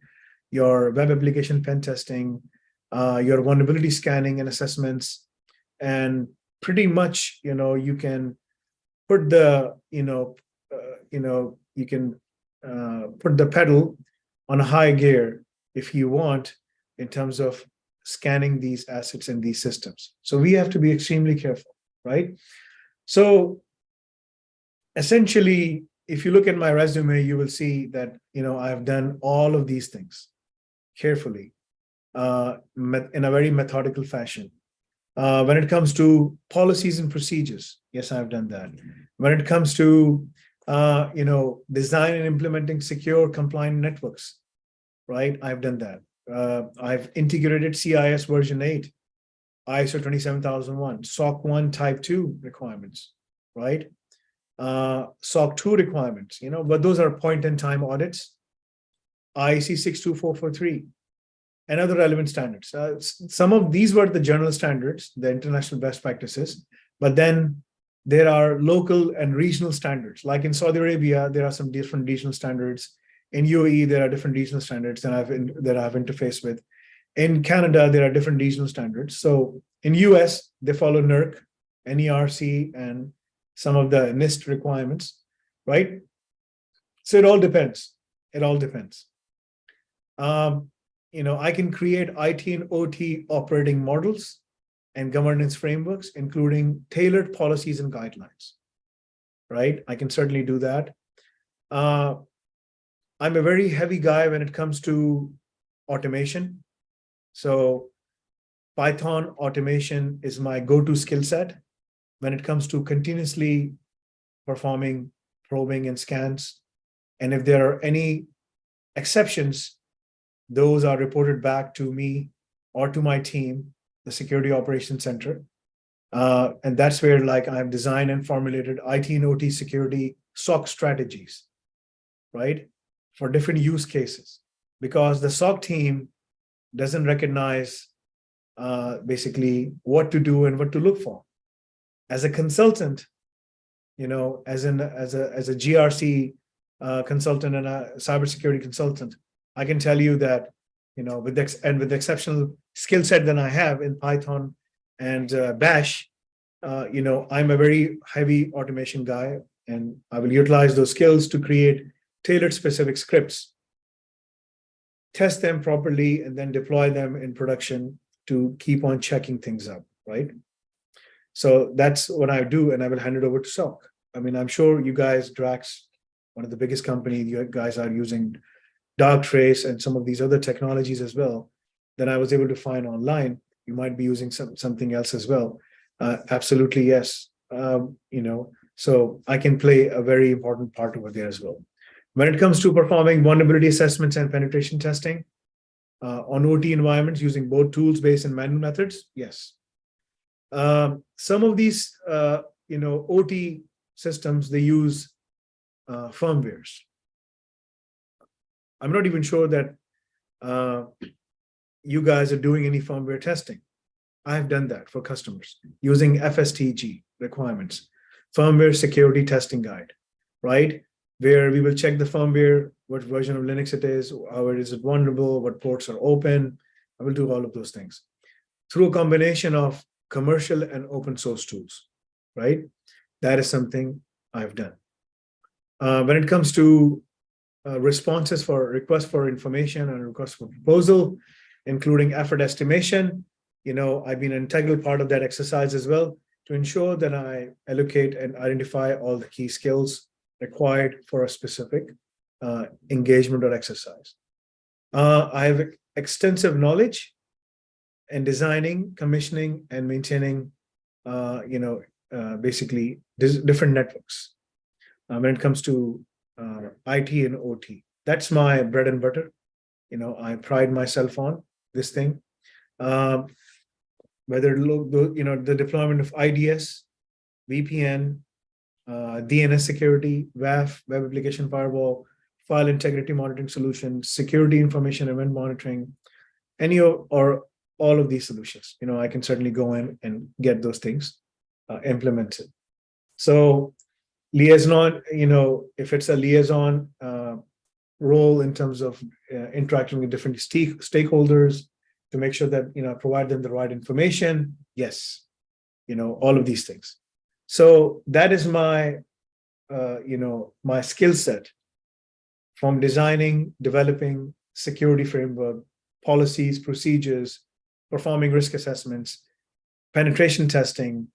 Speaker 1: your web application pen testing, your vulnerability scanning and assessments, and pretty much, you can put the, you can put the pedal on a high gear if you want, in terms of scanning these assets in these systems. So we have to be extremely careful, right? So essentially, if you look at my resume, you will see that, I've done all of these things carefully, in a very methodical fashion. When it comes to policies and procedures, yes, I've done that. When it comes to, design and implementing secure compliant networks, right? I've done that. I've integrated CIS version 8, ISO 27001, SOC 1 type 2 requirements, right? SOC 2 requirements, but those are point in time audits, IEC 62443, and other relevant standards. Some of these were the general standards, the international best practices, but then there are local and regional standards. Like in Saudi Arabia, there are some different regional standards. In UAE, there are different regional standards that I've interfaced with. In Canada, there are different regional standards. So in US, they follow NERC, NERC, and some of the NIST requirements, right? So it all depends. It all depends. I can create IT and OT operating models and governance frameworks, including tailored policies and guidelines, right? I can certainly do that. I'm a very heavy guy when it comes to automation. So Python automation is my go-to skill set when it comes to continuously performing probing and scans. And if there are any exceptions, those are reported back to me or to my team, the Security Operations Center. And that's where I have designed and formulated IT and OT security SOC strategies, right? For different use cases, because the SOC team doesn't recognize basically what to do and what to look for. As a consultant, as a GRC consultant and a cybersecurity consultant, I can tell you that, with the exceptional skill set that I have in Python and Bash, I'm a very heavy automation guy, and I will utilize those skills to create tailored specific scripts, test them properly, and then deploy them in production to keep on checking things up, right? So that's what I do, and I will hand it over to SOC. I'm sure you guys, Drax, one of the biggest companies, you guys are using Darktrace and some of these other technologies as well that I was able to find online. You might be using something else as well. Absolutely, yes. So I can play a very important part over there as well. When it comes to performing vulnerability assessments and penetration testing on OT environments using both tools-based and manual methods, yes. Some of these, OT systems, they use firmwares. I'm not even sure that you guys are doing any firmware testing. I've done that for customers using FSTG requirements, firmware security testing guide, right? Where we will check the firmware, what version of Linux it is, how is it vulnerable, what ports are open. I will do all of those things through a combination of commercial and open source tools, right? That is something I've done. When it comes to responses for request for information and request for proposal, including effort estimation. I've been an integral part of that exercise as well to ensure that I allocate and identify all the key skills required for a specific engagement or exercise. I have extensive knowledge in designing, commissioning, and maintaining, basically different networks when it comes to IT and OT. That's my bread and butter. I pride myself on this thing. Whether the deployment of IDS, VPN, DNS security, WAF, web application firewall, file integrity monitoring solutions, security information event monitoring, any or all of these solutions, I can certainly go in and get those things implemented. So liaison, if it's a liaison role in terms of interacting with different stakeholders to make sure that, provide them the right information. Yes, all of these things. So that is my, my skill set from designing, developing security framework, policies, procedures, performing risk assessments, penetration testing,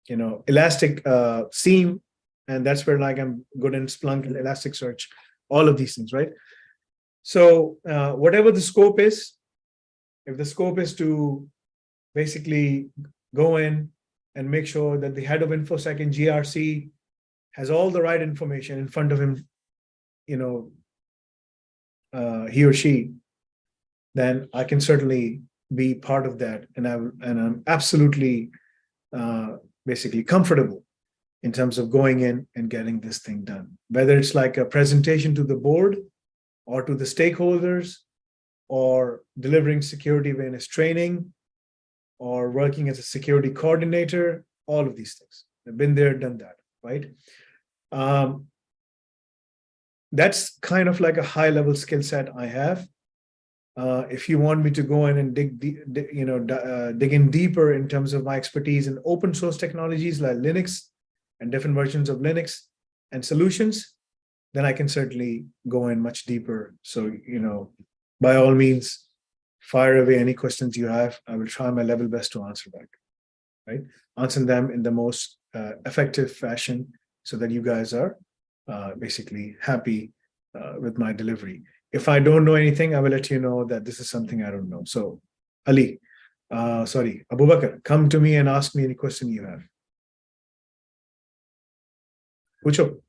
Speaker 1: elastic seam, and that's where like I'm good in Splunk and Elasticsearch, all of these things, right? So whatever the scope is, if the scope is to basically go in and make sure that the head of InfoSec and GRC has all the right information in front of him, he or she, then I can certainly be part of that, and I'm absolutely basically comfortable in terms of going in and getting this thing done. Whether it's like a presentation to the board or to the stakeholders, or delivering security awareness training, or working as a security coordinator, all of these things. I've been there, done that, right? That's kind of like a high-level skill set I have. If you want me to go in and dig in deeper in terms of my expertise in open source technologies like Linux and different versions of Linux and solutions, then I can certainly go in much deeper. So, by all means, fire away any questions you have. I will try my level best to answer back, right? Answer them in the most effective fashion so that you guys are basically happy with my delivery. If I don't know anything, I will let you know that this is something I don't know. So, Abubakar, come to me and ask me any question you have. Pucho.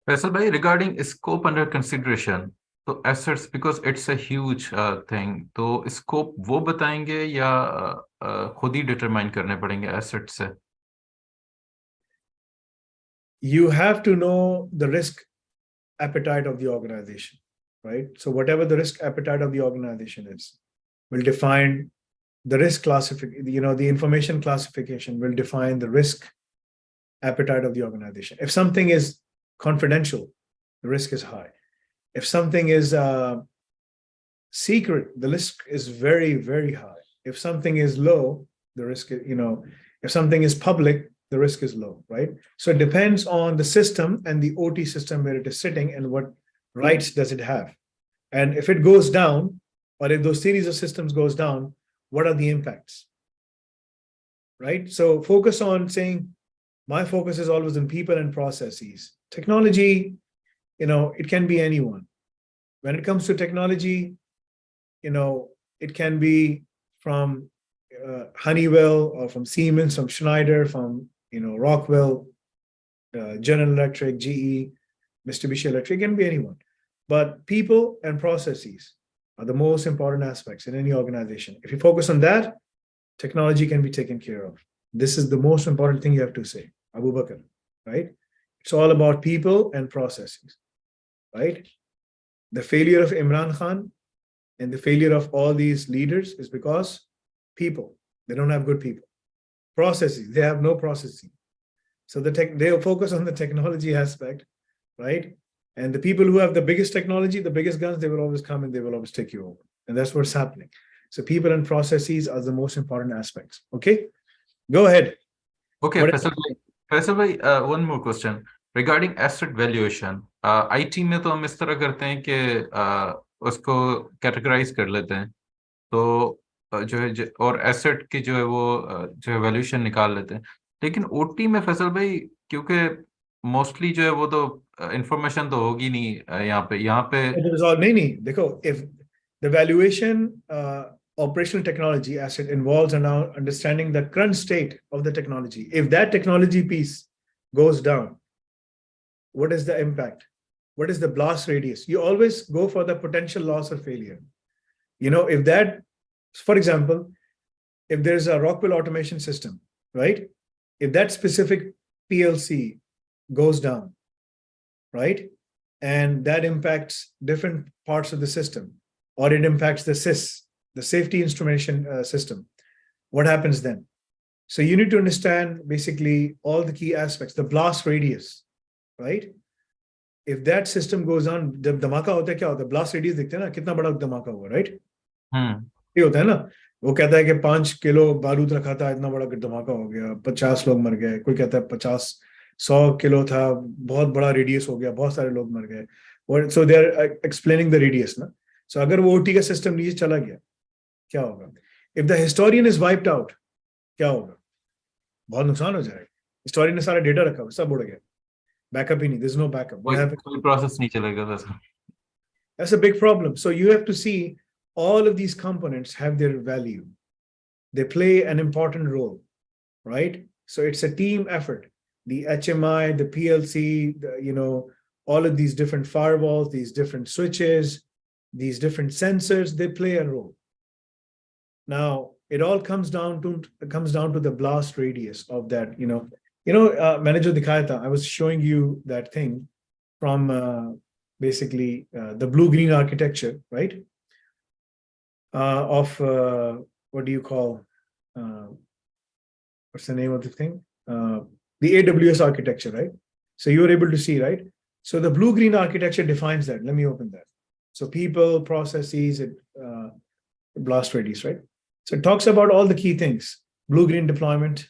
Speaker 5: Faisal bhai, regarding scope under consideration, so assets, because it's a huge thing, तो scope वो बताएंगे या खुद ही determine करने पड़ेंगे assets से?
Speaker 1: You have to know the risk appetite of the organization, right? So whatever the risk appetite of the organization is, will define the risk classification, the information classification will define the risk appetite of the organization. If something is confidential, the risk is high. If something is secret, the risk is very, very high. If something is low, the risk is, if something is public, the risk is low, right? So it depends on the system and the OT system where it is sitting and what rights does it have. And if it goes down, or if those series of systems goes down, what are the impacts, right? So focus on saying, my focus is always on people and processes. Technology, it can be anyone. When it comes to technology, it can be from Honeywell or from Siemens, from Schneider, from Rockwell, General Electric, GE, Mitsubishi Electric, it can be anyone. But people and processes are the most important aspects in any organization. If you focus on that, technology can be taken care of. This is the most important thing you have to say, Abubakar, right? It's all about people and processes, right? The failure of Imran Khan and the failure of all these leaders is because people, they don't have good people. Processes, they have no processing. So they'll focus on the technology aspect, right? And the people who have the biggest technology, the biggest guns, they will always come and they will always take you over. And that's what's happening. So people and processes are the most important aspects. Okay, go ahead.
Speaker 5: Okay, Faisal bhai, one more question. Regarding asset valuation, IT में तो हम इस तरह करते हैं कि उसको categorise कर लेते हैं, तो जो है और एसेट की जो है वो जो है वैल्यूएशन निकाल लेते हैं। लेकिन ओटी में फैसल भाई, क्योंकि मोस्टली जो है वो तो इंफॉर्मेशन तो होगी नहीं यहाँ पे
Speaker 1: नहीं देखो, if the valuation operational technology asset involves understanding the current state of the technology, if that technology piece goes down, what is the impact? What is the blast radius? You always go for the potential loss or failure. If that, for example, if there's a Rockwell automation system, right? If that specific PLC goes down, right? And that impacts different parts of the system, or it impacts the SIS, the safety instrumentation system. What happens then? So you need to understand basically all the key aspects, the blast radius, right? If that system goes on, जब धमाका होता है क्या होता है? Blast radius देखते हैं ना, कितना बड़ा धमाका हुआ, right? ये होता है ना, वो कहता है कि 5 किलो बारूद रखा था, इतना बड़ा धमाका हो गया, 50 लोग मर गए। कोई कहता है 100 किलो था, बहुत बड़ा रेडियस हो गया, बहुत सारे लोग मर गए। So they are explaining the radius ना। सो अगर वो ओटी का सिस्टम नीचे चला गया, क्या होगा? If the historian is wiped out, क्या होगा? बहुत नुकसान हो जाएगा। हिस्टोरियन ने सारा डेटा रखा, सब उड़ गया, बैकअप ही नहीं, there's no backup. What happens?
Speaker 5: कोई प्रोसेस नहीं चलेगा वैसा।
Speaker 1: That's a big problem. So you have to see all of these components have their value. They play an important role, right? So it's a team effort. The HMI, the PLC, all of these different firewalls, these different switches, these different sensors, they play a role. Now, it all comes down to the blast radius of that, Manager dikhaya tha, I was showing you that thing from basically the blue-green architecture, right? What do you call, what's the name of the thing? The AWS architecture, right? So you were able to see, right? So the blue-green architecture defines that. Let me open that. So people, processes, blast radius, right? So it talks about all the key things. Blue-green deployment.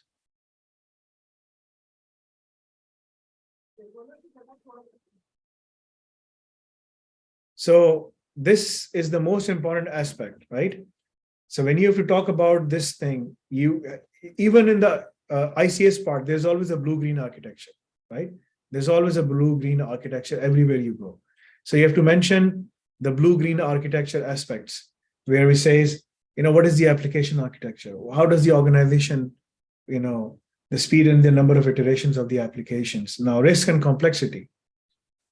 Speaker 1: So this is the most important aspect, right? So when you have to talk about this thing, even in the ICS part, there's always a blue-green architecture, right? There's always a blue-green architecture everywhere you go. So you have to mention the blue-green architecture aspects, where we says, what is the application architecture? How does the organization, the speed and the number of iterations of the applications. Now, risk and complexity,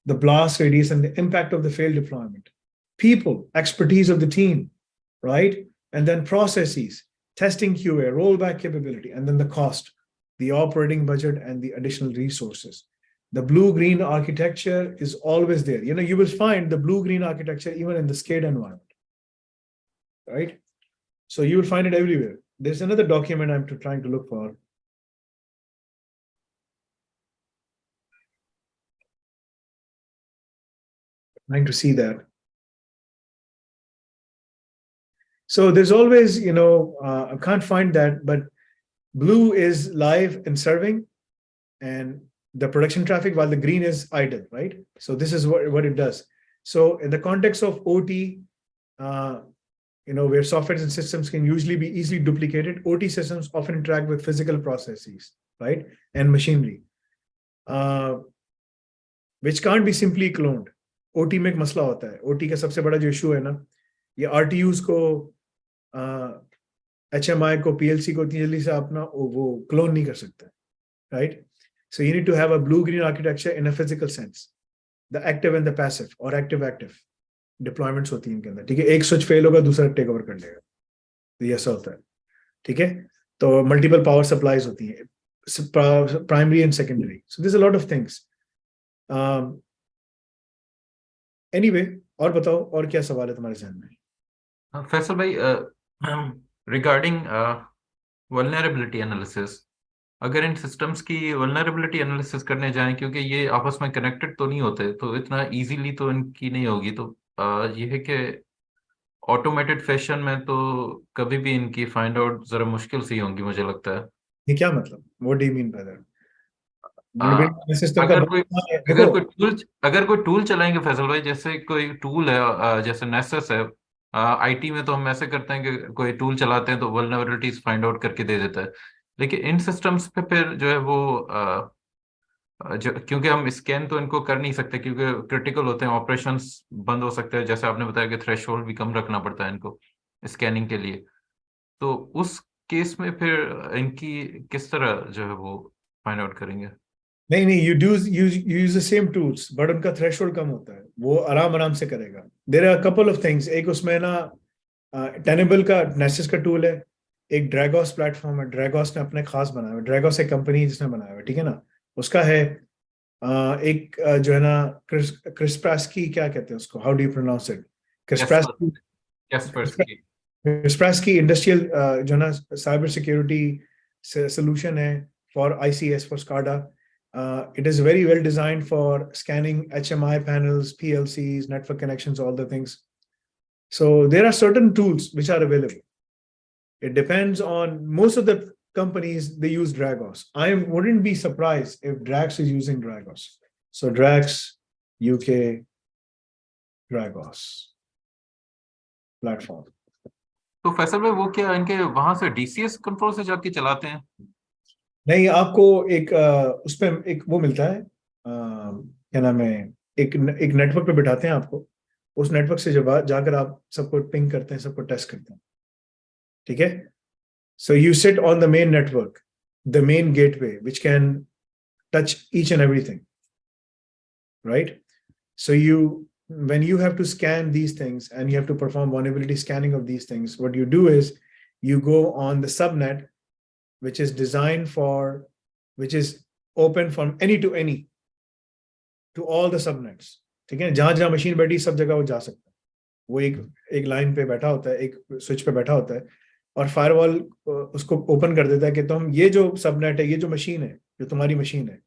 Speaker 1: the blast radius and the impact of the failed deployment, people, expertise of the team, right? And then processes, testing QA, rollback capability, and then the cost, the operating budget, and the additional resources. The blue-green architecture is always there. You will find the blue-green architecture even in the SCADA environment, right? So you will find it everywhere. There's another document I'm trying to look for. Trying to see that. So there's always, I can't find that, but blue is live and serving and the production traffic, while the green is idle, right? So this is what it does. So in the context of OT, where software and systems can usually be easily duplicated, OT systems often interact with physical processes, right? And machinery, which can't be simply cloned. OT में एक मसला होता है. OT का सबसे बड़ा जो issue है ना, ये RTUs को HMI को PLC को इतनी जल्दी से अपना वो क्लोन नहीं कर सकता, right? So you need to have a blue-green architecture in a physical sense, the active and the passive or active deployments होती हैं इनके अंदर, ठीक है? एक switch fail होगा, दूसरा take over कर लेगा, तो ये ऐसा होता है, ठीक है? तो multiple power supplies होती हैं, primary and secondary. So there's a lot of things. Anyway, और बताओ, और क्या सवाल है तुम्हारे ज़हन में?
Speaker 5: फैसल भाई, रिगार्डिंग वल्नरेबिलिटी एनालिसिस, अगर इन सिस्टम्स की वल्नरेबिलिटी एनालिसिस करने जाएं, क्योंकि ये आपस में कनेक्टेड तो नहीं होते, तो इतना इजीली तो इनकी नहीं होगी, तो ये है कि ऑटोमेटेड फैशन में तो कभी भी इनकी फाइंड आउट जरा मुश्किल सी होंगी, मुझे लगता है।
Speaker 1: ये क्या मतलब? What do you mean by that? vulnerability system का
Speaker 5: अगर कोई
Speaker 1: देखो
Speaker 5: अगर कोई टूल चलाएंगे फैसल भाई, जैसे कोई टूल है जैसे नेसेस है, आईटी में तो हम ऐसे करते हैं कि कोई टूल चलाते हैं तो वल्नरेबिलिटीज फाइंड आउट करके दे देता है। लेकिन इन सिस्टम्स पे फिर जो है वो क्योंकि हम स्कैन तो इनको कर नहीं सकते क्योंकि क्रिटिकल होते हैं, ऑपरेशंस बंद हो सकते हैं, जैसे आपने बताया कि थ्रेशोल्ड भी कम रखना पड़ता है इनको स्कैनिंग के लिए। तो उस केस में फिर इनकी किस तरह जो है वो फाइंड आउट करेंगे?
Speaker 1: नहीं नहीं, you use the same tools, but उनका थ्रेशोल्ड कम होता है, वो आराम आराम से करेगा। There are couple of things, एक उसमें ना टेनेबल का नेसिस का टूल है, एक ड्रैगोस प्लेटफॉर्म है, ड्रैगोस ने अपने खास बनाया है, ड्रैगोस एक कंपनी जिसने बनाया है, ठीक है ना, उसका है। एक जो है ना क्रिस्प्रास्की, क्या कहते हैं उसको, how do you pronounce it, Kaspersky,
Speaker 5: Kaspersky.
Speaker 1: Kaspersky industrial जो है ना साइबर सिक्योरिटी solution है for ICS, for SCADA. It is very well designed for scanning HMI panels, PLCs, network connections, all the things. So there are certain tools which are available. It depends on, most of the companies, they use Dragos. I wouldn't be surprised if Drax is using Dragos. So Drax, UK, Dragos platform.
Speaker 5: तो फैसल भाई वो क्या इनके वहां से DCS control से जाके चलाते हैं?
Speaker 1: नहीं, आपको एक उस पर एक वो मिलता है, क्या नाम है, एक नेटवर्क पे बिठाते हैं आपको, उस नेटवर्क से जब जाकर आप सबको पिंग करते हैं, सबको टेस्ट करते हैं, ठीक है। So you sit on the main network, the main gateway which can touch each and everything, right. So when you have to scan these things and you have to perform vulnerability scanning of these things, what you do is you go on the subnet, which is designed for, which is open from any to any, to all the subnets, ठीक है। जहां जहां machine बैठी सब जगह वो जा सकता है, वो एक लाइन पे बैठा होता है, एक स्विच पे बैठा होता है, और फायरवॉल उसको ओपन कर देता है कि तुम ये जो सबनेट है, ये जो मशीन है, जो तुम्हारी मशीन है,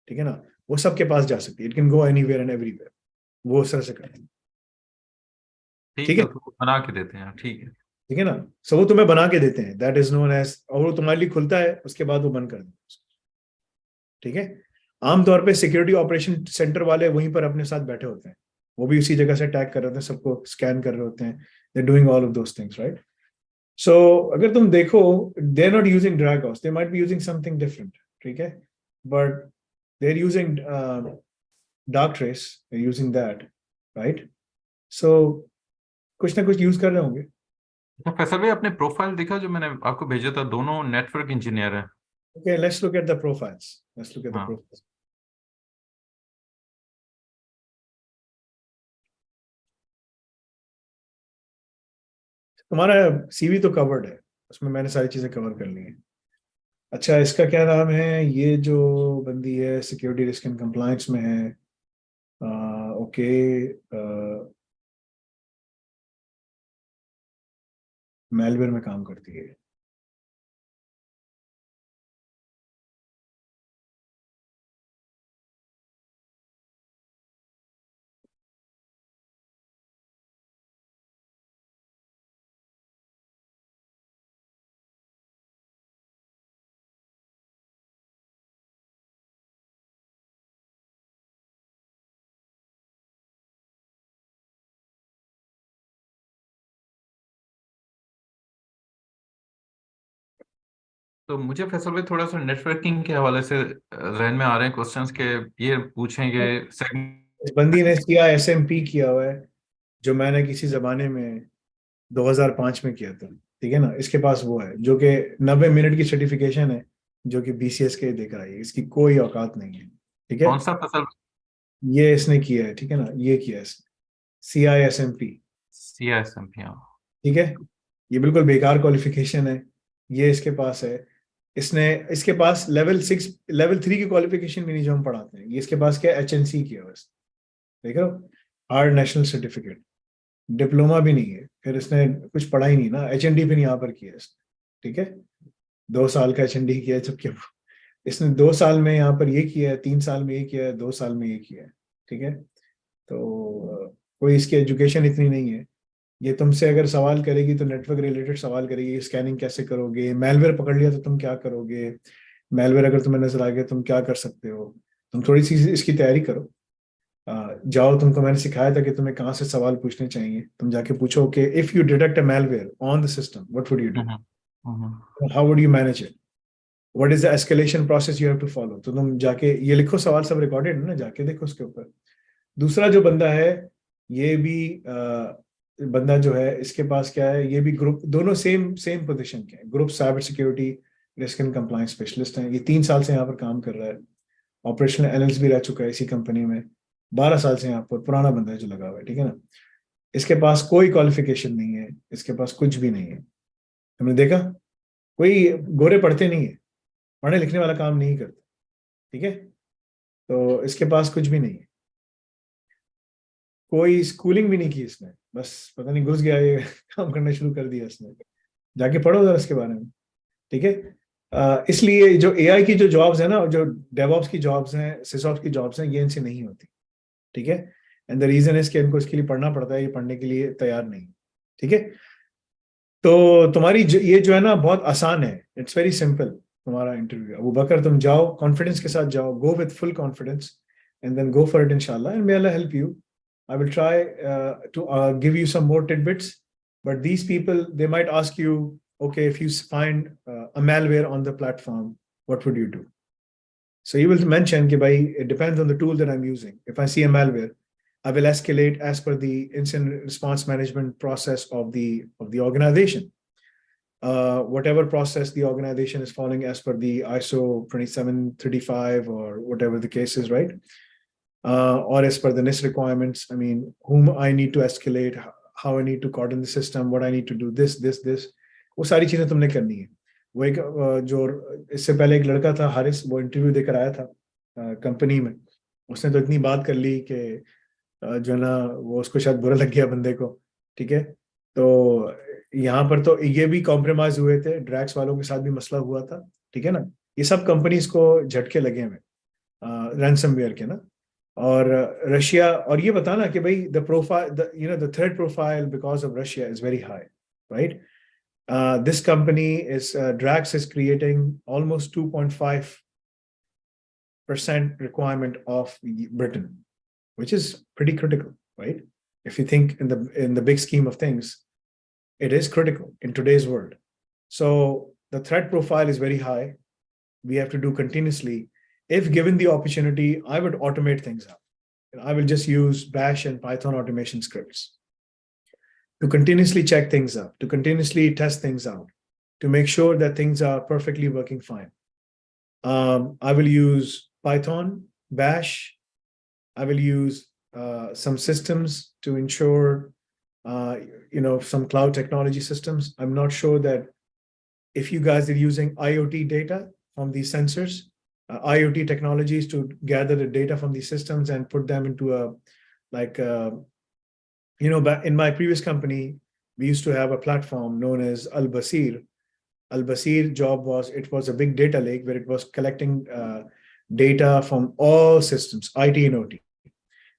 Speaker 1: ठीक है ना, वो सबके पास जा सकती है। It can go anywhere and everywhere, वो उस तरह से करते हैं, ठीक है,
Speaker 5: तो बना के देते हैं, ठीक है।
Speaker 1: ठीक है ना। सो वो तुम्हें बना के देते हैं, दैट इज नोन एज, और वो तुम्हारे लिए खुलता है, उसके बाद वो बंद कर देते हैं, ठीक है। आमतौर पे सिक्योरिटी ऑपरेशन सेंटर वाले वहीं पर अपने साथ बैठे होते हैं, वो भी उसी जगह से टैग कर रहे होते हैं, सबको स्कैन कर रहे होते हैं, they doing all of those things, right. So अगर तुम देखो, they are not using Dragos, they might be using something different, ठीक है, but they are using Darktrace, they are using that, right. So कुछ ना कुछ use कर रहे होंगे।
Speaker 5: तो फैसल भाई अपने प्रोफाइल देखा जो मैंने आपको भेजा था, दोनों नेटवर्क इंजीनियर हैं।
Speaker 1: Okay, let's look at the profiles. Let's look at the
Speaker 5: हाँ।
Speaker 1: profiles. तुम्हारा सीवी तो कवर्ड है, उसमें मैंने सारी चीजें कवर कर ली हैं। अच्छा, इसका क्या नाम है, ये जो बंदी है सिक्योरिटी रिस्क एंड कंप्लायंस में है, ओके, मेलवेयर में काम करती है।
Speaker 5: तो मुझे फैसल भाई थोड़ा सा नेटवर्किंग के हवाले से जहन में आ रहे हैं क्वेश्चंस के, ये पूछेंगे
Speaker 1: इस बंदी ने CISMP किया हुआ है, जो मैंने किसी जमाने में 2005 में किया था, ठीक है ना। इसके पास वो है जो कि 90 मिनट की सर्टिफिकेशन है, जो कि BCS के देख रहा है, इसकी कोई औकात नहीं है, ठीक है।
Speaker 5: कौन सा फसल?
Speaker 1: ये इसने किया है, ठीक है ना, ये किया है CISMP,
Speaker 5: CISMP।
Speaker 1: ठीक है। ये बिल्कुल बेकार क्वालिफिकेशन है, ये इसके पास है। इसके पास लेवल 6 लेवल 3 की क्वालिफिकेशन भी नहीं जो हम पढ़ाते हैं, ये इसके पास क्या HNC किया हुआ है, देख रहे हो, हार्ड नेशनल सर्टिफिकेट, डिप्लोमा भी नहीं है, फिर इसने कुछ पढ़ा ही नहीं ना, HND भी नहीं यहाँ पर किया इसने, ठीक है। 2 साल का HND किया है, जबकि इसने 2 साल में यहाँ पर ये किया है, 3 साल में ये किया है, 2 साल में ये किया है, ठीक है। तो कोई इसकी एजुकेशन इतनी नहीं है। ये तुमसे अगर सवाल करेगी तो नेटवर्क रिलेटेड सवाल करेगी, स्कैनिंग कैसे करोगे, मेलवेयर पकड़ लिया तो तुम क्या करोगे, malware अगर तुम्हें नजर आ गया तुम क्या कर सकते हो, तुम थोड़ी सी इसकी तैयारी करो। जाओ, तुमको मैंने सिखाया था कि तुम्हें कहाँ से सवाल पूछने चाहिए, तुम जाके पूछो कि if you detect a malware on the system, what would you do? How would you manage it? What is the escalation process you have to follow? तो तुम जाके ये लिखो, सवाल सब रिकॉर्डेड है ना, जाके देखो उसके ऊपर। दूसरा जो बंदा है, ये भी बंदा जो है, इसके पास क्या है, ये भी ग्रुप, दोनों सेम पोजीशन के हैं, group cyber security risk and compliance specialist हैं। ये 3 साल से यहाँ पर काम कर रहा है, ऑपरेशनल एनालिस्ट भी रह चुका है इसी कंपनी में, 12 साल से यहाँ पर पुराना बंदा है जो लगा हुआ है, ठीक है ना। इसके पास कोई क्वालिफिकेशन नहीं है, इसके पास कुछ भी नहीं है। हमने देखा कोई गोरे पढ़ते नहीं है, पढ़ने लिखने वाला काम नहीं करते, ठीक है। तो इसके पास कुछ भी नहीं है, कोई स्कूलिंग भी नहीं की इसने, बस पता नहीं घुस गया ये काम करना शुरू कर दिया इसने। जाके पढ़ो जरा इसके बारे में, ठीक है। इसलिए जो एआई की जो जॉब्स है ना, जो डेवऑप्स की जॉब्स हैं, सिसऑप्स की जॉब्स हैं, ये इनसे नहीं होती, ठीक है। एंड द रीजन इज कि इनको इसके लिए पढ़ना पड़ता है, ये पढ़ने के लिए तैयार नहीं, ठीक है। तो तुम्हारी ये जो है ना बहुत आसान है, इट्स वेरी सिंपल। तुम्हारा इंटरव्यू अबूबकर, तुम जाओ कॉन्फिडेंस के साथ जाओ, go with full confidence and then go for it इंशाल्लाह, and may Allah help you. I will try to give you some more tidbits, but these people, they might ask you, okay, if you find a malware on the platform, what would you do? So you will mention, bhai, it depends on the tool that I'm using. If I see a malware, I will escalate as per the incident response management process of the organization. Whatever process the organization is following as per the ISO 2735 or whatever the case is, right? Or as per the NIST requirements, I mean, whom I need to escalate, how I need to coordinate the system, what I need to do, this, वो सारी चीजें तुमने करनी है। वो एक जो इससे पहले एक लड़का था हारिस, वो इंटरव्यू देकर आया था कंपनी में, उसने तो इतनी बात कर ली कि जो है ना वो उसको शायद बुरा लग गया बंदे को, ठीक है। तो यहाँ पर तो ये भी कॉम्प्रोमाइज हुए थे, ड्रैक्स वालों के साथ भी मसला हुआ था, ठीक है ना। ये सब कंपनीज को झटके लगे हुए रैंसमवेयर के ना। और रशिया, और ये बताना कि भाई the profile, the threat profile because of Russia is very high, right. This company is Drax is creating almost 2.5% requirement of Britain, which is pretty critical, right? If you think in the big scheme of things, it is critical in today's world. So the threat profile is very high. We have to do continuously. If given the opportunity, I would automate things up. I will just use Bash and Python automation scripts to continuously check things up, to continuously test things out, to make sure that things are perfectly working fine. I will use Python, Bash. I will use some systems to ensure, some cloud technology systems. I'm not sure that if you guys are using IoT data from these sensors, IoT technologies to gather the data from these systems and put them into in my previous company, we used to have a platform known as Al-Basir. Al-Basir job was a big data lake where it was collecting data from all systems, IT and OT.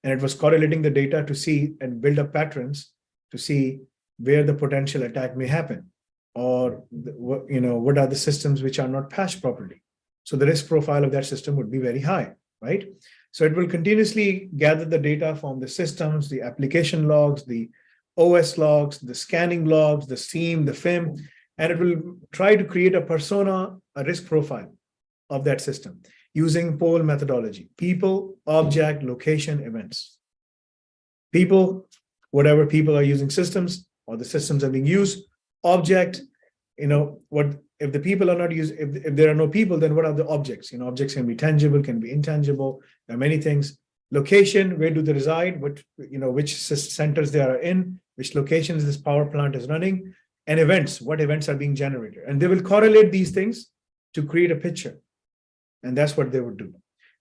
Speaker 1: And it was correlating the data to see and build up patterns to see where the potential attack may happen, or what are the systems which are not patched properly. So the risk profile of that system would be very high, right? So it will continuously gather the data from the systems, the application logs, the OS logs, the scanning logs, the SIEM, the FIM, and it will try to create a persona, a risk profile of that system using POL methodology: people, object, location, events. People, whatever people are using systems or the systems are being used. Object, if the people are not used, if there are no people, then what are the objects? Objects can be tangible, can be intangible. There are many things. Location, where do they reside? Which centers they are in, which locations this power plant is running, and events, what events are being generated. And they will correlate these things to create a picture. And that's what they would do.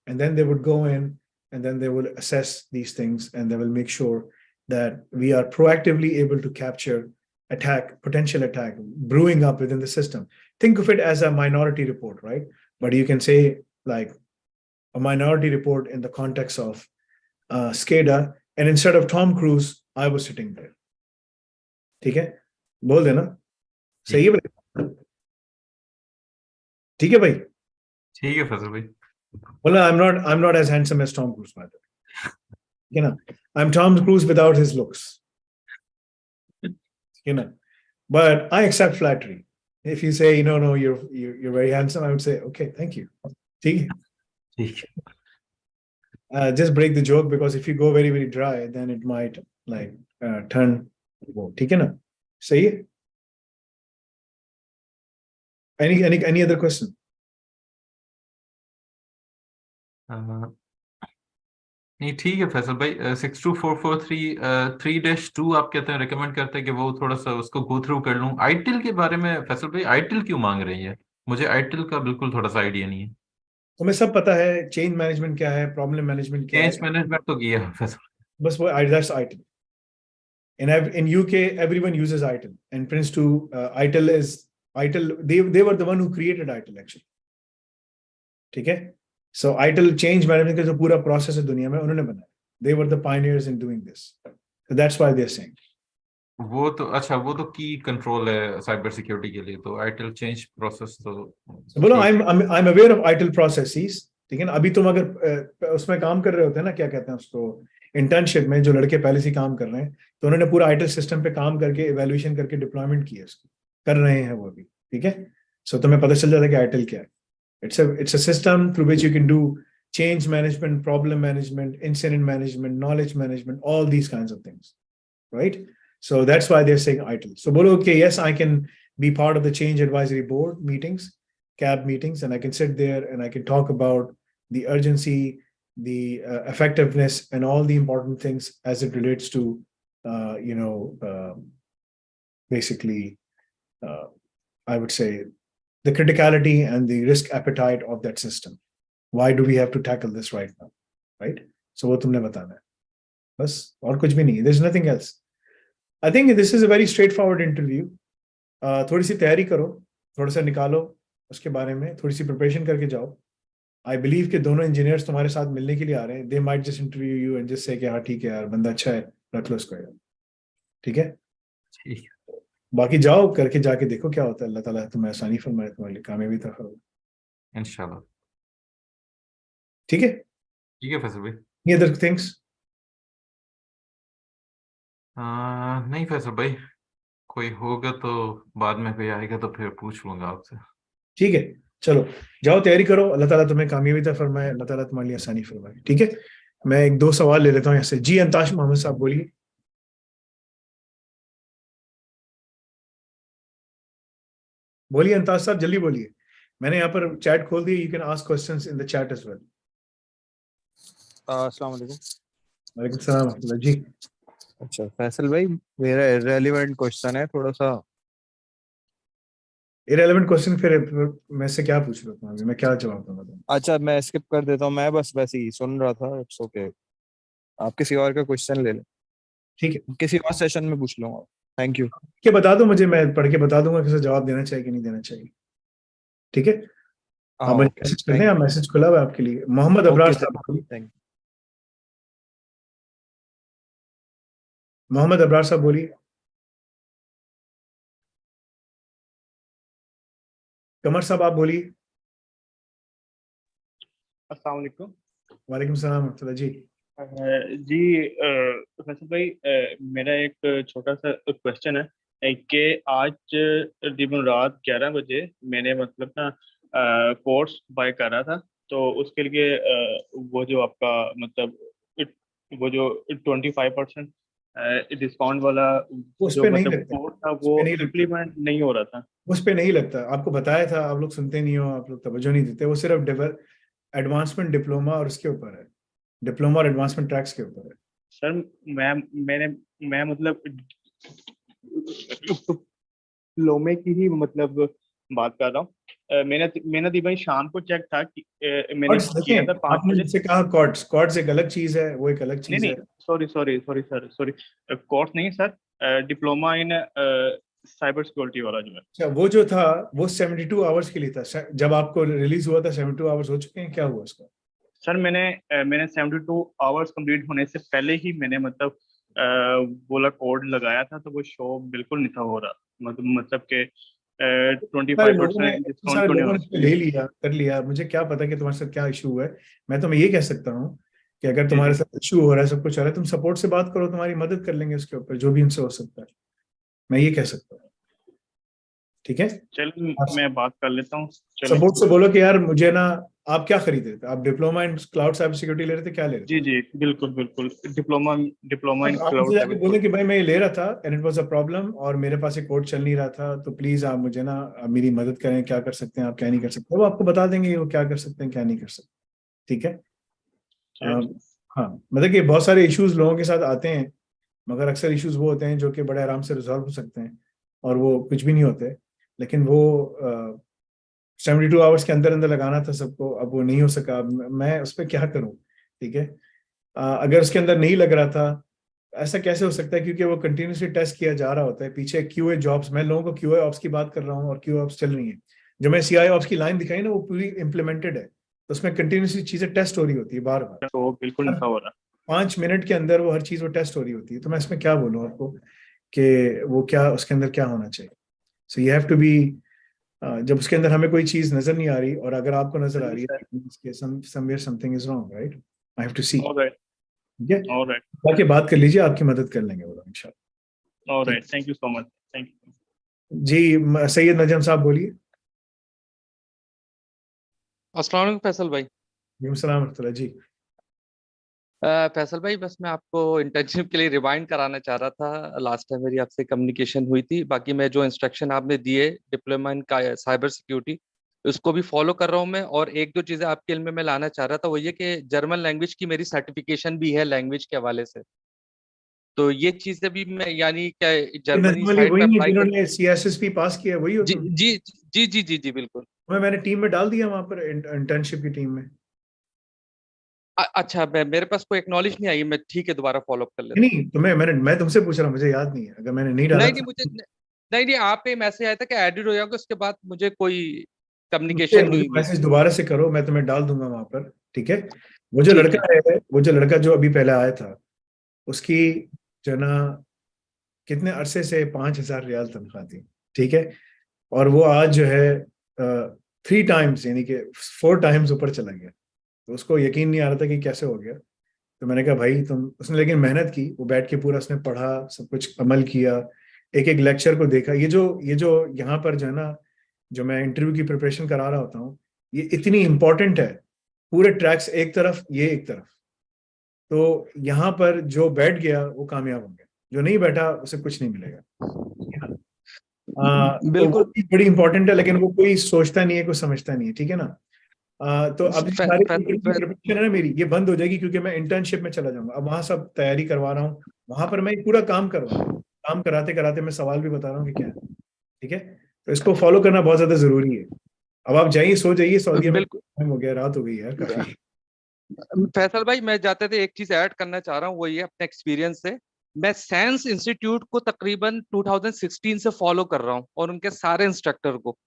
Speaker 1: And then they would go in and then they will assess these things and they will make sure that we are proactively able to capture potential attack brewing up within the system. Think of it as a minority report, right? But you can say like a minority report in the context of SCADA, and instead of Tom Cruise, I was sitting there. ठीक है, बोल देना, सही है भाई, ठीक है भाई,
Speaker 5: ठीक है फैसल भाई।
Speaker 1: Well, I'm not as handsome as Tom Cruise, by the way. You know, I'm Tom Cruise without his looks. You know, but I accept flattery. If you say, no, you're very handsome, I would say, okay, thank you. See,
Speaker 5: ठीक है।
Speaker 1: just break the joke, because if you go very, very dry, then it might like turn. ठीक है ना? सही है? Any other question?
Speaker 5: नहीं ठीक है फैसल भाई। 62443 3-2 आप कहते हैं, रिकमेंड करते हैं कि वो थोड़ा सा उसको गो थ्रू कर लूं। आईटिल के बारे में फैसल भाई, आईटिल क्यों मांग रही है? मुझे आईटिल का बिल्कुल थोड़ा सा आइडिया नहीं है।
Speaker 1: तुम्हें सब पता है, चेंज मैनेजमेंट क्या है, प्रॉब्लम मैनेजमेंट क्या
Speaker 5: चेंज
Speaker 1: है,
Speaker 5: मैनेजमेंट तो किया फैसल।
Speaker 1: बस वो that's ITIL. In UK, everyone uses ITIL, and Prince 2, ITIL. They were the one who created ITIL actually. ठीक है? So ITIL change management का जो पूरा process है दुनिया में उन्होंने बनाया. They were the pioneers in doing this. So that's why they're saying.
Speaker 5: वो तो अच्छा, वो तो की कंट्रोल है साइबर सिक्योरिटी के लिए, तो आईटिल चेंज प्रोसेस तो
Speaker 1: बोलो I'm aware of ITIL processes. ठीक है ना? अभी तुम अगर उसमें काम कर रहे होते हैं ना, क्या कहते हैं उसको, इंटर्नशिप में जो लड़के पहले से काम कर रहे हैं, तो उन्होंने पूरा आईटिल सिस्टम पे काम करके इवैल्यूएशन करके डिप्लॉयमेंट किया, उसको कर रहे हैं वो अभी। ठीक है? सो तुम्हें पता चल जाता है कि आईटिल क्या है। It's a system through which you can do change management, problem management, incident management, knowledge management, all these kinds of things, right? So that's why they're saying ITIL. So bolo, okay, yes, I can be part of the change advisory board meetings, CAB meetings, and I can sit there and I can talk about the urgency, the effectiveness, and all the important things as it relates to, basically, I would say, the criticality and the risk appetite of that system. Why do we have to tackle this right now, right? So वो तुमने बताना है, बस और कुछ भी नहीं. There's nothing else. I think this is a very straightforward interview. थोड़ी सी तैयारी करो, थोड़ा सा निकालो उसके बारे में, थोड़ी सी प्रिपरेशन करके जाओ. I believe कि दोनों इंजीनियर्स तुम्हारे साथ मिलने के लिए आ रहे हैं. They might just interview you and just say कि हाँ ठीक है यार, बंदा अच्छा है, रख लो उसको यार. ठीक है?
Speaker 5: ठीक है।
Speaker 1: बाकी जाओ, करके जाके देखो क्या होता है. अल्लाह ताला तुम्हें आसानी फरमाए, तुम्हारे लिए कामयाबी तक हो.
Speaker 5: इंशाल्लाह।
Speaker 1: ठीक है?
Speaker 5: ठीक है फैसल भाई।
Speaker 1: Any other things?
Speaker 5: नहीं फैसल भाई, कोई होगा तो बाद में कोई आएगा तो फिर पूछ लूंगा आपसे।
Speaker 1: ठीक है, चलो जाओ तैयारी करो. अल्लाह ताला तुम्हें कामयाबी तक फरमाए, अल्लाह ताला तुम्हारे लिए आसानी फरमाए. ठीक है? मैं एक दो सवाल ले लेता हूँ यहाँ से. जी अंताश मोहम्मद साहब बोलिए. बोलिए अंताश साहब, जल्दी बोलिए. मैंने यहाँ पर चैट खोल दी. You can ask questions in the chat as well.
Speaker 7: अस्सलाम वालेकुम।
Speaker 1: वालेकुम सलाम अब्दुल्ला जी.
Speaker 7: अच्छा फैसल भाई, मेरा इररिलेवेंट क्वेश्चन है थोड़ा सा।
Speaker 1: इररिलेवेंट क्वेश्चन फिर मैं से क्या पूछ रहा हूँ, मैं क्या जवाब दूंगा?
Speaker 7: अच्छा मैं स्किप कर देता हूँ, मैं बस वैसे ही सुन रहा था। इट्स ओके, आप किसी और का क्वेश्चन ले लें,
Speaker 1: ठीक है,
Speaker 7: किसी और सेशन में पूछ लूंगा। Thank you.
Speaker 1: क्या बता दो मुझे, मैं पढ़ के बता दूंगा किसे जवाब देना चाहिए कि नहीं देना चाहिए. ठीक है?
Speaker 7: हाँ
Speaker 1: आप मुझे
Speaker 7: ओके,
Speaker 1: मैसेज कर दें, आप मैसेज खुला हुआ है आपके लिए. मोहम्मद अबरार साहब,
Speaker 7: थैंक
Speaker 1: मोहम्मद अबरार साहब बोलिए. कमर साहब आप बोलिए.
Speaker 8: अस्सलाम वालेकुम।
Speaker 1: वालेकुम सलाम अब्दुल्ला जी.
Speaker 8: जी फैसल भाई, मेरा एक छोटा सा क्वेश्चन है कि आज तकरीबन रात 11 बजे मैंने मतलब ना कोर्स बाय करा था, तो उसके लिए वो जो आपका मतलब वो जो 25% डिस्काउंट वाला
Speaker 1: उस
Speaker 8: जो
Speaker 1: पे नहीं
Speaker 8: मतलब
Speaker 1: लगता,
Speaker 8: कोड था
Speaker 1: उस
Speaker 8: वो
Speaker 1: पे नहीं लगता,
Speaker 8: इम्प्लीमेंट नहीं हो रहा था।
Speaker 1: उस पे नहीं लगता. आपको बताया था, आप लोग सुनते नहीं हो, आप लोग तवज्जो नहीं देते. वो सिर्फ एडवांसमेंट डिप्लोमा और उसके ऊपर है, डिप्लोमा और एडवांसमेंट ट्रैक्स के ऊपर है.
Speaker 8: सर मैं मतलब डिप्लोमे की ही मतलब बात कर रहा हूँ। मैंने दी भाई शाम को चेक था कि मैंने
Speaker 1: कॉर्ड्स
Speaker 8: किया था
Speaker 1: देखें,
Speaker 8: 5
Speaker 1: आपने
Speaker 8: बजे।
Speaker 1: जिससे कहा कॉर्ड्स, कॉर्ड्स एक अलग चीज है, वो एक अलग
Speaker 8: नहीं
Speaker 1: चीज है.
Speaker 8: नहीं, सॉरी सर, कोर्स नहीं sir, diploma in cyber security वाला जो है।
Speaker 1: अच्छा, वो जो था वो 72 आवर्स के लिए था. जब आपको रिलीज हुआ था 72 आवर्स हो चुके हैं, क्या हुआ उसका?
Speaker 8: सर मैंने 72 आवर्स कंप्लीट होने से पहले ही मैंने मतलब बोला कोड लगाया था, तो वो शो बिल्कुल नहीं था हो रहा, मतलब के
Speaker 1: सारे लोगों ने
Speaker 8: 25% डिस्काउंट
Speaker 1: सारे
Speaker 8: तो नहीं
Speaker 1: लोगों
Speaker 8: होना
Speaker 1: ने इसको
Speaker 8: चाहिए।
Speaker 1: ले लिया कर लिया, मुझे क्या पता कि तुम्हारे साथ क्या इशू है। मैं तुम्हें ये कह सकता हूँ कि अगर
Speaker 8: जी
Speaker 1: तुम्हारे
Speaker 8: जी
Speaker 1: साथ इशू हो रहा है, सब कुछ हो रहा है, तुम सपोर्ट से बात करो, तुम्हारी मदद कर लेंगे उसके ऊपर, जो भी उनसे हो सकता है। मैं ये कह सकता हूँ, ठीक है।
Speaker 8: चलो मैं बात कर लेता हूँ। चले
Speaker 1: सपोर्ट से बोलो कि यार मुझे ना, आप क्या खरीद रहे थे, आप diploma in cloud cyber security ले रहे थे, क्या ले रहे थे?
Speaker 8: जी जी बिल्कुल बिल्कुल, डिप्लोमा डिप्लोमा इन
Speaker 1: आप
Speaker 8: क्लाउड
Speaker 1: मुझे जाके
Speaker 8: सर्विस।
Speaker 1: बोले कि भाई मैं ये ले रहा था and it was a problem, और मेरे पास एक कोड चल नहीं रहा था, तो प्लीज आप मुझे ना मेरी मदद करें, क्या कर सकते हैं आप, क्या नहीं कर सकते, वो आपको बता देंगे वो क्या कर सकते हैं क्या नहीं कर सकते, ठीक है। अ, हाँ, मतलब कि बहुत सारे इश्यूज लोगों के साथ आते हैं, मगर अक्सर इश्यूज वो होते हैं जो कि बड़े आराम से रिजॉल्व हो सकते हैं, और वो कुछ भी नहीं होते, लेकिन वो 72 आवर्स के अंदर अंदर लगाना था सबको, अब वो नहीं हो सका, अब मैं उस पर क्या करूँ, ठीक है। अगर उसके अंदर नहीं लग रहा था, ऐसा कैसे हो सकता है, क्योंकि वो कंटिन्यूसली टेस्ट किया जा रहा होता है पीछे। क्यूए जॉब्स, मैं लोगों को क्यूए ऑप्स की बात कर रहा हूँ और क्यूए ऑप्स चल रही है, जो मैं सीआई ऑप्स की लाइन दिखाई ना, वो पूरी इंप्लीमेंटेड है, तो उसमें कंटिन्यूसली चीजें टेस्ट हो रही होती है बार बार,
Speaker 8: तो बिल्कुल नहीं हो रहा।
Speaker 1: 5 मिनट के अंदर वो हर चीज वो टेस्ट हो रही होती है, तो मैं इसमें क्या बोलूँ आपको कि वो क्या उसके अंदर क्या होना चाहिए। So you have to be, जब उसके अंदर हमें कोई चीज नजर नहीं आ रही और अगर आपको नजर आ रही है, somewhere something is wrong, right, I have to see,
Speaker 8: alright
Speaker 1: ठीक है।
Speaker 8: ऑलराइट
Speaker 1: बाकी बात कर लीजिए, आपकी मदद कर लेंगे वो इंशाल्लाह।
Speaker 8: Alright, thank you so much, thank you.
Speaker 1: जी, सैयद नजम साहब बोलिए।
Speaker 9: अस्सलाम वालेकुम फैसल भाई।
Speaker 1: वालेकुम सलाम रहमतुल्लाह जी।
Speaker 9: फैसल भाई, बस मैं आपको इंटर्नशिप के लिए रिमाइंड कराना चाह रहा था। लास्ट टाइम मेरी आपसे कम्युनिकेशन हुई थी। बाकी मैं जो इंस्ट्रक्शन आपने दिए डिप्लोमा इन साइबर सिक्योरिटी, उसको भी फॉलो कर रहा हूँ मैं। और एक दो चीज़ें आपके इल्म में मैं लाना चाह रहा था, वो ये कि जर्मन लैंग्वेज की मेरी सर्टिफिकेशन भी है लैंग्वेज के हवाले से। तो ये चीज़ें भी मैं, यानी क्या,
Speaker 1: ये
Speaker 9: जर्मनी
Speaker 1: नजम अली
Speaker 9: साइड पे
Speaker 1: वही है
Speaker 9: अप्लाई कर।
Speaker 1: जिन्होंने सीएसएसपी पास किया, वही हो
Speaker 9: जी
Speaker 1: तुम?
Speaker 9: जी जी जी जी जी बिल्कुल।
Speaker 1: मैंने टीम में डाल दिया वहां पर, इंटर्नशिप की टीम में।
Speaker 9: अच्छा, मेरे पास कोई एक्नॉलेज नहीं आई। मैं ठीक है, दोबारा फॉलो अप कर
Speaker 1: नहीं
Speaker 9: लेता हूँ।
Speaker 1: नहीं, मैं तुमसे पूछ रहा हूँ, मुझे याद नहीं है, अगर मैंने नहीं डाला
Speaker 9: नहीं नहीं,
Speaker 1: था।
Speaker 9: मुझे नहीं नहीं, आप पे मैसेज आया था कि एडिट हो जाओगे, उसके बाद मुझे कोई
Speaker 1: मुझे
Speaker 9: कम्युनिकेशन
Speaker 1: मुझे
Speaker 9: नहीं मिली।
Speaker 1: मैसेज दोबारा से करो, मैं तुम्हें डाल दूंगा वहां पर, ठीक है। वो जो
Speaker 9: ठीक है।
Speaker 1: लड़का है, वो जो लड़का जो अभी पहले आया था, उसकी जो ना कितने अरसे से 5,000 रियाल तनख्वाह थी, ठीक है। और वो आज जो है 3 टाइम्स यानी कि 4 टाइम्स ऊपर चला गया, तो उसको यकीन नहीं आ रहा था कि कैसे हो गया। तो मैंने कहा भाई तुम, उसने लेकिन मेहनत की, वो बैठ के पूरा उसने पढ़ा, सब कुछ अमल किया, एक एक लेक्चर को देखा। ये जो यहाँ पर जो है ना, जो मैं इंटरव्यू की प्रिपरेशन करा रहा होता हूँ, ये इतनी इंपॉर्टेंट है। पूरे ट्रैक्स एक तरफ, ये एक तरफ, तो यहाँ पर जो बैठ गया वो कामयाब हो गया, जो नहीं बैठा उसे कुछ नहीं मिलेगा, ठीक है ना। तो वो
Speaker 9: बिल्कुल।
Speaker 1: भी बड़ी इंपॉर्टेंट है, लेकिन वो कोई सोचता नहीं है, कोई समझता नहीं है, ठीक है ना। तो अब ये
Speaker 9: फै,
Speaker 1: सारी
Speaker 9: फै,
Speaker 1: इंटरव्यू की
Speaker 9: फै,
Speaker 1: प्रिपरेशन है ना मेरी, ये बंद हो जाएगी क्योंकि मैं इंटर्नशिप में चला जाऊंगा। अब वहां सब तैयारी करवा रहा हूँ, वहां पर मैं एक पूरा काम करवा रहा हूँ, काम कराते कराते मैं सवाल भी बता रहा हूँ कि क्या है, ठीक है। तो इसको फॉलो करना बहुत ज्यादा जरूरी है। अब आप जाइए, सो जाइए, सऊदीया में
Speaker 9: बिल्कुल।
Speaker 1: टाइम हो गया, रात हो गई है काफी।
Speaker 9: फैसल भाई, मैं जाते थे एक चीज ऐड करना चाह रहा हूँ, वो ये अपने एक्सपीरियंस से। मैं साइंस इंस्टीट्यूट को तकरीबन 2016 से फॉलो कर रहा हूँ, और उनके सारे इंस्ट्रक्टर को।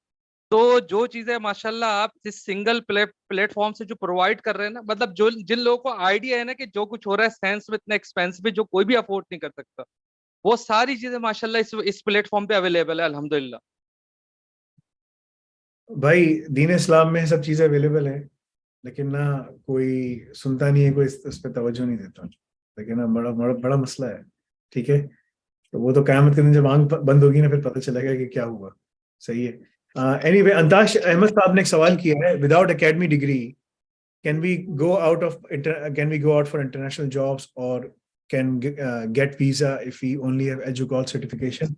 Speaker 9: तो जो चीजें माशाल्लाह आप इस सिंगल प्लेटफॉर्म से जो प्रोवाइड कर रहे हैं ना, मतलब जो जिन लोगों को आइडिया है ना कि जो कुछ हो रहा है साइंस में इतना एक्सपेंसिव है, जो कोई भी अफोर्ड नहीं कर सकता, वो सारी चीजें माशाल्लाह इस प्लेटफॉर्म पे अवेलेबल है, अल्हम्दुलिल्लाह।
Speaker 1: भाई दीन इस्लाम में सब चीजें अवेलेबल है, लेकिन ना कोई सुनता नहीं है, कोई इस पर तवज्जो नहीं देता, लेकिन ना बड़ा बड़ा बड़ा मसला है, ठीक है। तो वो तो कयामत के दिन जब आंख बंद होगी ना, फिर पता चलेगा कि क्या हुआ। सही है। एनीवे, अंताश अहमद साहब ने एक सवाल किया है, without academy degree can we go out of can we go out for international jobs, और can get visa if we only have एजुकॉल सर्टिफिकेशन।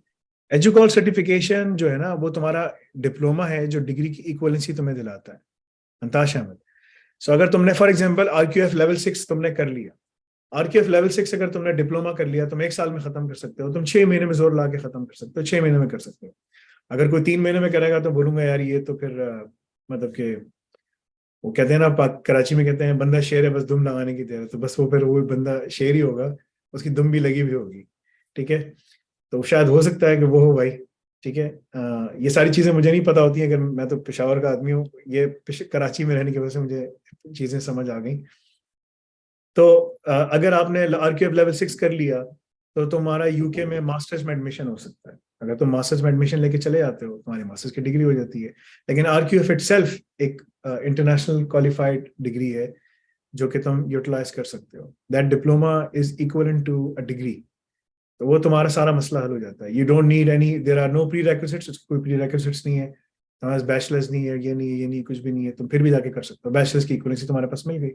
Speaker 1: एजुकॉल सर्टिफिकेशन जो है ना, वो तुम्हारा डिप्लोमा है जो डिग्री की इक्वलेंसी तुम्हें दिलाता है, अंताश अहमद। सो अगर तुमने फॉर एग्जाम्पल RQF लेवल 6 तुमने कर लिया, RQF लेवल 6 अगर तुमने डिप्लोमा कर लिया, तुम 1 साल में खत्म कर सकते हो, तुम 6 महीने में जोर ला के खत्म कर सकते हो, 6 महीने में कर सकते हो। अगर कोई 3 महीने में करेगा तो बोलूंगा यार ये तो फिर मतलब कि वो कहते हैं ना, कराची में कहते हैं बंदा शेर है बस दुम लगाने की तैयार है, तो बस वो फिर वो बंदा शेर ही होगा, उसकी दुम भी लगी हुई होगी, ठीक है। तो शायद हो सकता है कि वो हो भाई, ठीक है। ये सारी चीजें मुझे नहीं पता होती हैं, अगर मैं तो पेशावर का आदमी हूँ, ये कराची में रहने की वजह से मुझे चीजें समझ आ गई। तो अगर आपने RQF लेवल 6 कर लिया, तो तुम्हारा यूके में मास्टर्स में एडमिशन हो सकता है, अगर तुम मास्टर्स में एडमिशन लेके चले जाते हो तुम्हारी मास्टर्स की डिग्री हो जाती है। लेकिन RQF इटसेल्फ एक इंटरनेशनल क्वालिफाइड डिग्री है जो कि तुम यूटिलाइज कर सकते हो। That diploma is equivalent to a degree. तो वो तुम्हारा सारा मसला हल हो जाता है। You don't need any, there are no pre requisites, कोई प्री रेक्विजिट्स नहीं है, तुम्हारे बैचलर्स नहीं है, ये नहीं है, ये नहीं, कुछ भी नहीं है, तुम फिर भी जाके कर सकते हो। बैचलर्स की इक्विवेलेंसी तुम्हारे पास मिल गई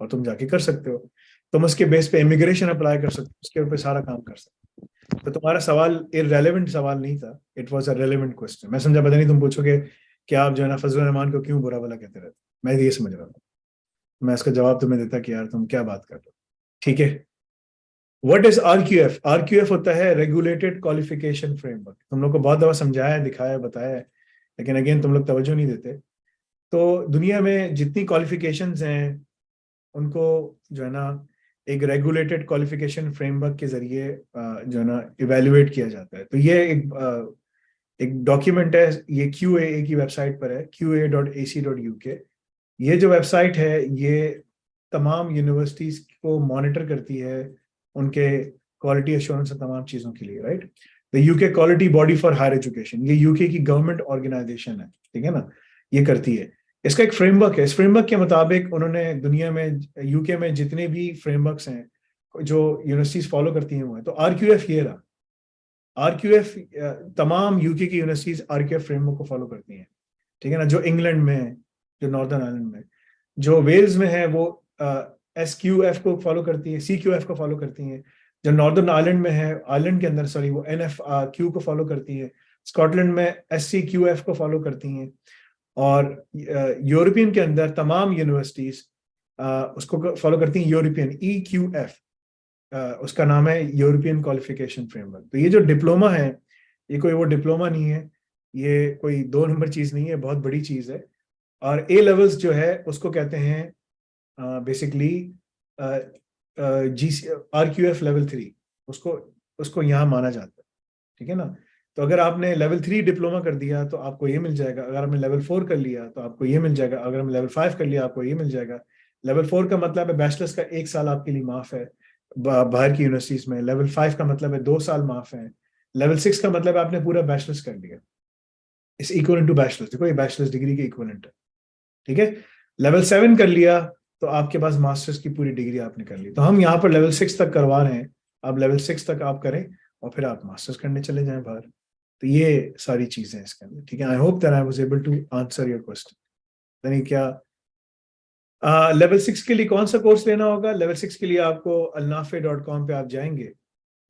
Speaker 1: और तुम जाके कर सकते हो। तुम उसके बेस पे इमिग्रेशन अप्लाई कर सकते हो, उसके ऊपर सारा काम कर सकते हो। तो तुम्हारा सवाल इररेलेवेंट सवाल नहीं था, it was a relevant question. मैं समझा, पता नहीं तुम पूछोगे कि आप जो है ना फजलुर रहमान को क्यों बुरा भला कहते रहते, मैं ये समझ रहा था। मैं इसका जवाब तुम्हें देता कि यार तुम क्या बात कर रहे हो। ठीक है, व्हाट इज RQF? RQF होता है रेगुलेटेड क्वालिफिकेशन फ्रेमवर्क। तुम लोग को बहुत दफा समझाया, दिखाया, बताया है, लेकिन अगेन तुम लोग तवज्जो नहीं देते। तो दुनिया में जितनी क्वालिफिकेशंस हैं उनको जो है ना एक रेगुलेटेड क्वालिफिकेशन फ्रेमवर्क के जरिए जो है ना इवेल्युएट किया जाता है। तो ये एक डॉक्यूमेंट है, ये QAA की वेबसाइट पर है, qa.ac.uk। ये जो वेबसाइट है ये तमाम यूनिवर्सिटीज को मॉनिटर करती है उनके क्वालिटी एश्योरेंस और तमाम चीजों के लिए, right. The UK quality body for higher education, ये UK की गवर्नमेंट ऑर्गेनाइजेशन है, ठीक है ना, ये करती है। इसका एक फ्रेमवर्क है। इस फ्रेमवर्क के मुताबिक उन्होंने दुनिया में, UK में जितने भी फ्रेमवर्क्स हैं जो यूनिवर्सिटीज फॉलो करती हैं वो है। तो RQF ये रहा। RQF तमाम UK की यूनिवर्सिटीज RQF फ्रेमवर्क को फॉलो करती हैं, ठीक है ना। जो इंग्लैंड में है, जो नॉर्दर्न आयरलैंड में, जो वेल्स में है, वो SQF को फॉलो करती है, CQF को फॉलो करती हैं। जो नॉर्दर्न आयरलैंड में है, आयरलैंड के अंदर सॉरी, वो NFQ को फॉलो करती है। स्कॉटलैंड में SCQF को फॉलो करती हैं। और यूरोपियन के अंदर तमाम यूनिवर्सिटीज उसको फॉलो करती हैं, यूरोपियन EQF, उसका नाम है यूरोपियन क्वालिफिकेशन फ्रेमवर्क। तो ये जो डिप्लोमा है, ये कोई वो डिप्लोमा नहीं है, ये कोई 2 नंबर चीज नहीं है, बहुत बड़ी चीज है। और A लेवल्स जो है उसको कहते हैं बेसिकली RQF लेवल 3, उसको यहाँ माना जाता है, ठीक है ना। तो अगर आपने लेवल 3 डिप्लोमा कर दिया तो आपको ये मिल जाएगा। अगर आपने लेवल 4 कर लिया तो आपको ये मिल जाएगा। अगर हमने लेवल 5 कर लिया आपको ये मिल जाएगा। लेवल 4 का मतलब है बैचलर्स का 1 साल आपके लिए माफ है बाहर की यूनिवर्सिटीज में। लेवल 5 का मतलब है 2 साल माफ है। लेवल 6 का मतलब आपने पूरा बैचलर्स कर लिया, इस इक्वलेंट टू बैचलर्स। देखो ये बैचलर्स डिग्री के इक्वलेंट है, ठीक है। लेवल 7 कर लिया तो आपके पास मास्टर्स की पूरी डिग्री आपने कर ली। तो हम यहाँ पर लेवल 6 तक करवा रहे हैं, अब लेवल 6 तक आप करें और फिर आप मास्टर्स करने चले जाएं बाहर। तो ये सारी चीजें हैं इसके अंदर, ठीक है। I hope that I was able to answer your question. यानी क्या लेवल 6 के लिए कौन सा कोर्स लेना होगा? लेवल 6 के लिए आपको alnafe.com पे आप जाएंगे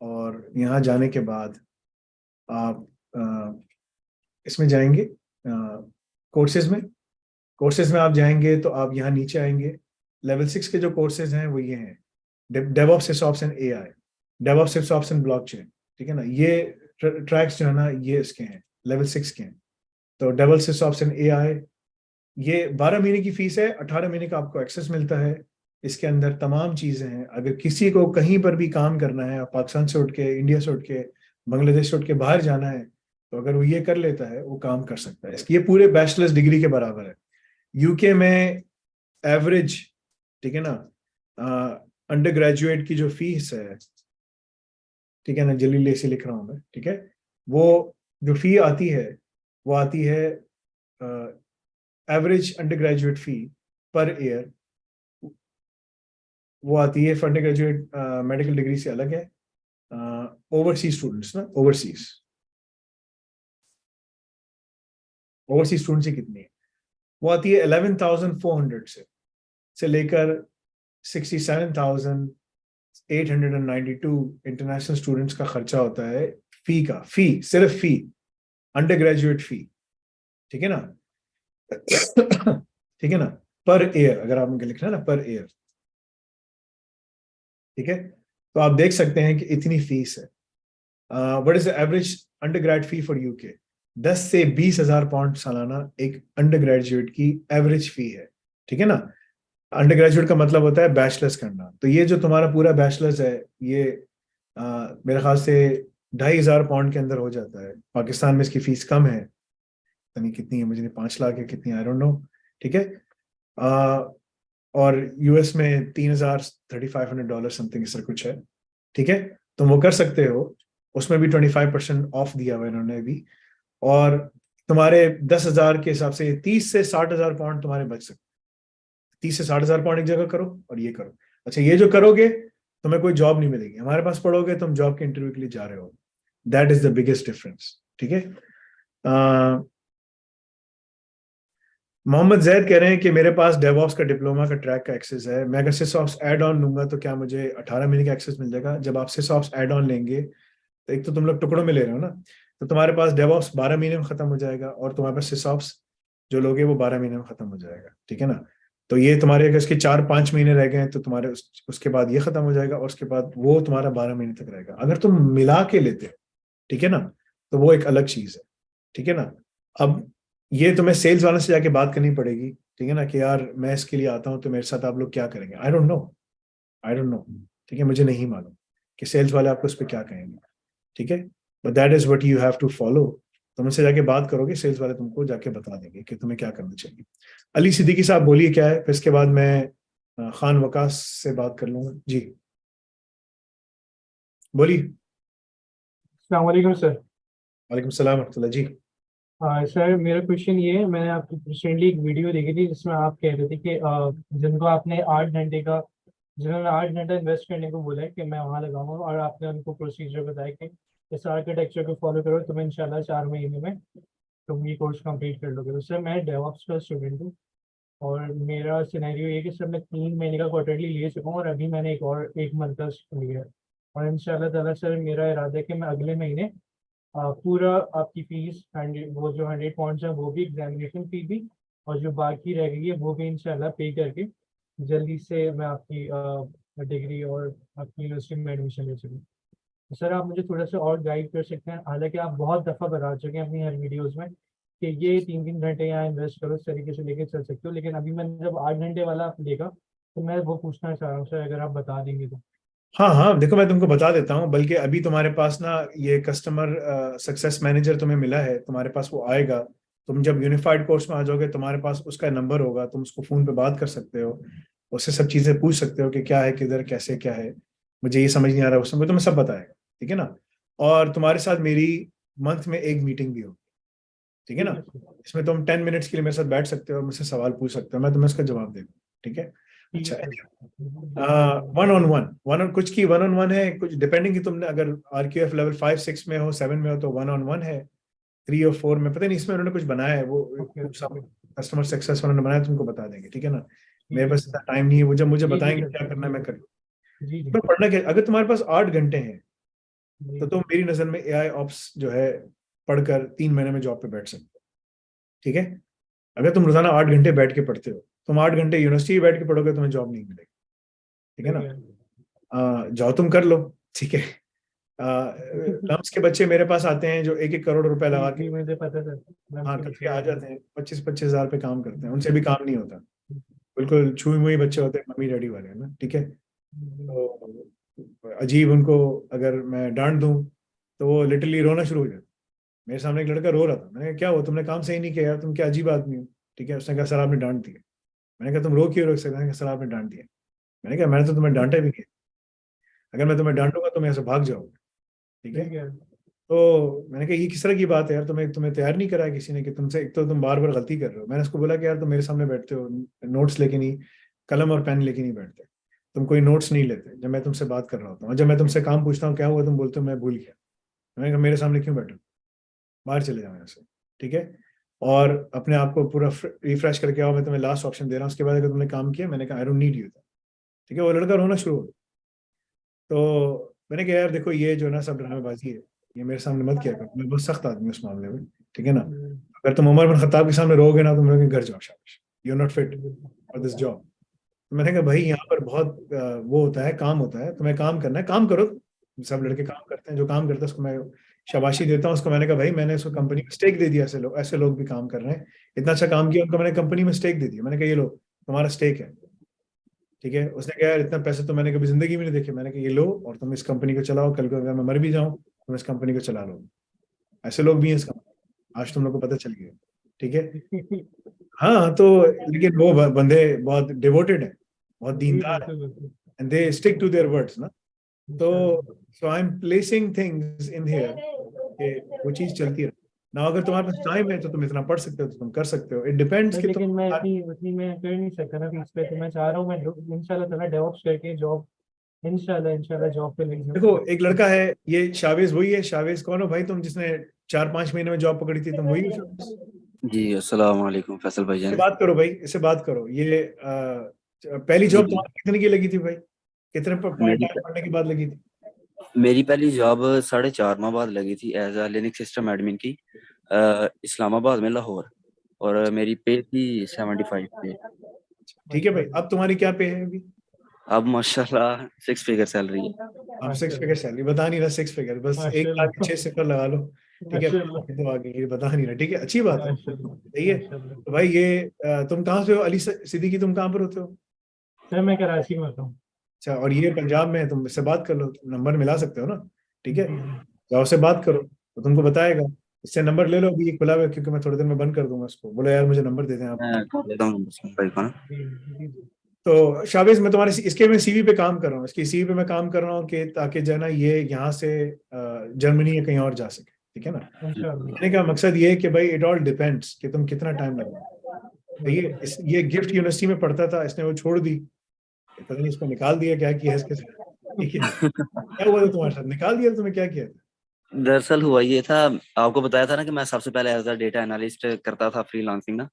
Speaker 1: और यहाँ जाने के बाद आप इसमें जाएंगे कोर्सेज में आप जाएंगे तो आप यहाँ नीचे आएंगे। लेवल 6 के जो कोर्सेज हैं वो ये हैं, DevOps, SysOps and AI, DevOps, SysOps and blockchain, ठीक है ना। ये ट्रैक्स जो है ना ये इसके हैं, लेवल 6 के हैं। तो DevOps, SysOps एंड AI, ये 12 महीने की फीस है, 18 महीने का आपको एक्सेस मिलता है। इसके अंदर तमाम चीजें हैं। अगर किसी को कहीं पर भी काम करना है, पाकिस्तान से उठ के, इंडिया से उठ के, बांग्लादेश से उठ के बाहर जाना है, तो अगर वो ये कर लेता है वो काम कर सकता है। इसकी ये पूरे बैचलर्स डिग्री के बराबर है। UK में एवरेज, ठीक है ना, अंडर ग्रेजुएट की जो फीस है, ठीक है ना, जल्दी से लिख रहा हूं मैं, ठीक है, वो जो फी आती है वो आती है एवरेज अंडर ग्रेजुएट फी पर ईयर, वो आती है अंडर ग्रेजुएट मेडिकल डिग्री से अलग है। ओवरसीज स्टूडेंट्स ना, ओवरसीज स्टूडेंट्स कितनी है? वो आती है 11,400 से लेकर 67,892 इंटरनेशनल स्टूडेंट्स का खर्चा होता है सिर्फ फी, अंडर ग्रेजुएट फी, ठीक है ना। ठीक है ना, पर ईयर अगर आप उनके लिखना है ना, पर ईयर, ठीक है। तो आप देख सकते हैं कि इतनी फीस है। What is the average under grade fee for UK? 10 से 20,000 पाउंड सालाना एक अंडर ग्रेजुएट की एवरेज फी है, ठीक है ना। अंडर ग्रेजुएट का मतलब होता है बैचलर्स करना। तो ये जो तुम्हारा पूरा बैचलर्स है ये मेरे ख्याल से 2,500 पाउंड के अंदर हो जाता है। पाकिस्तान में इसकी फीस कम है, नहीं कितनी है मुझे नहीं, 5 लाख है कितनी, आई डोंट नो, ठीक है। और US में $3,500 समथिंग इस तरह कुछ है, ठीक है। तुम वो कर सकते हो उसमें भी 25% ऑफ दिया हुआ इन्होंने भी, और तुम्हारे 10,000 के हिसाब से 30 से 60,000 पाउंड तुम्हारे बच सकते, 30 से 60,000 पाउंड एक जगह करो और ये करो। अच्छा, ये जो करोगे तुम्हें कोई जॉब नहीं मिलेगी, हमारे पास पढ़ोगे तुम जॉब के इंटरव्यू के लिए जा रहे हो, that is the biggest difference. ठीक है, मोहम्मद जैद कह रहे हैं कि मेरे पास डेवऑप्स का डिप्लोमा का ट्रैक का एक्सेस है, मैं अगर सिसऑप्स एड ऑन लूंगा तो क्या मुझे 18 महीने का एक्सेस मिल जाएगा? जब आप सिसऑप्स एड ऑन लेंगे तो एक तो तुम लोग टुकड़ों में ले रहे हो ना, तो तुम्हारे पास डेवऑप्स 12 महीने में खत्म हो जाएगा और तुम्हारे पास सिसऑप्स जो लोगे वो 12 महीने में खत्म हो जाएगा। ठीक है ना, तो ये तुम्हारे अगर इसके 4-5 महीने रह गए तो तुम्हारे उसके बाद ये खत्म हो जाएगा और उसके बाद वो तुम्हारा 12 महीने तक रहेगा। अगर तुम मिला के लेते हो, ठीक है ना, तो वो एक अलग चीज है। ठीक है ना, अब ये तुम्हें सेल्स वाले से जाके बात करनी पड़ेगी, ठीक है ना, कि यार मैं इसके लिए आता हूँ तो मेरे साथ आप लोग क्या करेंगे? I don't know, I don't know. ठीक है, मुझे नहीं मालूम कि सेल्स वाले आपको उस पर क्या कहेंगे। ठीक है, but that is what you have to follow. तुम उनसे जाके बात करोगे, सेल्स वाले तुमको जाके बता देंगे कि तुम्हें क्या करना चाहिए। अली सिद्दीकी साहब बोलिए क्या है, फिर इसके बाद मैं खान वकास से बात कर लूंगा। जी बोलिए।
Speaker 10: अस्सलाम वालेकुम सर।
Speaker 1: वालेकुम सलाम रहमतुल्लाह जी।
Speaker 10: सर मेरा क्वेश्चन ये है, मैंने आपकी रिसेंटली एक वीडियो देखी थी जिसमें आप कह रहे थे कि जिनको आपने 8 घंटे का, जिन्होंने 8 घंटा इन्वेस्ट करने को बोला है कि मैं वहाँ लगाऊंगा, और आपने उनको प्रोसीजर बताया कि इस आर्किटेक्चर को फॉलो करो, तुम्हें इंशाल्लाह 4 महीने में तुम ये कोर्स कंप्लीट कर लोगे। तो सर मैं डेवऑप्स का स्टूडेंट हूँ और मेरा सिनेरियो ये है कि सर मैं 3 महीने का क्वार्टरली ले चुका हूँ और अभी मैंने एक मंथ का लिया है, और इंशाल्लाह ताला सर मेरा इरादा है कि मैं अगले महीने पूरा आपकी फीस 100, वो जो 100 पॉइंट्स है वो भी, एग्जामिनेशन फी भी, और जो बाकी रह गई है वो भी इंशाल्लाह पे करके जल्दी से मैं आपकी डिग्री और आपकी यूनिवर्सिटी में एडमिशन ले सकूँ। तो सर आप मुझे थोड़ा सा और गाइड कर सकते हैं? हालांकि आप बहुत दफ़ा बता चुके हैं अपनी हर वीडियोज़ में कि ये 3-3 घंटे यहाँ इन्वेस्ट करो, इस तरीके से लेके चल सकते हो, लेकिन अभी मैंने जब 8 घंटे वाला देखा तो मैं वो पूछना चाह रहा हूँ सर, अगर आप बता देंगे तो।
Speaker 1: हाँ हाँ, देखो मैं तुमको बता देता हूँ, बल्कि अभी तुम्हारे पास ना ये कस्टमर सक्सेस मैनेजर तुम्हें मिला है, तुम्हारे पास वो आएगा। तुम जब यूनिफाइड कोर्स में आ जाओगे तुम्हारे पास उसका नंबर होगा, तुम उसको फोन पे बात कर सकते हो, उससे सब चीजें पूछ सकते हो कि क्या है, किधर, कैसे, क्या है, मुझे ये समझ नहीं आ रहा, उस समय तुम्हें सब बताएगा। ठीक है ना, और तुम्हारे साथ मेरी मंथ में एक मीटिंग भी होगी। ठीक है ना, इसमें तुम 10 मिनट्स के लिए मेरे साथ बैठ सकते हो, मुझसे सवाल पूछ सकते हो, मैं तुम्हें उसका जवाब दे दूँ। ठीक है, अच्छा, वन ऑन वन कुछ की वन ऑन वन है, कुछ डिपेंडिंग कि तुमने अगर RQF लेवल 5-6 में हो, 7 में हो तो वन ऑन वन है, 3 और 4 में पता नहीं, इसमें उन्होंने कुछ बनाया है, वो कस्टमर सक्सेस उन्होंने बनाया, तुमको बता देंगे। ठीक है ना, मेरे पास इतना टाइम नहीं है, वो जब मुझे बताएंगे क्या करना है मैं करूँ। तो पढ़ना क्या, अगर तुम्हारे पास 8 घंटे हैं तो तुम मेरी नजर में AI ऑप्स जो है पढ़कर 3 महीने में जॉब पे बैठ सकते हो। ठीक है, अगर तुम रोजाना 8 घंटे बैठ के पढ़ते हो, तुम 8 घंटे यूनिवर्सिटी बैठ के पढ़ोगे, तुम्हें जॉब नहीं मिलेगी। ठीक है ना, जाओ तुम कर लो। ठीक है, लम्स के बच्चे मेरे पास आते हैं जो 1-1 करोड़ रुपए लगा के,
Speaker 10: मुझे पता है,
Speaker 1: हाँ, करके आ जाते हैं, 25-25 हजार पे काम करते हैं, उनसे भी काम नहीं होता, बिल्कुल छुई मुई बच्चे होते हैं, मम्मी डैडी वाले, है ना। ठीक है, तो अजीब, उनको अगर मैं डांट दूं तो वो लिटरली रोना शुरू हो जाता। मेरे सामने एक लड़का रो रहा था, मैंने कहा क्या हुआ, तुमने काम सही नहीं किया यार, तुम क्या अजीब आदमी हो। ठीक है, उसने कहा सर आपने डांट दिया। मैंने कहा तुम रो क्यों रो सकते? मैंने कहा सर आपने डांट दिया। मैंने कहा मैंने तो तुम्हें डांटा भी नहीं, अगर मैं तुम्हें डांटूंगा तो मैं ऐसे भाग जाऊंगा। ठीक है, तो मैंने कहा ये किस तरह की बात है यार, तुम्हें तैयार नहीं करा किसी ने कि तुमसे, एक तो तुम बार बार गलती कर रहे हो। मैंने उसको बोला कि यार तुम मेरे सामने बैठते हो, नोट्स लेके नहीं, कलम और पेन लेके नहीं बैठते, तुम कोई नोट्स नहीं लेते जब मैं तुमसे बात कर रहा होता हूँ, और जब मैं तुमसे काम पूछता हूँ क्या हुआ, तुम बोलते हो मैं भूल गया। मैंने कहा मेरे सामने क्यों बैठे, बाहर चले जाओ यहाँ से। ठीक है, और अपने आप को पूरा रिफ्रेश करके आओ, मैं तुम्हें लास्ट ऑप्शन दे रहा हूँ, उसके बाद अगर तुमने काम किया, मैंने कहा आई डोंट नीड यू। ठीक है, वो लड़का रोना शुरू हो गया। तो मैंने कहा यार देखो ये जो ना सब ड्रामेबाजी है, ये मेरे सामने मत किया करो, मैं बहुत सख्त आदमी उस मामले में। ठीक है ना, अगर तुम उमर बिन खत्ताब के सामने रोगे ना, तुम लोग घर जाओ, शाबाश, you are not fit for this job. तो मैंने कहा भाई यहाँ पर बहुत वो होता है, काम होता है, तुम्हें काम करना है, काम करो। सब लड़के काम करते हैं, जो काम करता है उसको मैं शाबाशी देता हूँ उसको। मैंने कहा भाई मैंने उसको कंपनी में स्टेक दे दिया, ऐसे लोग भी काम कर रहे हैं, इतना अच्छा काम किया, उनको मैंने कंपनी में स्टेक दे दिया। मैंने कहा ये लो तुम्हारा स्टेक है। ठीक है, उसने कहा यार इतना पैसे तो मैंने कभी जिंदगी में नहीं देखे। मैंने कहा ये लो और तुम इस कंपनी को चलाओ, कल को अगर मैं मर भी जाऊं तुम इस कंपनी को चला लो। ऐसे लोग भी हैं इस कंपनी, आज तुम लोग को पता चल गया। ठीक है, हाँ, तो लेकिन वो बंदे बहुत डिवोटेड है, बहुत दीनदार है, and they stick to their words ना। तो so I am placing things in here कि वो चीज चलती रहे ना। अगर तुम्हारे पास टाइम है तो तुम इतना पढ़ सकते हो, तो तुम कर सकते हो। इट डिपेंड्स कि
Speaker 10: लेकिन
Speaker 1: तुम
Speaker 10: मैं इतनी मैं कर नहीं सकता ना इस पे, तो मैं चाह रहा हूँ मैं इंशाल्लाह ताला डेवऑप्स करके जॉब इंशाल्लाह जॉब पे लग
Speaker 1: देखो,
Speaker 10: जाऊँ।
Speaker 1: एक लड़का है, ये शावेज वही है। शावेज कौन हो भाई तुम, जिसने 4-5 महीने में जॉब पकड़ी थी? तुम वही हो शावेज?
Speaker 11: जी अस्सलाम वालेकुम फैसल
Speaker 1: इससे
Speaker 11: भाईजान।
Speaker 1: बात करो भाई, इससे बात करो। ये पहली
Speaker 11: जी
Speaker 1: जॉब
Speaker 11: जी।
Speaker 1: तुम्हारी कितने की लगी थी भाई? कितने पॉइंट
Speaker 11: मेरी
Speaker 1: टाइम पढ़ने के बाद लगी थी?
Speaker 11: मेरी पहली जॉब 4.5 माह बाद लगी थी as a Linux system admin की, इस्लामाबाद में, लाहौर। और मेरी पे थी 75 पे।
Speaker 1: ठीक है भाई, अब तुम्हारी क्या पे है अभी?
Speaker 11: अब माशाल्लाह 6 फिगर सैलरी है।
Speaker 1: अब 6 फिगर सैलरी बता नहीं रहा, 6 फिगर, बस एक
Speaker 10: माशाल्लाह
Speaker 1: लाख 6 सिफर लगा लो। ठीक है,
Speaker 10: माशाल्लाह
Speaker 1: तो आगे ये बता नहीं रहा। ठीक है, अच्छी बात है,
Speaker 10: माशाल्लाह
Speaker 1: सही है।
Speaker 10: माशाल्लाह।
Speaker 1: तो भाई ये तुम कहाँ से हो? अली सिद्दीकी, तुम कहाँ पर होते हो?
Speaker 10: सर मैं कराची में हूँ।
Speaker 1: अच्छा, और ये पंजाब में है। तुम इससे बात कर लो, नंबर मिला सकते हो ना? ठीक है,
Speaker 10: जी जी।
Speaker 1: जाओ से बात करो, तो तुमको बताएगा। इससे नंबर ले लो, अभी ये खुला हुआ है, क्योंकि मैं थोड़ी देर में बंद कर दूंगा इसको। बोलो यार मुझे नंबर दे दें आप।
Speaker 11: मैं कर देता हूँ भाई को ना।
Speaker 10: जी जी जी।
Speaker 1: तो शाबिज, मैं तुम्हारे इसके मैं सीवी पे काम कर रहा हूँ, इसकी सीवी पे मैं काम कर रहा हूँ कि ताकि जो है ना ये यहाँ से जर्मनी या कहीं और जा सके। ठीक है ना?
Speaker 10: इंशाल्लाह
Speaker 1: कहने का मकसद ये है कि भाई इट ऑल डिपेंड्स कि तुम कितना टाइम लगा। तो ये गिफ्ट यूनिवर्सिटी में पढ़ता था, इसने वो छोड़ दी, पता नहीं इसको निकाल दिया क्या किया इसके साथ। ठीक है, क्या हुआ था तुम्हारे साथ? निकाल दिया? तुम्हें क्या किया था?
Speaker 11: दरअसल हुआ ये था, आपको बताया था ना कि मैं सबसे पहले एज अ डेटा एनालिस्ट करता था फ्रीलांसिंग ना।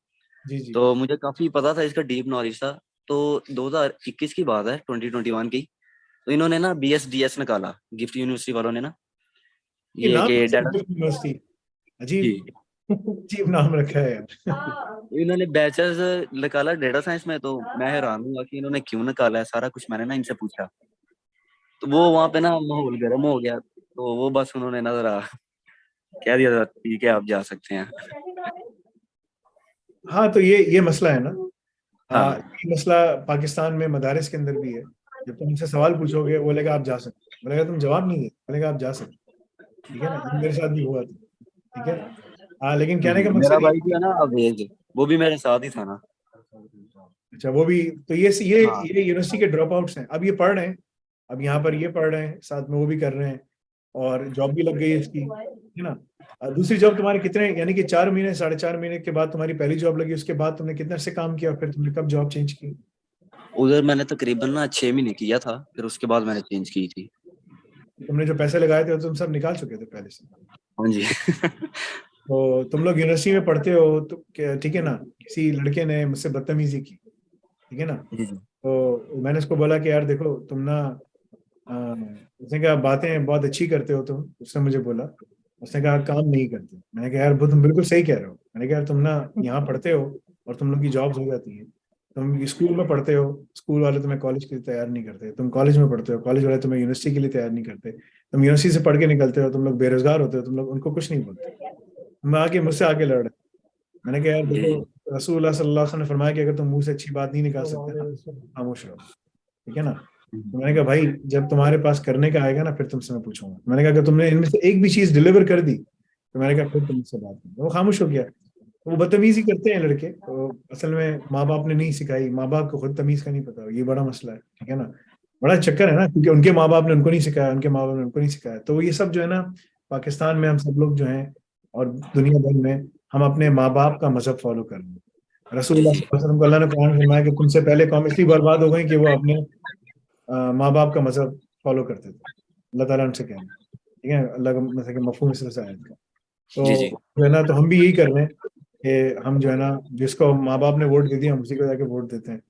Speaker 1: जी जी।
Speaker 11: तो मुझे काफी पता था, इसका डीप नॉलेज था। तो 2021 की बात है, 2021 की। तो इन्होंने ना BSDS निकाला, गिफ्ट यूनिवर्सिटी वालों ने ना,
Speaker 1: ये
Speaker 11: ये
Speaker 1: नाम
Speaker 11: कि
Speaker 1: कैसे?
Speaker 11: डाटा।
Speaker 1: गिफ्ट यूनिवर्सिटी,
Speaker 11: जी।
Speaker 1: अजीब अजीब नाम रखा है यार।
Speaker 11: इन्होंने बैचलर्स निकाला डेटा साइंस में। तो मैं हैरान हुआ कि इन्होंने क्यों निकाला है, सारा कुछ मैंने ना इनसे पूछा। तो वो वहां पे ना माहौल गर्म हो गया। तो वो बस उन्होंने ना जरा कह दिया था, ठीक है आप जा सकते हैं।
Speaker 1: हाँ, तो ये मसला है ना।
Speaker 11: हाँ
Speaker 1: ये मसला पाकिस्तान में मदारिस के अंदर भी है। जब तुम उनसे सवाल पूछोगे, वो बोलेगा आप जा सकते हो। बोलेगा तुम जवाब नहीं दे, बोलेगा आप जा सकते हो। ठीक है ना? ये मेरे साथ भी हुआ था। ठीक है। हाँ, लेकिन कहने का
Speaker 11: मेरा
Speaker 1: मकसद ये।
Speaker 11: भाई जो है ना अवेज, वो भी मेरे साथ ही था ना।
Speaker 1: अच्छा, वो भी तो ये
Speaker 11: हाँ
Speaker 1: ये यूनिवर्सिटी के ड्रॉप आउट्स हैं। अब ये पढ़ रहे हैं, अब यहाँ पर ये पढ़ रहे हैं, साथ में वो भी कर रहे हैं, और जॉब भी लग गई है इसकी। है ना? दूसरी जॉब तुम्हारे कितने, यानी कि 4 महीने 4.5 महीने के बाद तुम्हारी पहली जॉब लगी, उसके बाद तुमने कितने से काम किया, फिर तुमने कब जॉब चेंज की?
Speaker 11: उधर मैंने तकरीबन ना 6 महीने किया था, फिर उसके बाद मैंने चेंज की थी।
Speaker 1: तुमने जो पैसे लगाए थे वो तुम सब निकाल चुके थे पहले से?
Speaker 11: हाँ जी।
Speaker 1: तो तुम लोग यूनिवर्सिटी में पढ़ते हो तो ठीक है ना, किसी लड़के ने मुझसे बदतमीजी की, ठीक है ना?
Speaker 11: जी जी।
Speaker 1: तो मैंने उसको बोला कि यार देखो तुम ना, उसने कहा बातें बहुत अच्छी करते हो तुम, उसने मुझे बोला। उसने कहा काम नहीं करते। मैंने कहा यार वो तुम बिल्कुल सही कह रहे हो। मैंने कहा यार तुम ना यहाँ पढ़ते हो और तुम लोग की जॉब्स हो जाती है। तुम स्कूल में पढ़ते हो, स्कूल वाले तुम्हें कॉलेज के लिए तैयार नहीं करते। तुम कॉलेज में पढ़ते हो, कॉलेज वाले तुम्हें यूनिवर्सिटी के लिए तैयार नहीं करते। तुम यूनिवर्सिटी से पढ़ के निकलते हो, तुम लोग बेरोजगार होते हो, तुम लोग उनको कुछ नहीं बोलते। तुम आके मुझसे आके लड़ रहे। मैंने कहा यार
Speaker 11: जी
Speaker 1: देखो,
Speaker 11: जी।
Speaker 1: रसूलुल्लाह सल्लल्लाहु अलैहि वसल्लम ने फरमाया कि अगर तुम मुंह से अच्छी बात नहीं निकाल सकते ना, खामोश रहो। ठीक है ना? तो मैंने कहा भाई जब तुम्हारे पास करने का आएगा ना, फिर तुमसे मैं पूछूंगा। मैंने कहा अगर तुमने इनमें से एक भी चीज डिलीवर कर दी, तो मैंने कहा फिर तुमसे बात नहीं। वो खामोश हो गया। वो बदतमीजी करते हैं लड़के, तो असल में माँ बाप ने नहीं सिखाई, माँ बाप को खुद तमीज का नहीं पता, ये बड़ा मसला है। ठीक है ना? बड़ा चक्कर है ना, क्योंकि उनके माँ बाप ने उनको नहीं सिखाया, उनके माँ बाप ने उनको नहीं सिखाया। तो ये सब जो है ना, पाकिस्तान में हम सब लोग जो हैं और दुनिया भर में, हम अपने माँ बाप का मजहब फॉलो कर रहे हैं।
Speaker 11: जी
Speaker 1: रसूलुल्लाह
Speaker 11: जी।
Speaker 1: सल्लल्लाहु अलैहि वसल्लम को अल्लाह ने कुरान में फरमाया कि तुमसे पहले कौम इसलिए बर्बाद हो गई कि वो अपने माँ बाप का मजहब फॉलो करते थे। अल्लाह ताला उनसे कह रहे हैं। ठीक है, अल्लाह का मतलब कि मफहूम इस तरह से आयत का।
Speaker 11: जी
Speaker 1: तो
Speaker 11: जी।
Speaker 1: जो है ना, तो हम भी यही कर रहे हैं कि हम जो है ना, जिसको माँ बाप ने वोट दे दिया हम उसी को जाके वोट देते हैं,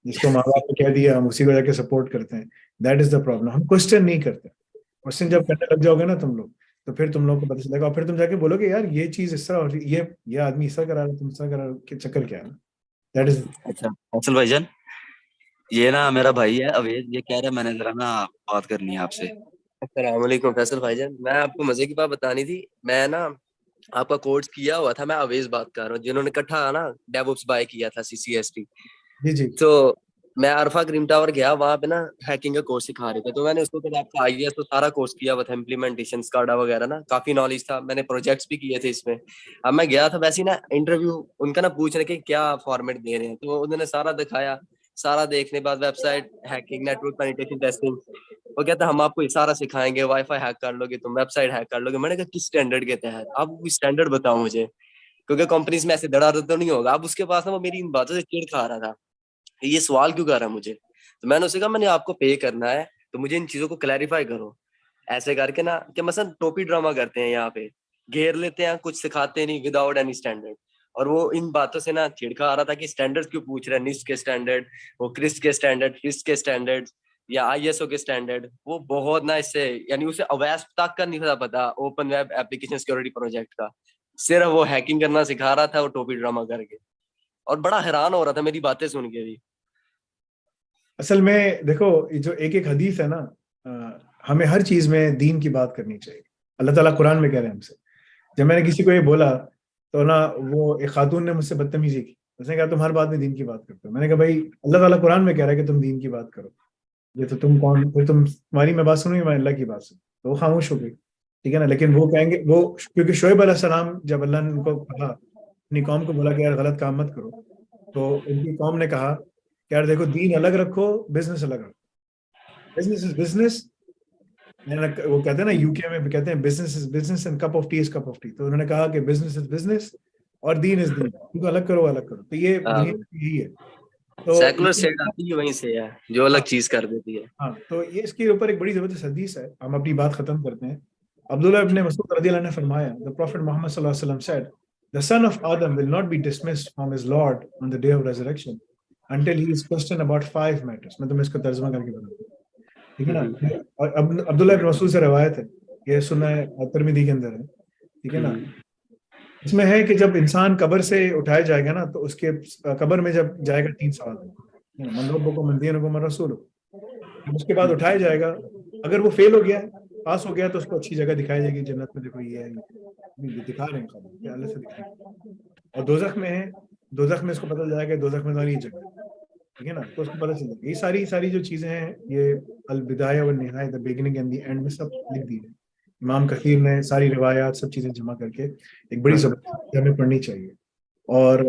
Speaker 1: जिसको माँ बाप ने कह दिया हम उसी को जाके सपोर्ट करते हैं। That is the problem. हम क्वेश्चन नहीं करते। क्वेश्चन जब करने लग जाओगे ना तुम लोग, तो फिर तुम लोग को पता चलेगा, और फिर तुम जाके बोलोगे यार ये चीज इस तरह, और ये आदमी इस तरह करा रहा है, तुम इस तरह करा रहे हो, कि चक्कर क्या है? That is.
Speaker 11: अच्छा फैसल भाईजान, ये ना मेरा भाई है अवेज, ये कह रहा है मैंने जरा ना बात करनी है आपसे।
Speaker 12: अस्सलाम वालेकुम फैसल भाईजान, मैं आपको मजे की बात बतानी थी। मैं ना आपका कोर्स किया हुआ था, मैं अवेज बात कर रहा हूँ, जिन्होंने इकट्ठा ना डेवऑप्स बाय किया था CCST।
Speaker 1: जी जी।
Speaker 12: तो मैं अरफा ग्रीन टावर गया, वहां पे ना हैकिंग का कोर्स सिखा रहे थे। तो मैंने उसको फिर आपका IES तो सारा कोर्स किया हुआ था, इम्प्लीमेंटेशन स्काडा वगैरह ना, काफी नॉलेज था, मैंने प्रोजेक्ट्स भी किए थे इसमें। अब मैं गया था वैसे ही ना इंटरव्यू उनका ना पूछ रहे कि क्या फॉर्मेट दे रहे हैं, तो उन्होंने सारा दिखाया। सारा देखने के बाद website hacking, network penetration testing, वो कहता हम आपको ये सारा सिखाएंगे, वाईफाई हैक कर लोगे तुम, वेबसाइट हैक कर लोगे। मैंने कहा किस स्टैंडर्ड के तहत, आप स्टैंडर्ड बताओ मुझे, क्योंकि कंपनीज में ऐसे धड़ा तो नहीं होगा। अब उसके पास ना वो मेरी इन बातों से चिढ़ खा रहा था, ये सवाल क्यों कर रहा है मुझे। तो मैंने उसे कहा मैंने आपको पे करना है तो मुझे इन चीजों को क्लैरिफाई करो। ऐसे करके ना कि मसलन टोपी ड्रामा करते हैं यहाँ पे, घेर लेते हैं, कुछ सिखाते नहीं विदाउट एनी स्टैंडर्ड। और वो इन बातों से ना छिड़का आ रहा था कि स्टैंडर्ड क्यों पूछ रहे हैं, निस्ट के स्टैंडर्ड, वो क्रिस्ट के स्टैंडर्ड, फिस्ट के स्टैंडर्ड या आईएसओ के स्टैंडर्ड। वो बहुत ना इससे, यानी उसे अवैस तक का नहीं था पता open web application security project का, सिर्फ वो हैकिंग करना सिखा रहा था वो टोपी ड्रामा करके। और बड़ा हैरान हो रहा था मेरी बातें सुन के भी।
Speaker 1: असल में देखो, ये जो एक एक हदीस है ना, हमें हर चीज में दीन की बात करनी चाहिए। अल्लाह ताला कुरान में कह रहे हैं हमसे। जब मैंने किसी को ये बोला तो ना, वो एक खातून ने मुझसे बदतमीजी की, उसने कहा तुम हर बात में दीन की बात करते हो। मैंने कहा भाई अल्लाह ताला कुरान में कह रहा है कि तुम दीन की बात करो, ये तो तुम कौन, फिर तुम्हारी मैं बात सुनूंगी, मैं अल्लाह की बात सुन। तो वो खामोश हो गई, ठीक है ना। लेकिन वो कहेंगे, वो क्योंकि शोएब अलैहिस्सलाम जब अल्लाह ने उनको कहा, अपनी कौम को बोला कि यार गलत काम मत करो, तो उनकी कौम ने कहा कि यार देखो दीन अलग रखो, बिजनेस अलग रखो। Business is business. वो कहते हैं ना, यूके में भी कहते हैं business is business and cup of T is cup of T. तो उन्होंने कहा कि बिजनेस इज बिजनेस और दीन इज दीन, इनको अलग करो, अलग करो। तो ये दुनिया में यही है। तो
Speaker 12: सेकुलर स्टेट आती है वहीं से है, जो अलग चीज कर देती है।
Speaker 1: हाँ, तो ये इसके ऊपर एक बड़ी जबरदस्त हदीस है, हम अपनी बात खत्म करते हैं। अब्दुल्लाह इब्न मसूद रज़ियल्लाहु अन्हु ने फरमाया, द प्रॉफिट मोहम्मद सल्लल्लाहु अलैहि वसल्लम said, the son of Adam will not be dismissed from his Lord on the day of resurrection until he is questioned about 5 matters। मैं तुम्हें इसका तर्जुमा करके बताता हूँ, ठीक है ना। और अब्दुल्ला इब्न मसूद से रवायत है, ये सुना है, तिरमिज़ी के अंदर है, ठीक है ना। इसमें है कि जब इंसान कब्र से उठाया जाएगा ना, तो उसके कब्र में जब जाएगा 3 सवाल है, मन रब्बुक मन दीनुक मन रसूलुक। उसके बाद उठाया जाएगा, अगर वो फेल हो गया, पास हो गया, तो उसको अच्छी जगह दिखाई जाएगी जन्नत में, देखो ये है, ये दिखा रहे हैं खबर, अल्लाह से दिखाएंगे। और दोजख में है, दोजख में इसको पता जाएगा दोजख में वाली जगह, ठीक है ना। तो उसको पता चल जाएगा। ये सारी जो चीजें हैं, ये अल बिदाया व निहाया, the beginning and the end में सब लिख दी है। इमाम कसीर ने सारी रिवायात सब चीजें जमा करके एक बड़ी जबरदस्त हमें पढ़नी चाहिए। और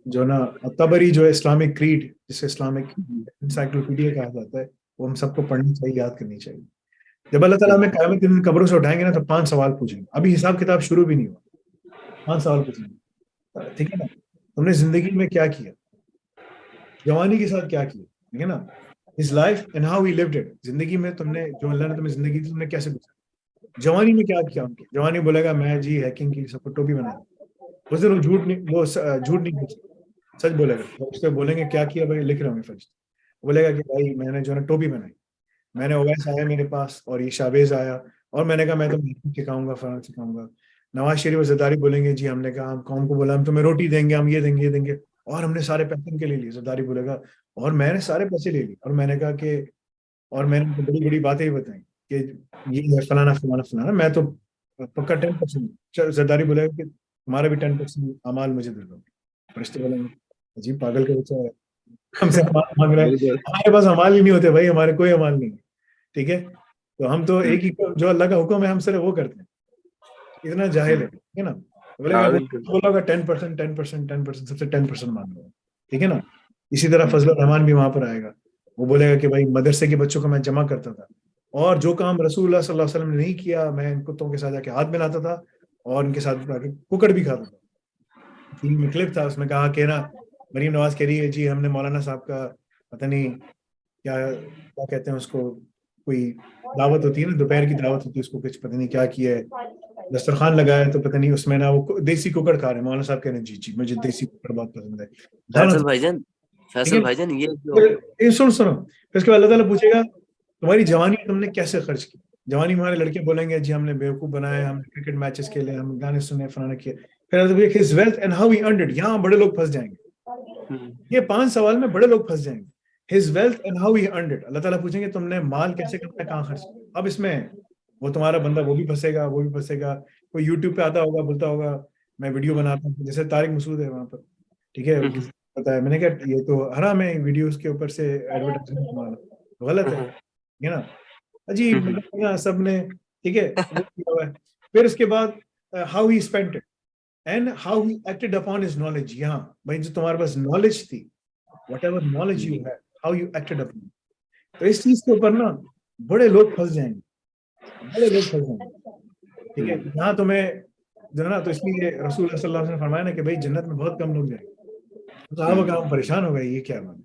Speaker 1: जो ना तबरी जो है इस्लामिक क्रीड, जिसे इस्लामिक इंसाइक्लोपीडिया कहा जाता है, वो हम सबको पढ़नी चाहिए, याद करनी चाहिए। जब अल्लाह ताला हमें क़यामत के दिन कब्रों से उठाएंगे ना, तो 5 सवाल पूछेंगे। अभी हिसाब किताब शुरू भी नहीं हुआ, 5 सवाल पूछेंगे, ठीक है ना। तुमने जिंदगी में क्या किया, जवानी के साथ क्या किया, ठीक है ना। His life and how he lived it. जिंदगी में तुमने, जो अल्लाह ने तुम्हें जिंदगी दी, तुमने कैसे गुजारी। जवानी में क्या किया उनकी, जवानी बोलेगा मैं जी हैकिंग की सबको टोपी बनाई। उस दिन वो झूठ नहीं बोलेगा, सच बोलेगा। उससे बोलेंगे क्या किया भाई, लिख रहा हूँ फर्स्ट। बोलेगा कि भाई मैंने जो है टोपी बनाई, मैंने ओवैस आया मेरे पास और ये शाबेज आया, और मैंने कहा मैं तुम्हें सिखाऊंगा, फलाना सिखाऊंगा। नवाज शरीफ और जरदारी बोलेंगे जी हमने कहा, हम कौम को बोला हम तुम्हें रोटी देंगे, हम ये देंगे, ये देंगे, और हमने सारे पैसे इनके ले लिए। जरदारी बोलेगा और मैंने सारे पैसे ले लिए, और मैंने कहा कि, और मैंने तो बड़ी बड़ी बातें ही बताई कि ये है फलाना फलाना फलाना, मैं तो पक्का 10%। जरदारी बोलेगा कि तुम्हारा भी 10% अमाल मुझे दे दो। फरिश्ते बोलेंगे अजीब पागल का बच्चा है, हमसे अमाल मांग रहा है। हमारे पास अमाल ही नहीं होते भाई, हमारे कोई अमाल नहीं है, ठीक है। तो हम तो एक ही जो अल्लाह का हुक्म है हम सिर्फ वो करते हैं। इतना जाहिल है, ठीक है ना। बोलेगा 10%, 10%, 10%, सबसे 10% मांग रहा है, ठीक है ना। इसी तरह फजल रहमान भी वहां पर आएगा, वो बोलेगा कि भाई मदरसे के बच्चों को मैं जमा करता था, और जो काम रसूलुल्लाह सल्लल्लाहु अलैहि वसल्लम ने नहीं किया, मैं इन कुत्तों के साथ जाके हाथ मिलाता था और इनके साथ जाके कुकड़ भी खाता था। टीवी में क्लिप था, उसमें कहा कि ना, मरीम नवाज कह रही है जी हमने मौलाना साहब का पता नहीं क्या क्या कहते हैं उसको, कोई दावत होती है ना, दोपहर की दावत होती है, उसको कुछ पता नहीं क्या किया है, दस्तरखान लगाया, तो पता नहीं उसमें ना वो देसी कुकड़ खा रहे हैं। मौलाना साहब कह रहे हैं जी जी मुझे देसी कुकड़ बहुत पसंद है।
Speaker 12: फैसल भाईजान ये जो
Speaker 1: ये सुनो फिर उसके बाद अल्लाह ताला पूछेगा तुम्हारी जवानी तुमने कैसे खर्च की। जवानी में हमारे लड़के बोलेंगे जी हमने बेवकूफ बनाया, हमने क्रिकेट मैचेस खेले, हम गाने सुने, फलाना किया। फिर his wealth and how he earned it, यहाँ बड़े लोग फंस जाएंगे। ये 5 सवाल में बड़े लोग फंस जाएंगे। His wealth and how he earned it, अल्लाह ताला पूछेंगे तुमने माल कैसे करना है, कहाँ खर्च किया। अब इसमें वो तुम्हारा बंदा वो भी फंसेगा, वो भी फंसेगा। कोई यूट्यूब पे आता होगा, बोलता होगा मैं वीडियो बनाता हूँ, जैसे तारिक मसूद है वहां पर, ठीक है, पता है। मैंने कहा ये तो हराम है, वीडियोस के ऊपर से एडवर्टाइजमेंट कमाना तो गलत है, ठीक है ना। अजीब सब ने, ठीक है, वो किया हुआ है। फिर उसके बाद how he spent it and how he acted upon his knowledge. यहाँ भाई जो तुम्हारे पास नॉलेज थी, whatever knowledge you have, how you acted upon. तो इस चीज के ऊपर ना बड़े लोग फंस जाएंगे, बड़े लोग फंस जाएंगे, ठीक है। यहाँ तुम्हें जो है ना, तो इसलिए रसूल सल्लल्लाहु अलैहि वसल्लम ने फरमाया ना कि भाई जन्नत में बहुत कम लोग जाएंगे। तो आप अगर परेशान हो गए, ये क्या बात,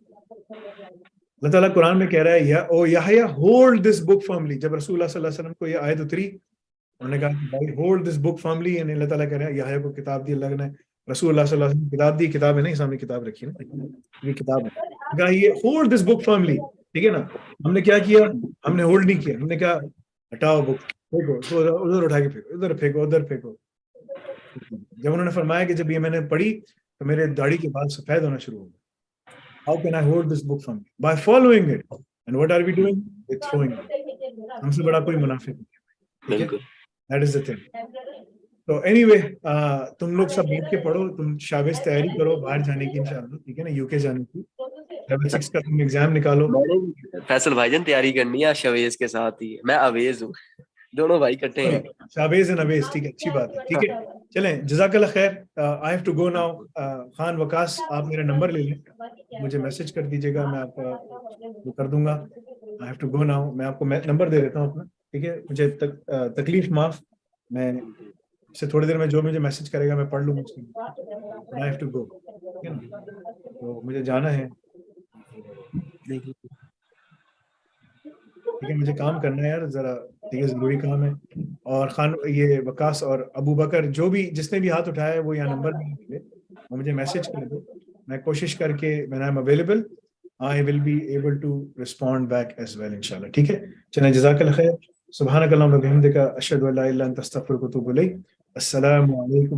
Speaker 1: अल्लाह ताला कुरान में कह रहा है, या ओ याहया होल्ड दिस बुक फर्मली। जब रसूल सल्लल्लाहु अलैहि वसल्लम को ये आयत उतरी, उन्होंने कहा कि भाई होल्ड दिस बुक फर्मली, यानी अल्लाह ताला कह रहा है याहया को किताब दी, अल्लाह ने रसूल सल्लल्लाहु अलैहि वसल्लम को किताब दी। किताब है नहीं, सामने किताब रखी है ना, ये किताब है। कहा ये होल्ड दिस बुक फर्मली, ठीक है ना। हमने क्या किया, हमने होल्ड नहीं किया, हमने कहा हटाओ बुक, फेंको, तो उधर उठा के फेंको, उधर फेंको, उधर फेंको। जब उन्होंने फरमाया कि जब ये मैंने पढ़ी तो मेरे दाढ़ी के बाल सफेद होना शुरू हो गए। How can I hold this book from you? By following it. And what are we doing? We're throwing it. हमसे बड़ा कोई मुनाफिक नहीं है, ठीक है? That is the thing. तो anyway, तुम लोग सब बैठ के पढ़ो, तुम शाबाश तैयारी करो बाहर जाने की इंशाल्लाह, ठीक है ना, यूके जाने की। लेवल 6 का तुम एग्जाम निकालो।
Speaker 12: फैसल भाईजान तैयारी करनी है शवेज के साथ ही, मैं अवेज हूँ, दोनों भाई इकट्ठे हैं।
Speaker 1: शाबेज एंड अवेज, ठीक है, अच्छी बात है, ठीक है। चलें, जज़ाकल्लाह खैर। I have to go now. Khan Waqas, आप मेरा नंबर ले लें, मुझे मैसेज कर दीजिएगा, मैं आपका वो कर दूंगा। I have to go now. मैं आपको नंबर दे देता हूँ अपना, ठीक है। मुझे तकलीफ माफ, मैं इससे थोड़ी देर में जो मुझे मैसेज करेगा मैं पढ़ लूँगा उसको। आई हैव टू गो, ठीक है ना, तो मुझे जाना है, ठीक है, मुझे काम करना है यार जरा, ठीक है, जरूरी काम है। और खान, ये वकास और अबू बकर, जो भी जिसने भी हाथ उठाया है वो यहाँ नंबर में मिले, वो मुझे मैसेज कर दो, मैं कोशिश करके, when I am available I will be able to respond back as well इंशाल्लाह, ठीक है। चलें, जज़ाकल्लाह खैर। सुब्हानक अल्लाहुम्मा व बिहम्दिका अशहदु अल्ला इलाहा इल्ला अंता अस्तगफिरुका व अतूबु इलैक। अस्सलामु अलैकुम।